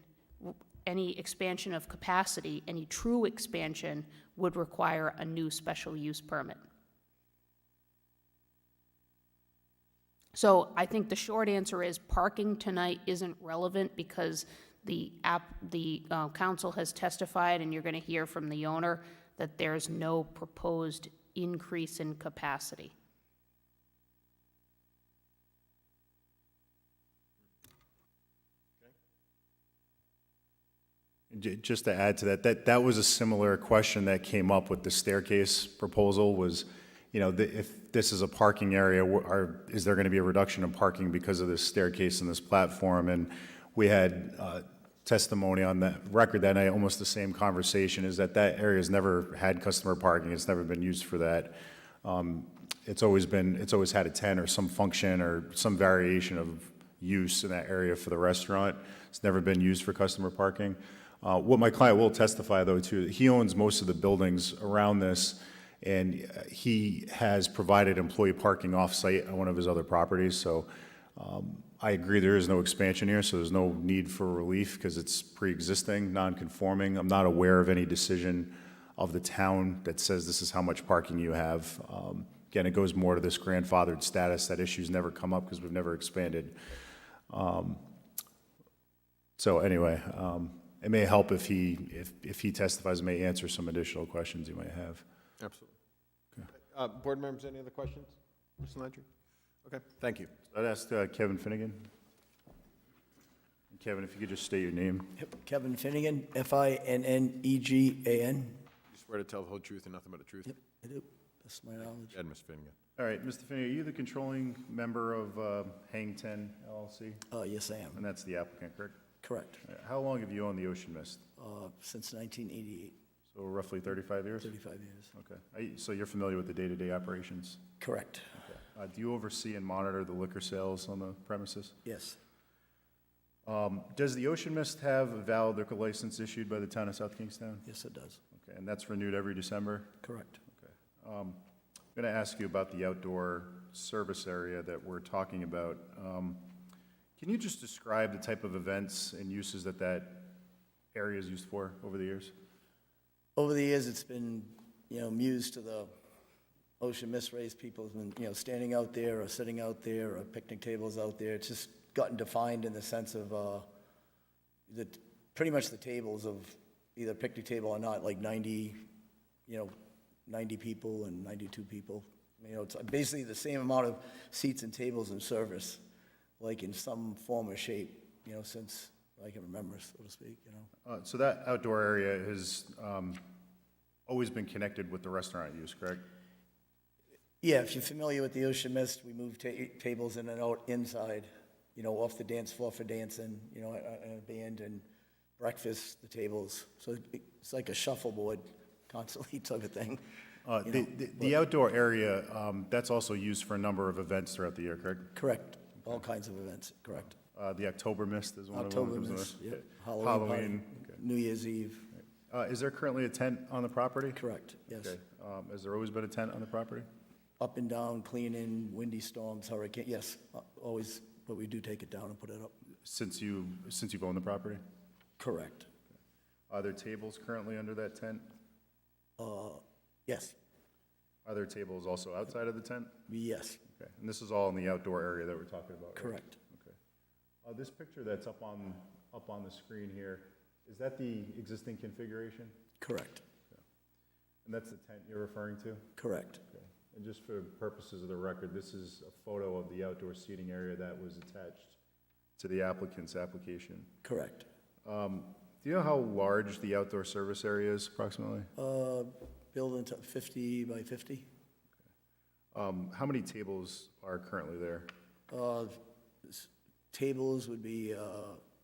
any expansion of capacity, any true expansion would require a new special use permit. So I think the short answer is parking tonight isn't relevant because the council has testified, and you're going to hear from the owner, that there's no proposed increase in capacity.
Just to add to that was a similar question that came up with the staircase proposal was, you know, if this is a parking area, is there going to be a reduction in parking because of this staircase and this platform? And we had testimony on the record that night, almost the same conversation, is that area has never had customer parking. It's never been used for that. It's always had a tent or some function or some variation of use in that area for the restaurant. It's never been used for customer parking. What my client will testify, though, too, he owns most of the buildings around this, and he has provided employee parking off-site on one of his other properties. So I agree there is no expansion here, so there's no need for relief because it's pre-existing, non-conforming. I'm not aware of any decision of the town that says this is how much parking you have. Again, it goes more to this grandfathered status. That issue's never come up because we've never expanded. So anyway, it may help if he testifies, it may answer some additional questions you might have.
Absolutely. Okay. Board members, any other questions? Mr. Landry? Okay, thank you.
I'd ask Kevin Finnegan. Kevin, if you could just state your name.
Yep, Kevin Finnegan, Finnegan.
You swear to tell the whole truth and nothing but the truth?
Yep, I do. That's my knowledge.
Ed, Mr. Finnegan.
All right, Mr. Finnegan, are you the controlling member of Hang 10 LLC?
Yes, I am.
And that's the applicant, correct?
Correct.
How long have you owned the Ocean Mist?
Since 1988.
So roughly 35 years?
35 years.
Okay. So you're familiar with the day-to-day operations?
Correct.
Okay. Do you oversee and monitor the liquor sales on the premises?
Yes.
Does the Ocean Mist have a valid liquor license issued by the town of South Kingstown?
Yes, it does.
Okay, and that's renewed every December?
Correct.
Okay. I'm going to ask you about the outdoor service area that we're talking about. Can you just describe the type of events and uses that area is used for over the years?
Over the years, it's been, mused to the Ocean Mist race. People have been, standing out there or sitting out there or picnic tables out there. It's just gotten defined in the sense of pretty much the tables of either picnic table or not, like 90 people and 92 people. It's basically the same amount of seats and tables in service, like in some form or shape, since I can remember, so to speak,
So that outdoor area has always been connected with the restaurant use, correct?
Yeah, if you're familiar with the Ocean Mist, we move tables in and out inside, off the dance floor for dancing, and a band, and breakfast, the tables. So it's like a shuffleboard, constantly type of thing.
The outdoor area, that's also used for a number of events throughout the year, correct?
Correct. All kinds of events, correct.
The October Mist is one of them.
October Mist, yeah.
Okay.
Halloween, New Year's Eve.
Is there currently a tent on the property?
Correct, yes.
Okay. Has there always been a tent on the property?
Up and down, cleaning, windy storms, hurricane, yes, always, but we do take it down and put it up.
Since you've owned the property?
Correct.
Are there tables currently under that tent?
Yes,
Are there tables also outside of the tent?
yes,
Okay, and this is all in the outdoor area that we're talking about, right?
correct.
Okay. This picture that's up on the screen here, is that the existing configuration?
Correct,
And that's the tent you're referring to?
correct.
Okay. And just for purposes of the record, this is a photo of the outdoor seating area that was attached to the applicant's application.
Correct.
Do you know how large the outdoor service area is approximately?
Building to 50 by 50.
How many tables are currently there?
Tables would be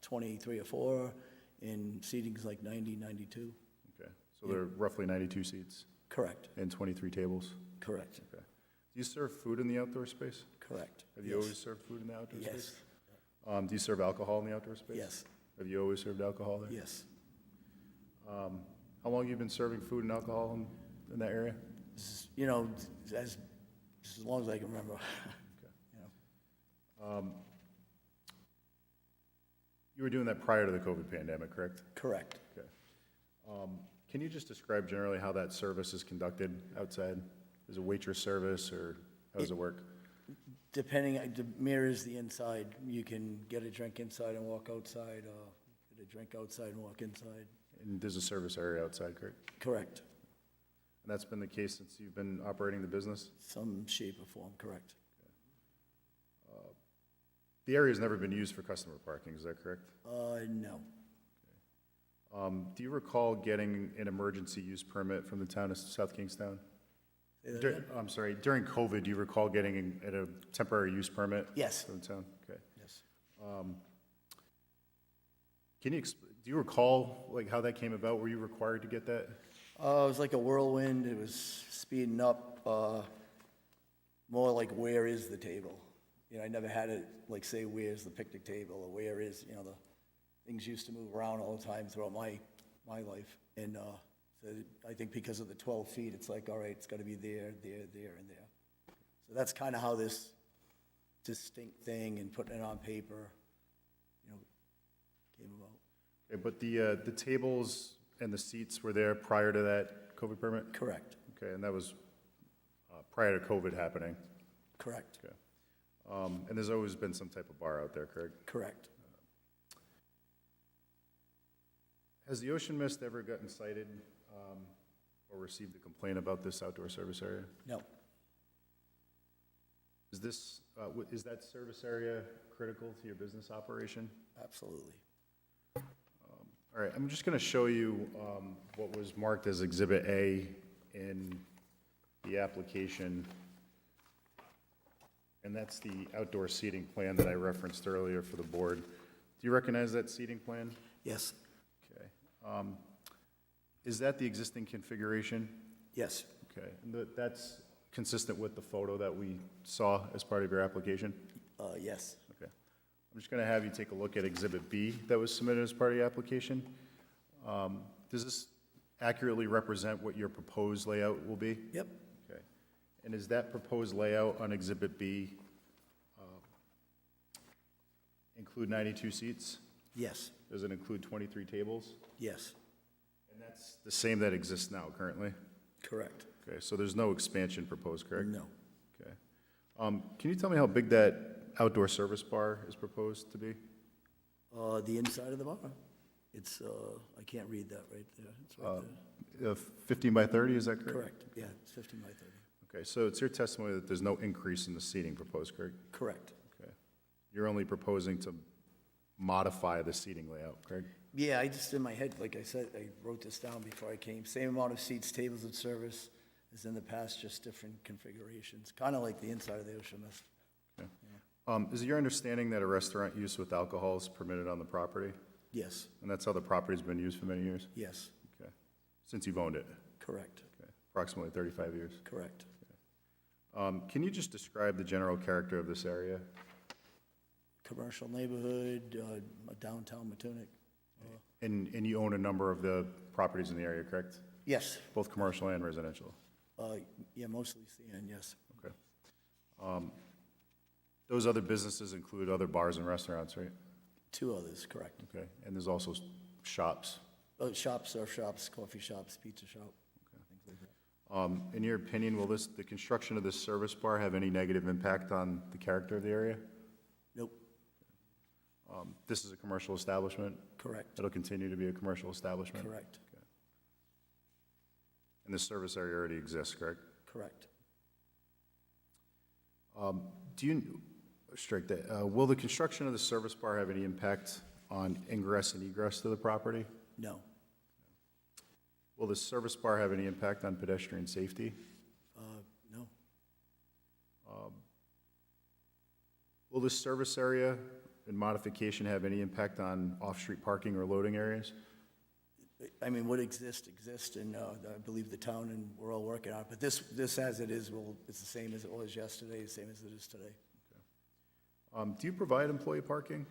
23 or 4, and seating's like 90, 92.
Okay, so there are roughly 92 seats
Correct,
and 23 tables?
correct,
Okay. Do you serve food in the outdoor space?
correct.
Have you
Yes.
always served food in the outdoor
Yes.
space? Do you serve alcohol in the outdoor space?
Yes.
Have you always served alcohol there?
Yes.
How long have you been serving food and alcohol in that area?
You know, as long as I can remember.
You were doing that prior to the COVID pandemic, correct?
Correct.
Okay. Can you just describe generally how that service is conducted outside? Is it waitress service, or how does it work?
Depending, it mirrors the inside. You can get a drink inside and walk outside, or get a drink outside and walk inside.
And there's a service area outside, correct?
Correct.
And that's been the case since you've been operating the business?
Some shape or form, correct.
The area's never been used for customer parking, is that correct?
No.
Do you recall getting an emergency use permit from the town of South Kingstown?
Say that again?
I'm sorry, during COVID, do you recall getting a temporary use permit?
Yes.
From the town? Okay.
Yes.
Do you recall, like, how that came about? Were you required to get that?
It was like a whirlwind. It was speeding up, more like, where is the table? You know, I never had it, like, say, where's the picnic table, or where is, you know, the things used to move around all the time throughout my life. And so I think because of the 12 feet, it's like, all right, it's got to be there, there, there, and there. So that's kind of how this distinct thing and putting it on paper, you know, came about.
Okay, but the tables and the seats were there prior to that COVID permit?
Correct.
Okay, and that was prior to COVID happening?
Correct.
Okay. And there's always been some type of bar out there, correct?
Correct.
Has the Ocean Mist ever gotten cited or received a complaint about this outdoor service area?
No.
Is that service area critical to your business operation?
Absolutely.
All right, I'm just going to show you what was marked as Exhibit A in the application. And that's the outdoor seating plan that I referenced earlier for the board. Do you recognize that seating plan?
Yes.
Okay. Is that the existing configuration?
Yes.
Okay, and that's consistent with the photo that we saw as part of your application?
Yes.
Okay. I'm just going to have you take a look at Exhibit B that was submitted as part of your application. Does this accurately represent what your proposed layout will be?
Yep.
Okay. And is that proposed layout on Exhibit B include 92 seats?
Yes.
Does it include 23 tables?
Yes.
And that's the same that exists now currently?
Correct.
Okay, so there's no expansion proposed, correct?
No.
Okay. Can you tell me how big that outdoor service bar is proposed to be?
The inside of the bar? It's, I can't read that right there. It's right there.
15 by 30, is that correct?
Correct. Yeah, it's 15 by 30.
Okay, so it's your testimony that there's no increase in the seating proposed, correct?
Correct.
Okay. You're only proposing to modify the seating layout, correct?
Yeah, I just, in my head, like I said, I wrote this down before I came. Same amount of seats, tables, and service as in the past, just different configurations. Kind of like the inside of the Ocean Mist.
Okay. Is it your understanding that a restaurant use with alcohol is permitted on the property?
Yes.
And that's how the property's been used for many years?
Yes.
Okay. Since you've owned it?
Correct.
Okay. Approximately 35 years?
Correct.
Can you just describe the general character of this area?
Commercial neighborhood, downtown Matunic.
And you own a number of the properties in the area, correct?
Yes.
Both commercial and residential?
Yeah, mostly CN, yes.
Okay. Those other businesses include other bars and restaurants, right?
2 others, correct.
Okay, and there's also shops?
Shops, surf shops, coffee shops, pizza shop, things like that.
In your opinion, will the construction of this service bar have any negative impact on the character of the area?
Nope,
This is a commercial establishment?
correct,
It'll continue to be a commercial establishment?
correct,
And the service area already exists, correct?
correct.
Do you, strike that, will the construction of the service bar have any impact on ingress and egress to the property?
No,
Will the service bar have any impact on pedestrian safety?
no,
Will this service area and modification have any impact on off-street parking or loading areas?
I mean, what exists, and I believe the town, and we're all working on it, but this as it is, it's the same as it was yesterday, the same as it is today.
Do you provide employee parking,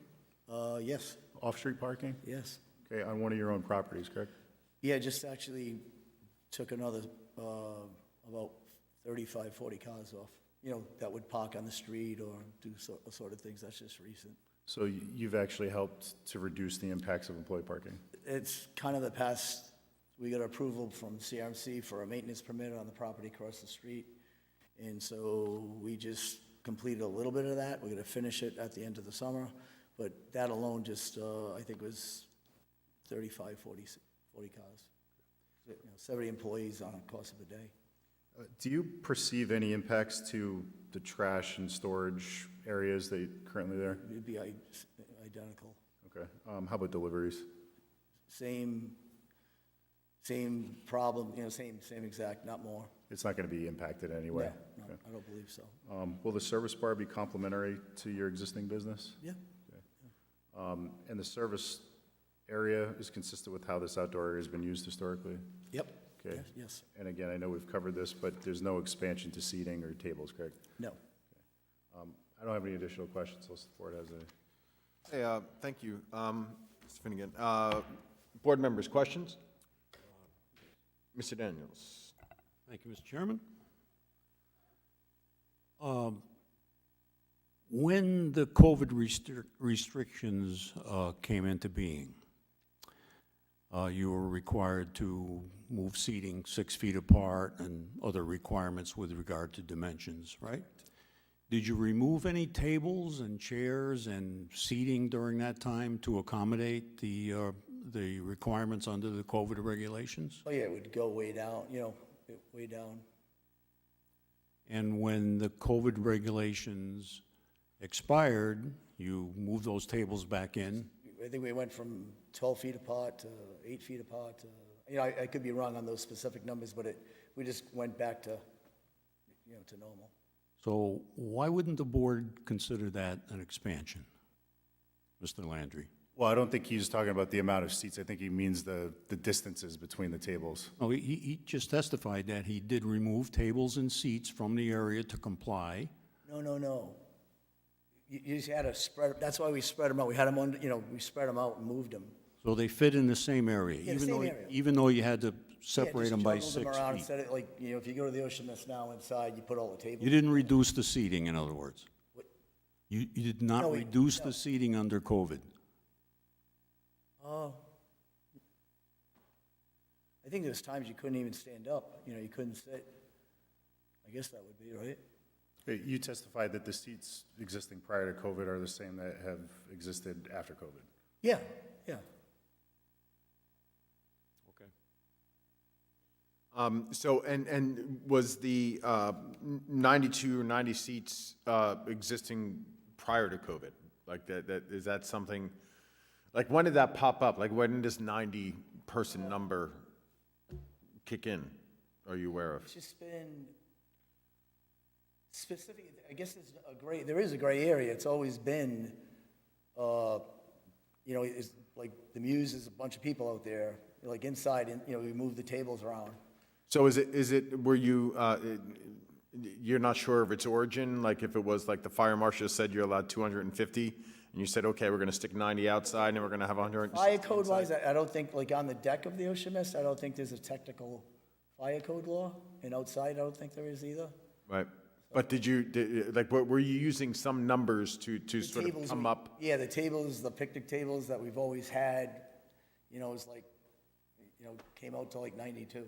Yes,
off-street parking?
yes.
Okay, on one of your own properties, correct?
Yeah, just actually took another, about 35, 40 cars off, that would park on the street or do sort of things, that's just recent.
So you've actually helped to reduce the impacts of employee parking?
It's kind of the past, we got approval from CRMC for a maintenance permit on the property across the street, and so we just completed a little bit of that. We're gonna finish it at the end of the summer, but that alone just, I think was 35, 40 cars. 70 employees on a course of a day.
Do you perceive any impacts to the trash and storage areas that currently there?
It'd be identical.
Okay. How about deliveries?
Same problem, same exact, not more.
It's not going to be impacted anyway?
No,
Okay.
I don't believe so.
Will the service bar be complementary to your existing business?
Yeah.
And the service area is consistent with how this outdoor area has been used historically?
Yep.
Okay.
Yes.
And again, I know we've covered this, but there's no expansion to seating or tables, correct?
No.
I don't have any additional questions unless the board has any.
Hey, thank you, Mr. Finnegan. Board members, questions? Mr. Daniels.
Thank you, Mr. Chairman. When the COVID restrictions came into being, you were required to move seating 6 feet apart and other requirements with regard to dimensions, right? Did you remove any tables and chairs and seating during that time to accommodate the requirements under the COVID regulations?
Oh, yeah, it would go way down, way down.
And when the COVID regulations expired, you moved those tables back in?
I think we went from 12 feet apart to 8 feet apart to, I could be wrong on those specific numbers, but we just went back to, to normal.
So why wouldn't the board consider that an expansion, Mr. Landry?
Well, I don't think he's talking about the amount of seats. I think he means the distances between the tables.
No, he just testified that he did remove tables and seats from the area to comply.
No. You just had to spread, that's why we spread them out. We had them on, we spread them out and moved them.
So they fit in the same area?
Yeah, the same area.
Even though you had to separate them by 6
Yeah, just juggled them around
feet?
instead of like, if you go to the Ocean Mist now inside, you put all the tables.
You didn't reduce the seating, in other words? You did not
No,
reduce the seating under COVID?
Oh. I think there's times you couldn't even stand up, you couldn't sit. I guess that would be, right?
You testified that the seats existing prior to COVID are the same that have existed after COVID.
Yeah.
So, and was the 92 or 90 seats existing prior to COVID? Like, is that something, like, when did that pop up? Like, when did this 90-person number kick in? Are you aware of?
It's just been specific, I guess there is a gray area. It's always been, it's like the Muse is a bunch of people out there, like inside, and, we move the tables around.
So were you, you're not sure of its origin? Like, if it was like the fire marshal said you're allowed 250, and you said, okay, we're going to stick 90 outside, and we're going to have 100.
Fire code wise, I don't think, like on the deck of the Ocean Mist, I don't think there's a technical fire code law, and outside, I don't think there is either.
Right. But were you using some numbers to sort of come up?
Yeah, the tables, the picnic tables that we've always had, it's like came out to like 92.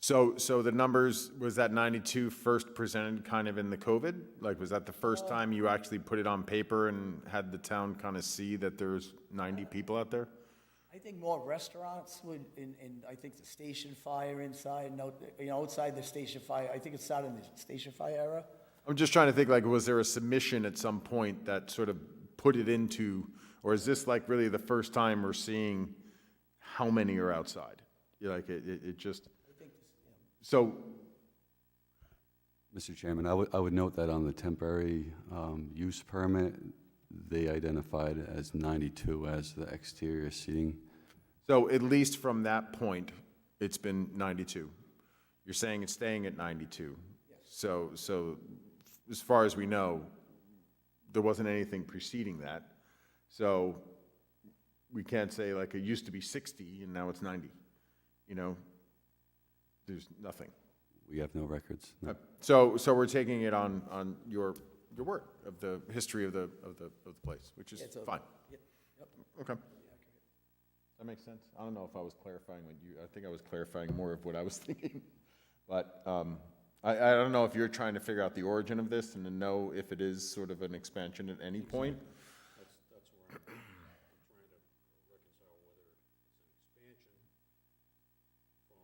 So the numbers, was that 92 first presented kind of in the COVID? Like, was that the first time you actually put it on paper and had the town kind of see that there's 90 people out there?
I think more restaurants would, and I think the station fire inside, and outside the station fire, I think it started in the station fire era.
I'm just trying to think, like, was there a submission at some point that sort of put it into, or is this like really the first time we're seeing how many are outside? Like, it just, so.
Mr. Chairman, I would note that on the temporary use permit, they identified as 92 as the exterior seating.
So at least from that point, it's been 92. You're saying it's staying at 92. So as far as we know, there wasn't anything preceding that. So we can't say like it used to be 60 and now it's 90. There's nothing.
We have no records. No.
So we're taking it on your word of the history of the place, which is fine. Okay. That makes sense. I don't know if I was clarifying what you, I think I was clarifying more of what I was thinking. But I don't know if you're trying to figure out the origin of this and to know if it is sort of an expansion at any point.
That's where I'm trying to reconcile whether it's an expansion from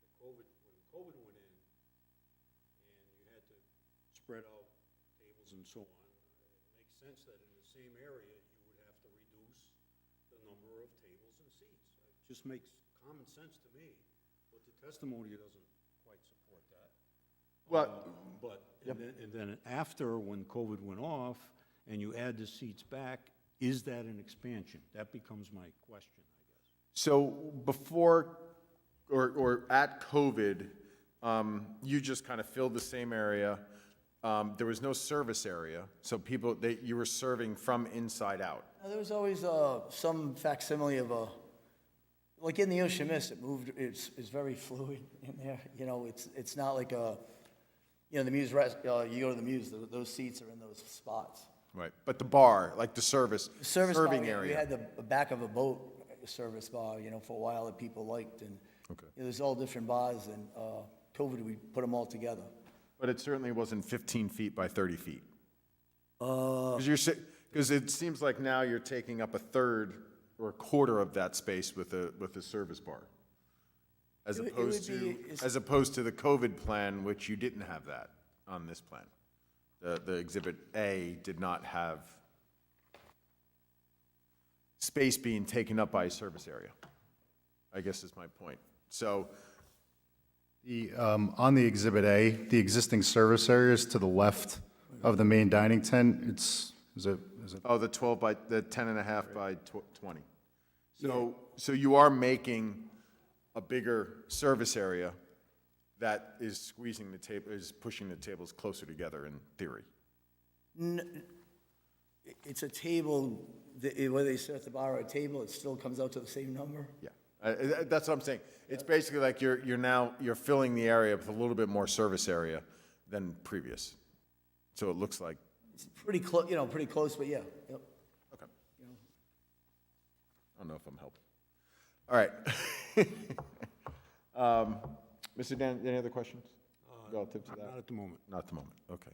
the COVID, when COVID went in, and you had to spread out tables and so on. It makes sense that in the same area, you would have to reduce the number of tables and seats. It just makes common sense to me, but the testimony doesn't quite support that. And then after, when COVID went off, and you add the seats back, is that an expansion? That becomes my question, I guess.
So before or at COVID, you just kind of filled the same area. There was no service area, so you were serving from inside out.
Now, there was always some facsimile of like in the Ocean Mist, it moved, it's very fluid in there. It's not like the Muse, you go to the Muse, those seats are in those spots.
Right, but the bar, like the serving
bar,
area.
We had the back of a boat service bar, for a while that people liked, and there's all different bars, and COVID, we put them all together.
But it certainly wasn't 15 feet by 30 feet. Because it seems like now you're taking up a third or a quarter of that space with a service bar, as opposed to the COVID plan, which you didn't have that on this plan. The Exhibit A did not have space being taken up by a service area, I guess is my point. So
on the Exhibit A, the existing service area is to the left of the main dining tent. Is it?
Oh, the 10.5 by 20. So you are making a bigger service area that is squeezing the table, is pushing the tables closer together in theory.
It's a table, whether they sit at the bar or a table, it still comes out to the same number.
Yeah, that's what I'm saying. It's basically like you're filling the area with a little bit more service area than previous. So it looks like.
It's pretty close, pretty close, but yeah. Yep.
Okay. I don't know if I'm helping. All right. Mr. Dan, any other questions relative to that?
Not at the moment.
Not at the moment, okay.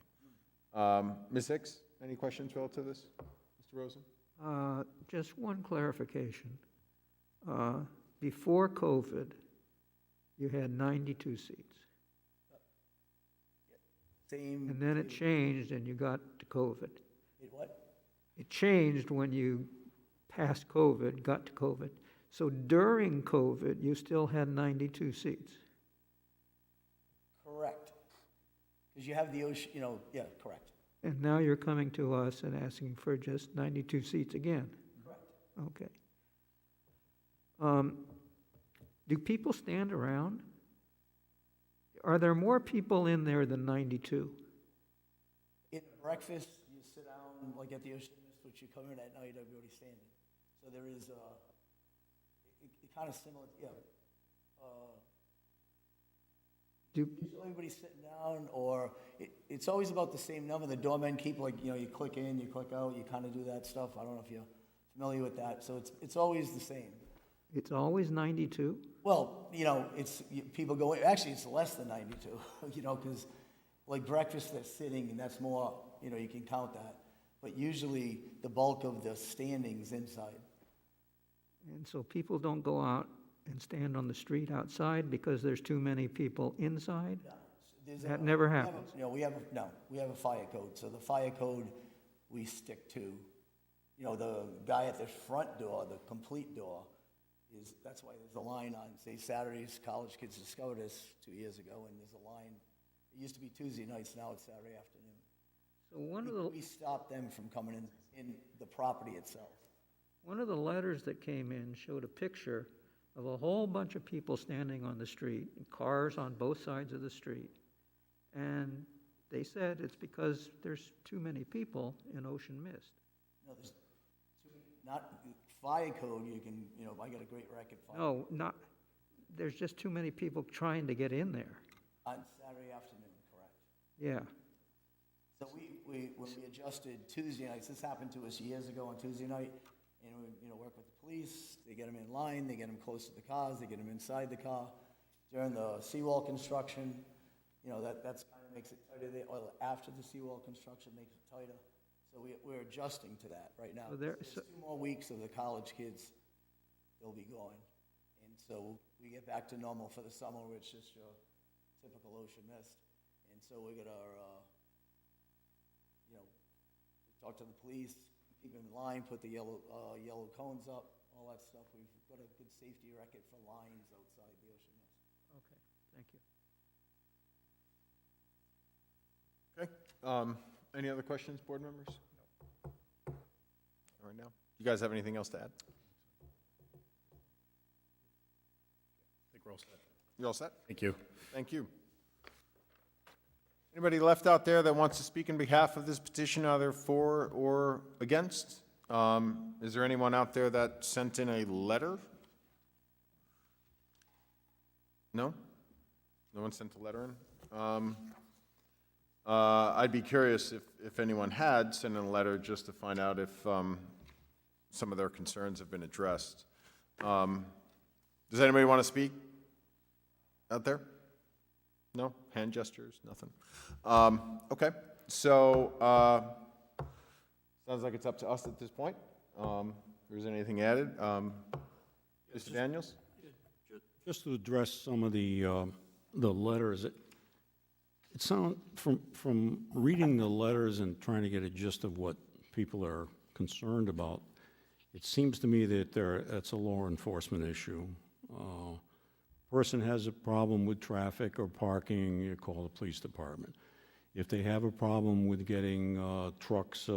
Ms. Hicks, any questions relative to this? Mr. Rosen?
Just one clarification. Before COVID, you had 92 seats.
Same.
And then it changed and you got to COVID.
It what?
It changed when you passed COVID, got to COVID. So during COVID, you still had 92 seats.
Correct. Because you have the ocean, yeah, correct.
And now you're coming to us and asking for just 92 seats again.
Correct.
Okay. Do people stand around? Are there more people in there than 92?
In breakfast, you sit down, like at the Ocean Mist, which you come in at night, everybody's standing. So there is, it kind of similar, yeah. Everybody's sitting down, or it's always about the same number. The doormen keep you click in, you click out, you kind of do that stuff. I don't know if you're familiar with that. So it's always the same.
It's always 92?
Well, you know, people go, actually, it's less than 92, you know, because like breakfast, they're sitting, and that's more, you know, you can count that. But usually, the bulk of the standing's inside.
And so people don't go out and stand on the street outside because there's too many people inside? That never happens.
We have a fire code, so the fire code we stick to. You know, the guy at the front door, the complete door, that's why there's a line on, say, Saturdays. College kids discovered this 2 years ago, and there's a line. It used to be Tuesday nights, now it's Saturday afternoon.
So
we stop them from coming in the property itself.
one of the letters that came in showed a picture of a whole bunch of people standing on the street, and cars on both sides of the street. And they said it's because there's too many people in Ocean Mist.
No, there's not fire code. You can, you know, I got a great record.
No, not, there's just too many people trying to get in there.
On Saturday afternoon, correct.
Yeah.
So when we adjusted Tuesday nights, this happened to us years ago on Tuesday night, and we, you know, work with the police, they get them in line, they get them close to the cars, they get them inside the car. During the seawall construction, you know, that's kind of makes it tighter there, or after the seawall construction makes it tighter. So we're adjusting to that right now.
So
There's 2 more weeks of the college kids, they'll be going. And so we get back to normal for the summer, which is your typical Ocean Mist. And so we got our, you know, we talk to the police, keep them in line, put the yellow cones up, all that stuff. We've got a good safety record for lines outside the Ocean Mist.
Okay, thank you.
Okay. Any other questions, board members? No. All right now. You guys have anything else to add?
I think we're all set.
You all set?
Thank you.
Thank you. Anybody left out there that wants to speak in behalf of this petition, either for or against? Is there anyone out there that sent in a letter? No? No one sent a letter in? I'd be curious if anyone had sent in a letter just to find out if some of their concerns have been addressed. Does anybody want to speak out there? No? Hand gestures? Nothing? Okay. So, sounds like it's up to us at this point. If there's anything added. Mr. Daniels?
Just to address some of the letters, it sounds, from reading the letters and trying to get a gist of what people are concerned about, it seems to me that it's a law enforcement issue. Person has a problem with traffic or parking, you call the police department. If they have a problem with getting trucks,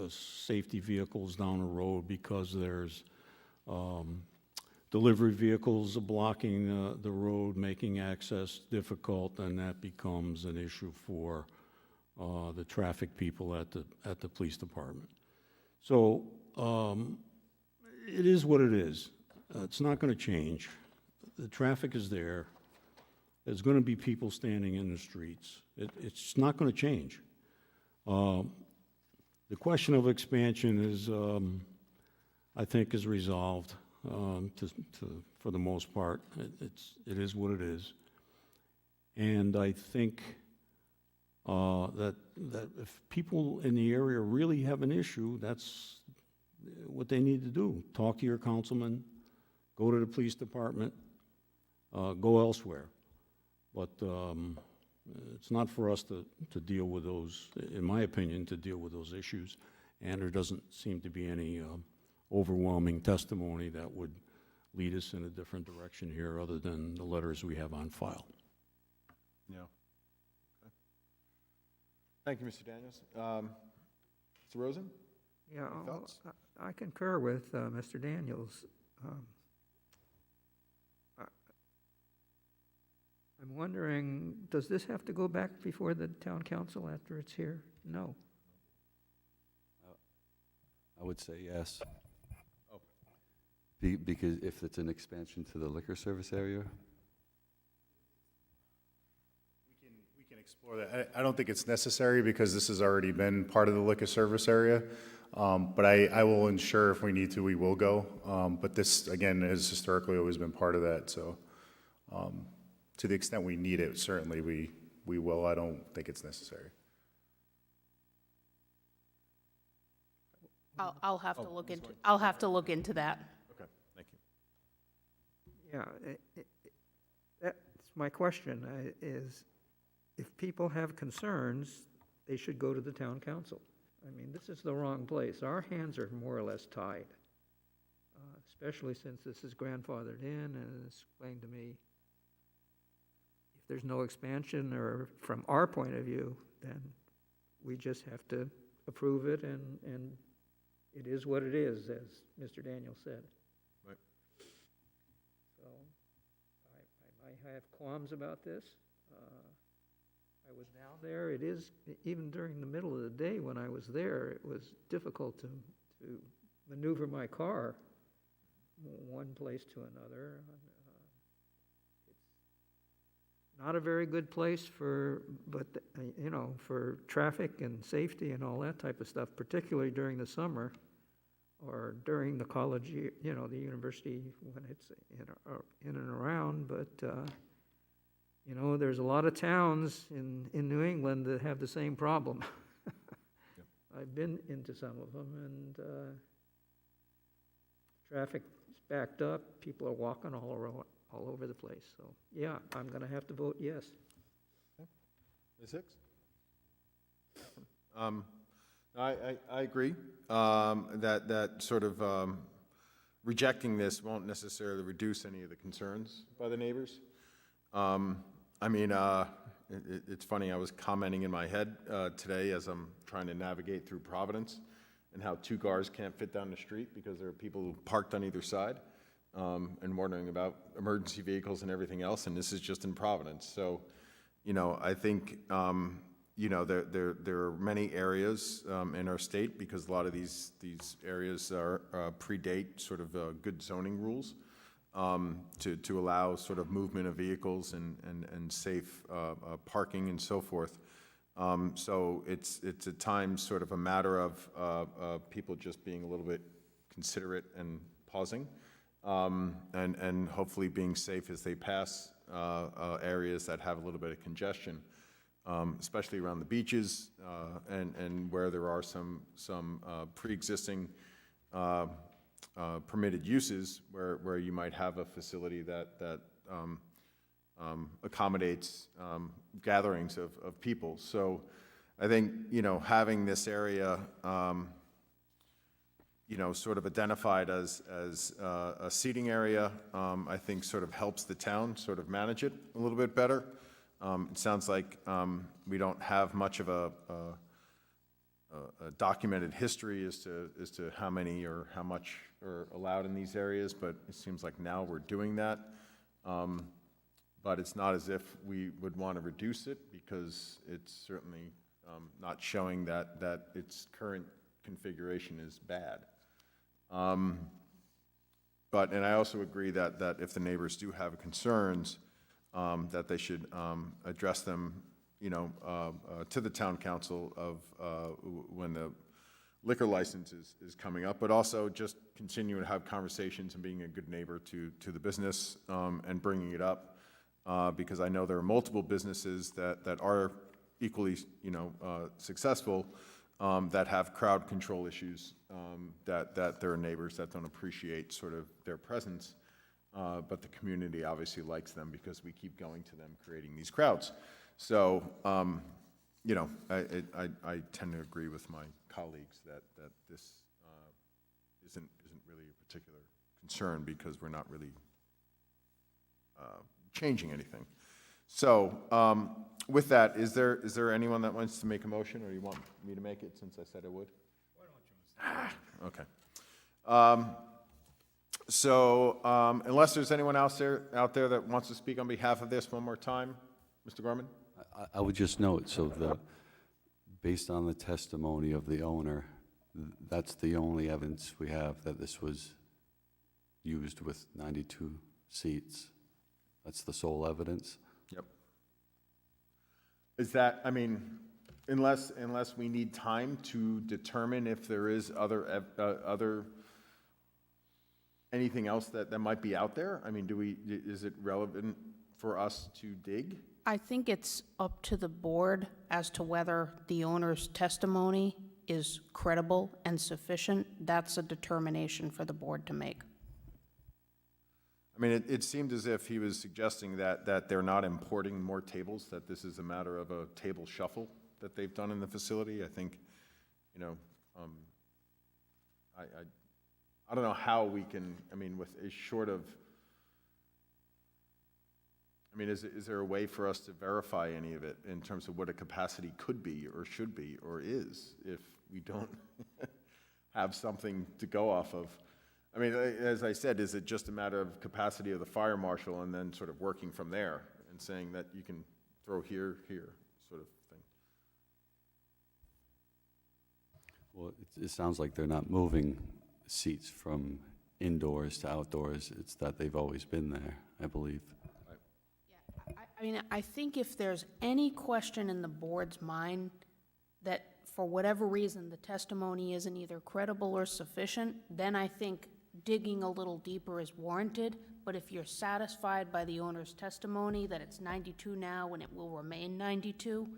safety vehicles down the road because there's delivery vehicles blocking the road, making access difficult, then that becomes an issue for the traffic people at the police department. So it is what it is. It's not going to change. The traffic is there. There's going to be people standing in the streets. It's not going to change. The question of expansion is, I think, is resolved for the most part. It is what it is. And I think that if people in the area really have an issue, that's what they need to do. Talk to your councilman, go to the police department, go elsewhere. But it's not for us to deal with those, in my opinion, to deal with those issues. And there doesn't seem to be any overwhelming testimony that would lead us in a different direction here other than the letters we have on file.
Yeah. Okay. Thank you, Mr. Daniels. Mr. Rosen?
Yeah,
Any thoughts?
I concur with Mr. Daniels. I'm wondering, does this have to go back before the town council after it's here? No.
I would say yes. Because if it's an expansion to the liquor service area?
We can explore that. I don't think it's necessary because this has already been part of the liquor service area. But I will ensure if we need to, we will go. But this, again, has historically always been part of that, so to the extent we need it, certainly we will. I don't think it's necessary.
I'll have to look into, I'll have to look into that.
Okay, thank you.
Yeah, that's my question, is if people have concerns, they should go to the town council. I mean, this is the wrong place. Our hands are more or less tied, especially since this is grandfathered in and it's explained to me if there's no expansion, or from our point of view, then we just have to approve it, and it is what it is, as Mr. Daniel said.
Right.
So I might have qualms about this. I was down there. It is, even during the middle of the day when I was there, it was difficult to maneuver my car one place to another. It's not a very good place for traffic and safety and all that type of stuff, particularly during the summer or during the college year, the university when it's in and around. But there's a lot of towns in New England that have the same problem. I've been into some of them, and traffic's backed up. People are walking all over the place. So, yeah, I'm going to have to vote yes.
Ms. Hicks? I agree that sort of rejecting this won't necessarily reduce any of the concerns by the neighbors. It's funny, I was commenting in my head today as I'm trying to navigate through Providence and how two cars can't fit down the street because there are people parked on either side, and wondering about emergency vehicles and everything else, and this is just in Providence. So, I think, there are many areas in our state, because a lot of these areas are predate sort of good zoning rules, to allow sort of movement of vehicles and safe parking and so forth. So it's at times sort of a matter of people just being a little bit considerate and pausing, and hopefully being safe as they pass areas that have a little bit of congestion, especially around the beaches, and where there are some pre-existing permitted uses where you might have a facility that accommodates gatherings of people. So I think, having this area, sort of identified as a seating area, I think sort of helps the town sort of manage it a little bit better. It sounds like we don't have much of a documented history as to how many or how much are allowed in these areas, but it seems like now we're doing that. But it's not as if we would want to reduce it, because it's certainly not showing that its current configuration is bad. And I also agree that if the neighbors do have concerns, that they should address them, to the town council when the liquor license is coming up, but also just continue to have conversations and being a good neighbor to the business, and bringing it up, because I know there are multiple businesses that are equally, successful, that have crowd control issues, that there are neighbors that don't appreciate sort of their presence, but the community obviously likes them because we keep going to them, creating these crowds. So, I tend to agree with my colleagues that this isn't really a particular concern, because we're not really changing anything. So, with that, is there anyone that wants to make a motion, or you want me to make it since I said I would? Why don't you? Okay. Unless there's anyone out there that wants to speak on behalf of this one more time, Mr. Gorman?
I would just note, based on the testimony of the owner, that's the only evidence we have that this was used with 92 seats. That's the sole evidence.
Yep. Is that, unless we need time to determine if there is other, anything else that might be out there? I mean, is it relevant for us to dig?
I think it's up to the board as to whether the owner's testimony is credible and sufficient. That's a determination for the board to make.
I mean, it seemed as if he was suggesting that they're not importing more tables, that this is a matter of a table shuffle that they've done in the facility. I think, you know, I don't know how we can, I mean, with a short of, I mean, is there a way for us to verify any of it in terms of what a capacity could be or should be or is if we don't have something to go off of? I mean, as I said, is it just a matter of capacity of the fire marshal and then sort of working from there and saying that you can throw here, sort of thing?
Well, it sounds like they're not moving seats from indoors to outdoors. It's that they've always been there, I believe.
I mean, I think if there's any question in the board's mind that for whatever reason the testimony isn't either credible or sufficient, then I think digging a little deeper is warranted. But if you're satisfied by the owner's testimony that it's 92 now and it will remain 92,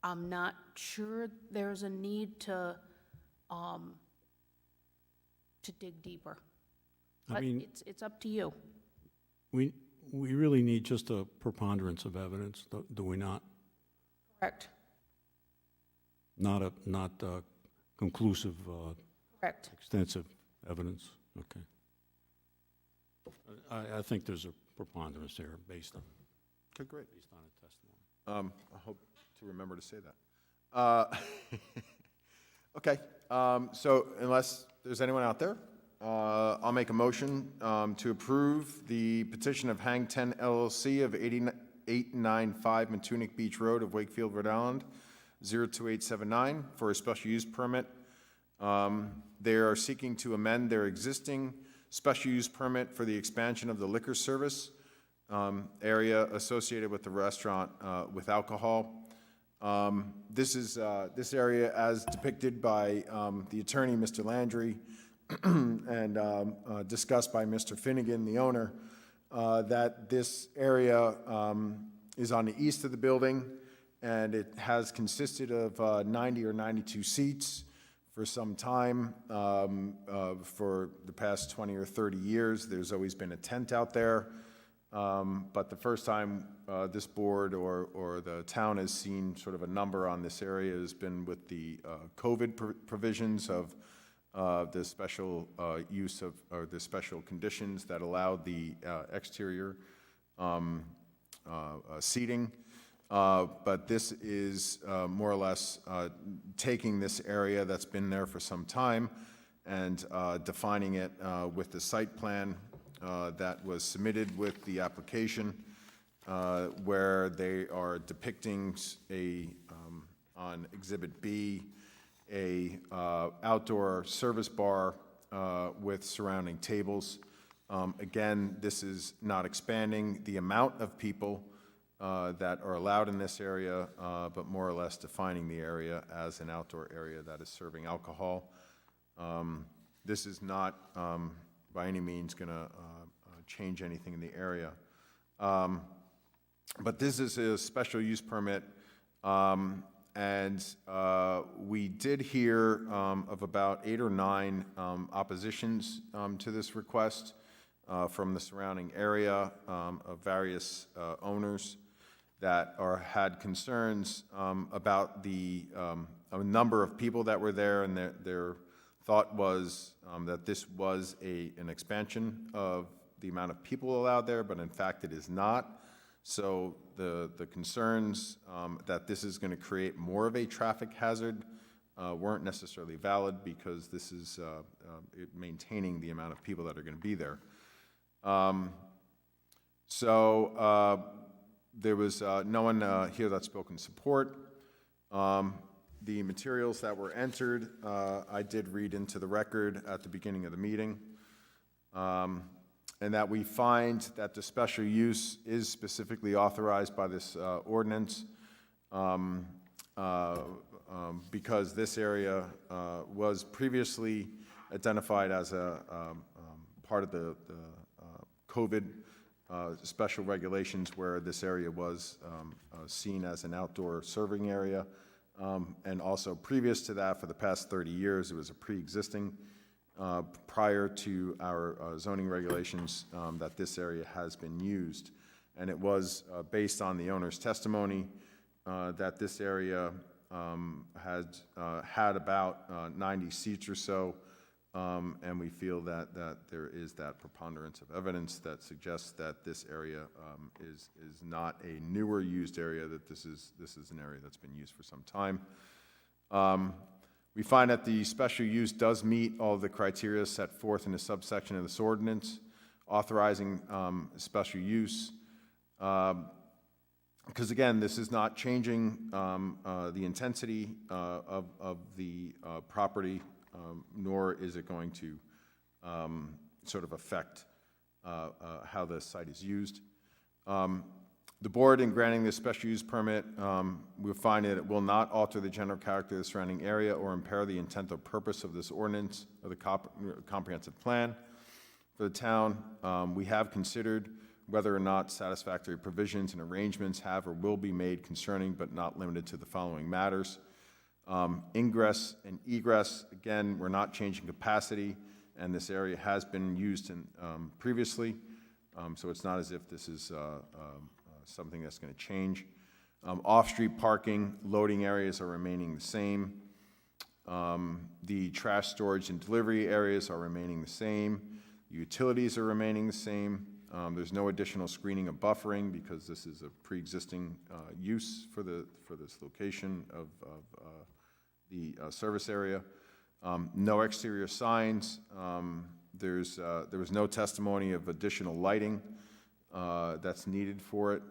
I'm not sure there's a need to dig deeper.
I
But
mean,
it's up to you.
we really need just a preponderance of evidence, do we not?
Correct.
Not conclusive,
Correct.
extensive evidence? Okay. I think there's a preponderance there based on.
Okay, great.
Based on a testimony.
I hope to remember to say that. Okay, so unless there's anyone out there, I'll make a motion to approve the petition of Hang 10 LLC of 8895 Matunic Beach Road of Wakefield, Rhode Island, 02879, for a special use permit. They are seeking to amend their existing special use permit for the expansion of the liquor service area associated with the restaurant with alcohol. This area, as depicted by the attorney, Mr. Landry, and discussed by Mr. Finnegan, the owner, that this area is on the east of the building, and it has consisted of 90 or 92 seats for some time. For the past 20 or 30 years, there's always been a tent out there. But the first time this board or the town has seen sort of a number on this area has been with the COVID provisions of the special use of, or the special conditions that allowed the exterior seating. But this is more or less taking this area that's been there for some time and defining it with the site plan that was submitted with the application, where they are depicting on Exhibit B, a outdoor service bar with surrounding tables. Again, this is not expanding the amount of people that are allowed in this area, but more or less defining the area as an outdoor area that is serving alcohol. This is not by any means going to change anything in the area. But this is a special use permit, and we did hear of about 8 or 9 oppositions to this request from the surrounding area of various owners that had concerns about the a number of people that were there, and their thought was that this was an expansion of the amount of people allowed there, but in fact it is not. So the concerns that this is going to create more of a traffic hazard weren't necessarily valid, because this is maintaining the amount of people that are going to be there. There was no one here that spoke in support. The materials that were entered, I did read into the record at the beginning of the meeting, and that we find that the special use is specifically authorized by this ordinance, because this area was previously identified as a part of the COVID special regulations where this area was seen as an outdoor serving area. And also previous to that, for the past 30 years, it was a pre-existing, prior to our zoning regulations, that this area has been used. And it was based on the owner's testimony that this area had about 90 seats or so. And we feel that there is that preponderance of evidence that suggests that this area is not a newer used area, that this is an area that's been used for some time. We find that the special use does meet all of the criteria set forth in the subsection of this ordinance authorizing special use. Because again, this is not changing the intensity of the property, nor is it going to sort of affect how the site is used. The board, in granting this special use permit, will find that it will not alter the general character of the surrounding area or impair the intent or purpose of this ordinance or the comprehensive plan for the town. We have considered whether or not satisfactory provisions and arrangements have or will be made concerning, but not limited to, the following matters. Ingress and egress, again, we're not changing capacity, and this area has been used previously, so it's not as if this is something that's going to change. Off-street parking, loading areas are remaining the same. The trash storage and delivery areas are remaining the same. Utilities are remaining the same. There's no additional screening or buffering because this is a pre-existing use for this location of the service area. No exterior signs. There was no testimony of additional lighting that's needed for it.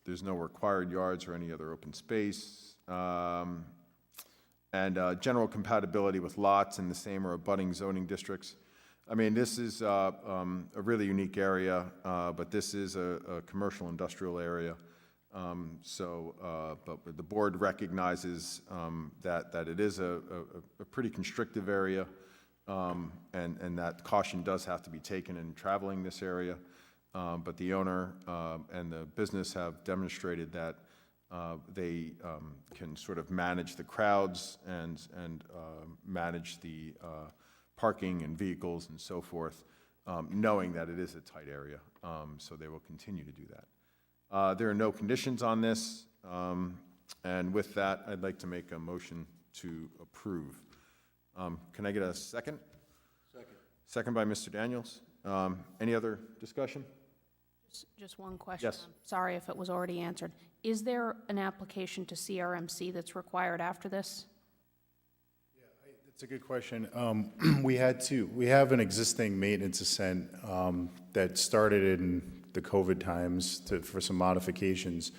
There's no required yards or any other open space. And general compatibility with lots in the same or abutting zoning districts. I mean, this is a really unique area, but this is a commercial industrial area. But the board recognizes that it is a pretty constrictive area, and that caution does have to be taken in traveling this area. But the owner and the business have demonstrated that they can sort of manage the crowds and manage the parking and vehicles and so forth, knowing that it is a tight area. So they will continue to do that. There are no conditions on this, and with that, I'd like to make a motion to approve. Can I get a second? Second. Second by Mr. Daniels. Any other discussion?
Just one question.
Yes.
I'm sorry if it was already answered. Is there an application to CRMC that's required after this?
That's a good question. We have an existing maintenance ascent that started in the COVID times for some modifications.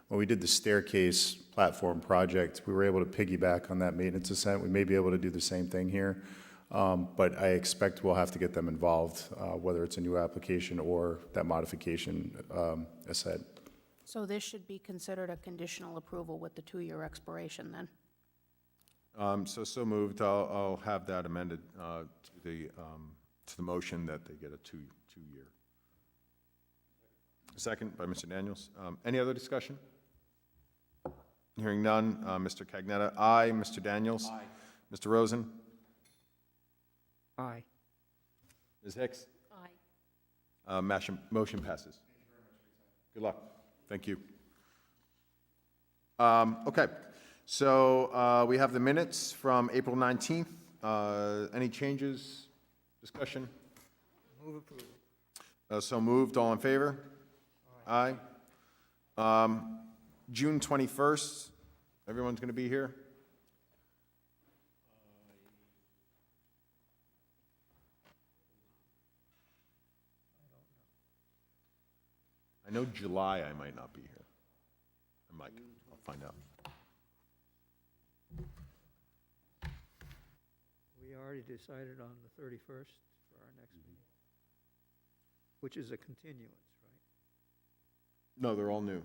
When we did the staircase platform project, we were able to piggyback on that maintenance ascent. We may be able to do the same thing here, but I expect we'll have to get them involved, whether it's a new application or that modification ascent.
So this should be considered a conditional approval with the 2-year expiration then?
So moved. I'll have that amended to the motion that they get a two-year. Second by Mr. Daniels. Any other discussion? Hearing none. Mr. Cagnetta, aye. Mr. Daniels? Aye. Mr. Rosen?
Aye.
Ms. Hicks?
Aye.
Motion passes. Good luck. Thank you. Okay. So we have the minutes from April 19th. Any changes, discussion?
Move approval.
So moved. All in favor? Aye. June 21st. Everyone's going to be here? I know July I might not be here. I might. I'll find out.
We already decided on the 31st for our next meeting, which is a continuance, right?
No, they're all new.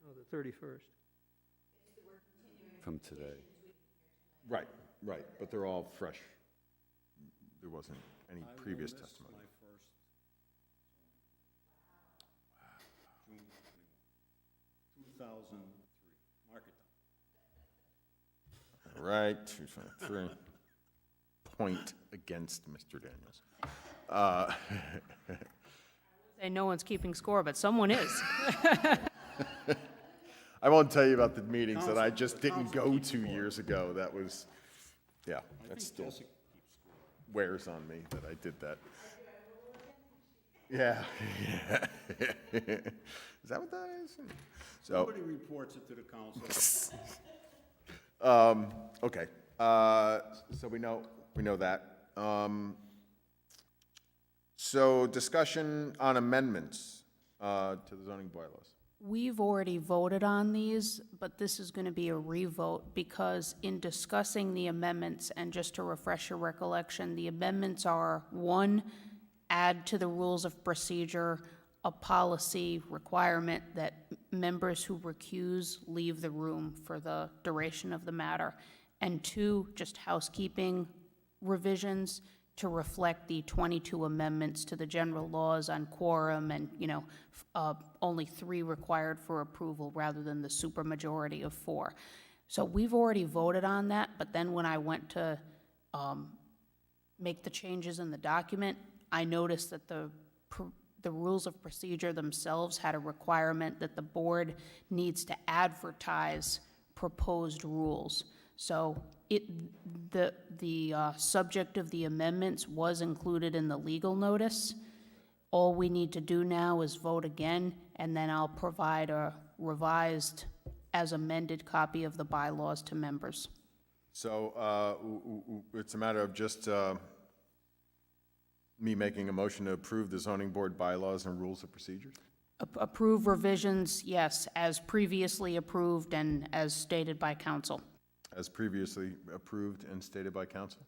No, the 31st.
from today.
Right, right, but they're all fresh. There wasn't any previous testimony.
June 2003, mark it down.
Right, 253. Point against Mr. Daniels.
Say no one's keeping score, but someone is.
I won't tell you about the meetings that I just didn't go to years ago. That was, yeah, that still wears on me that I did that. Yeah. Is that what that is? So,
Nobody reports it to the council.
okay. So we know that. So discussion on amendments to the zoning bylaws.
We've already voted on these, but this is going to be a revote because in discussing the amendments, and just to refresh your recollection, the amendments are, one, add to the rules of procedure a policy requirement that members who recuse leave the room for the duration of the matter, and two, just housekeeping revisions to reflect the 22 amendments to the general laws on quorum and, only 3 required for approval rather than the supermajority of 4. So we've already voted on that, but then when I went to make the changes in the document, I noticed that the rules of procedure themselves had a requirement that the board needs to advertise proposed rules. So the subject of the amendments was included in the legal notice. All we need to do now is vote again, and then I'll provide a revised as amended copy of the bylaws to members.
So it's a matter of just me making a motion to approve the zoning board bylaws and rules of procedures?
Approve revisions, yes, as previously approved and as stated by council.
As previously approved and stated by council?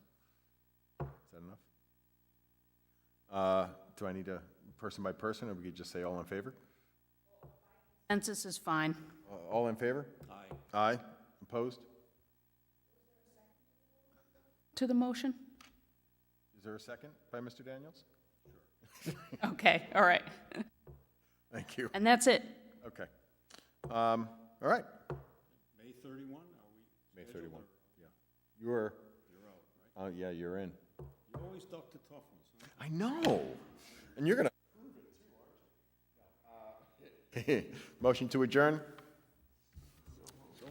Is that enough? Do I need a person by person, or we could just say all in favor?
Consensus is fine.
All in favor?
Aye.
Aye. Opposed?
To the motion?
Is there a second by Mr. Daniels?
Okay, all right.
Thank you.
And that's it.
Okay. All right.
May 31, are we?
May 31, yeah. You're
out, right?
Yeah, you're in.
You always duck the tough ones, huh?
I know. And you're going to. Motion to adjourn?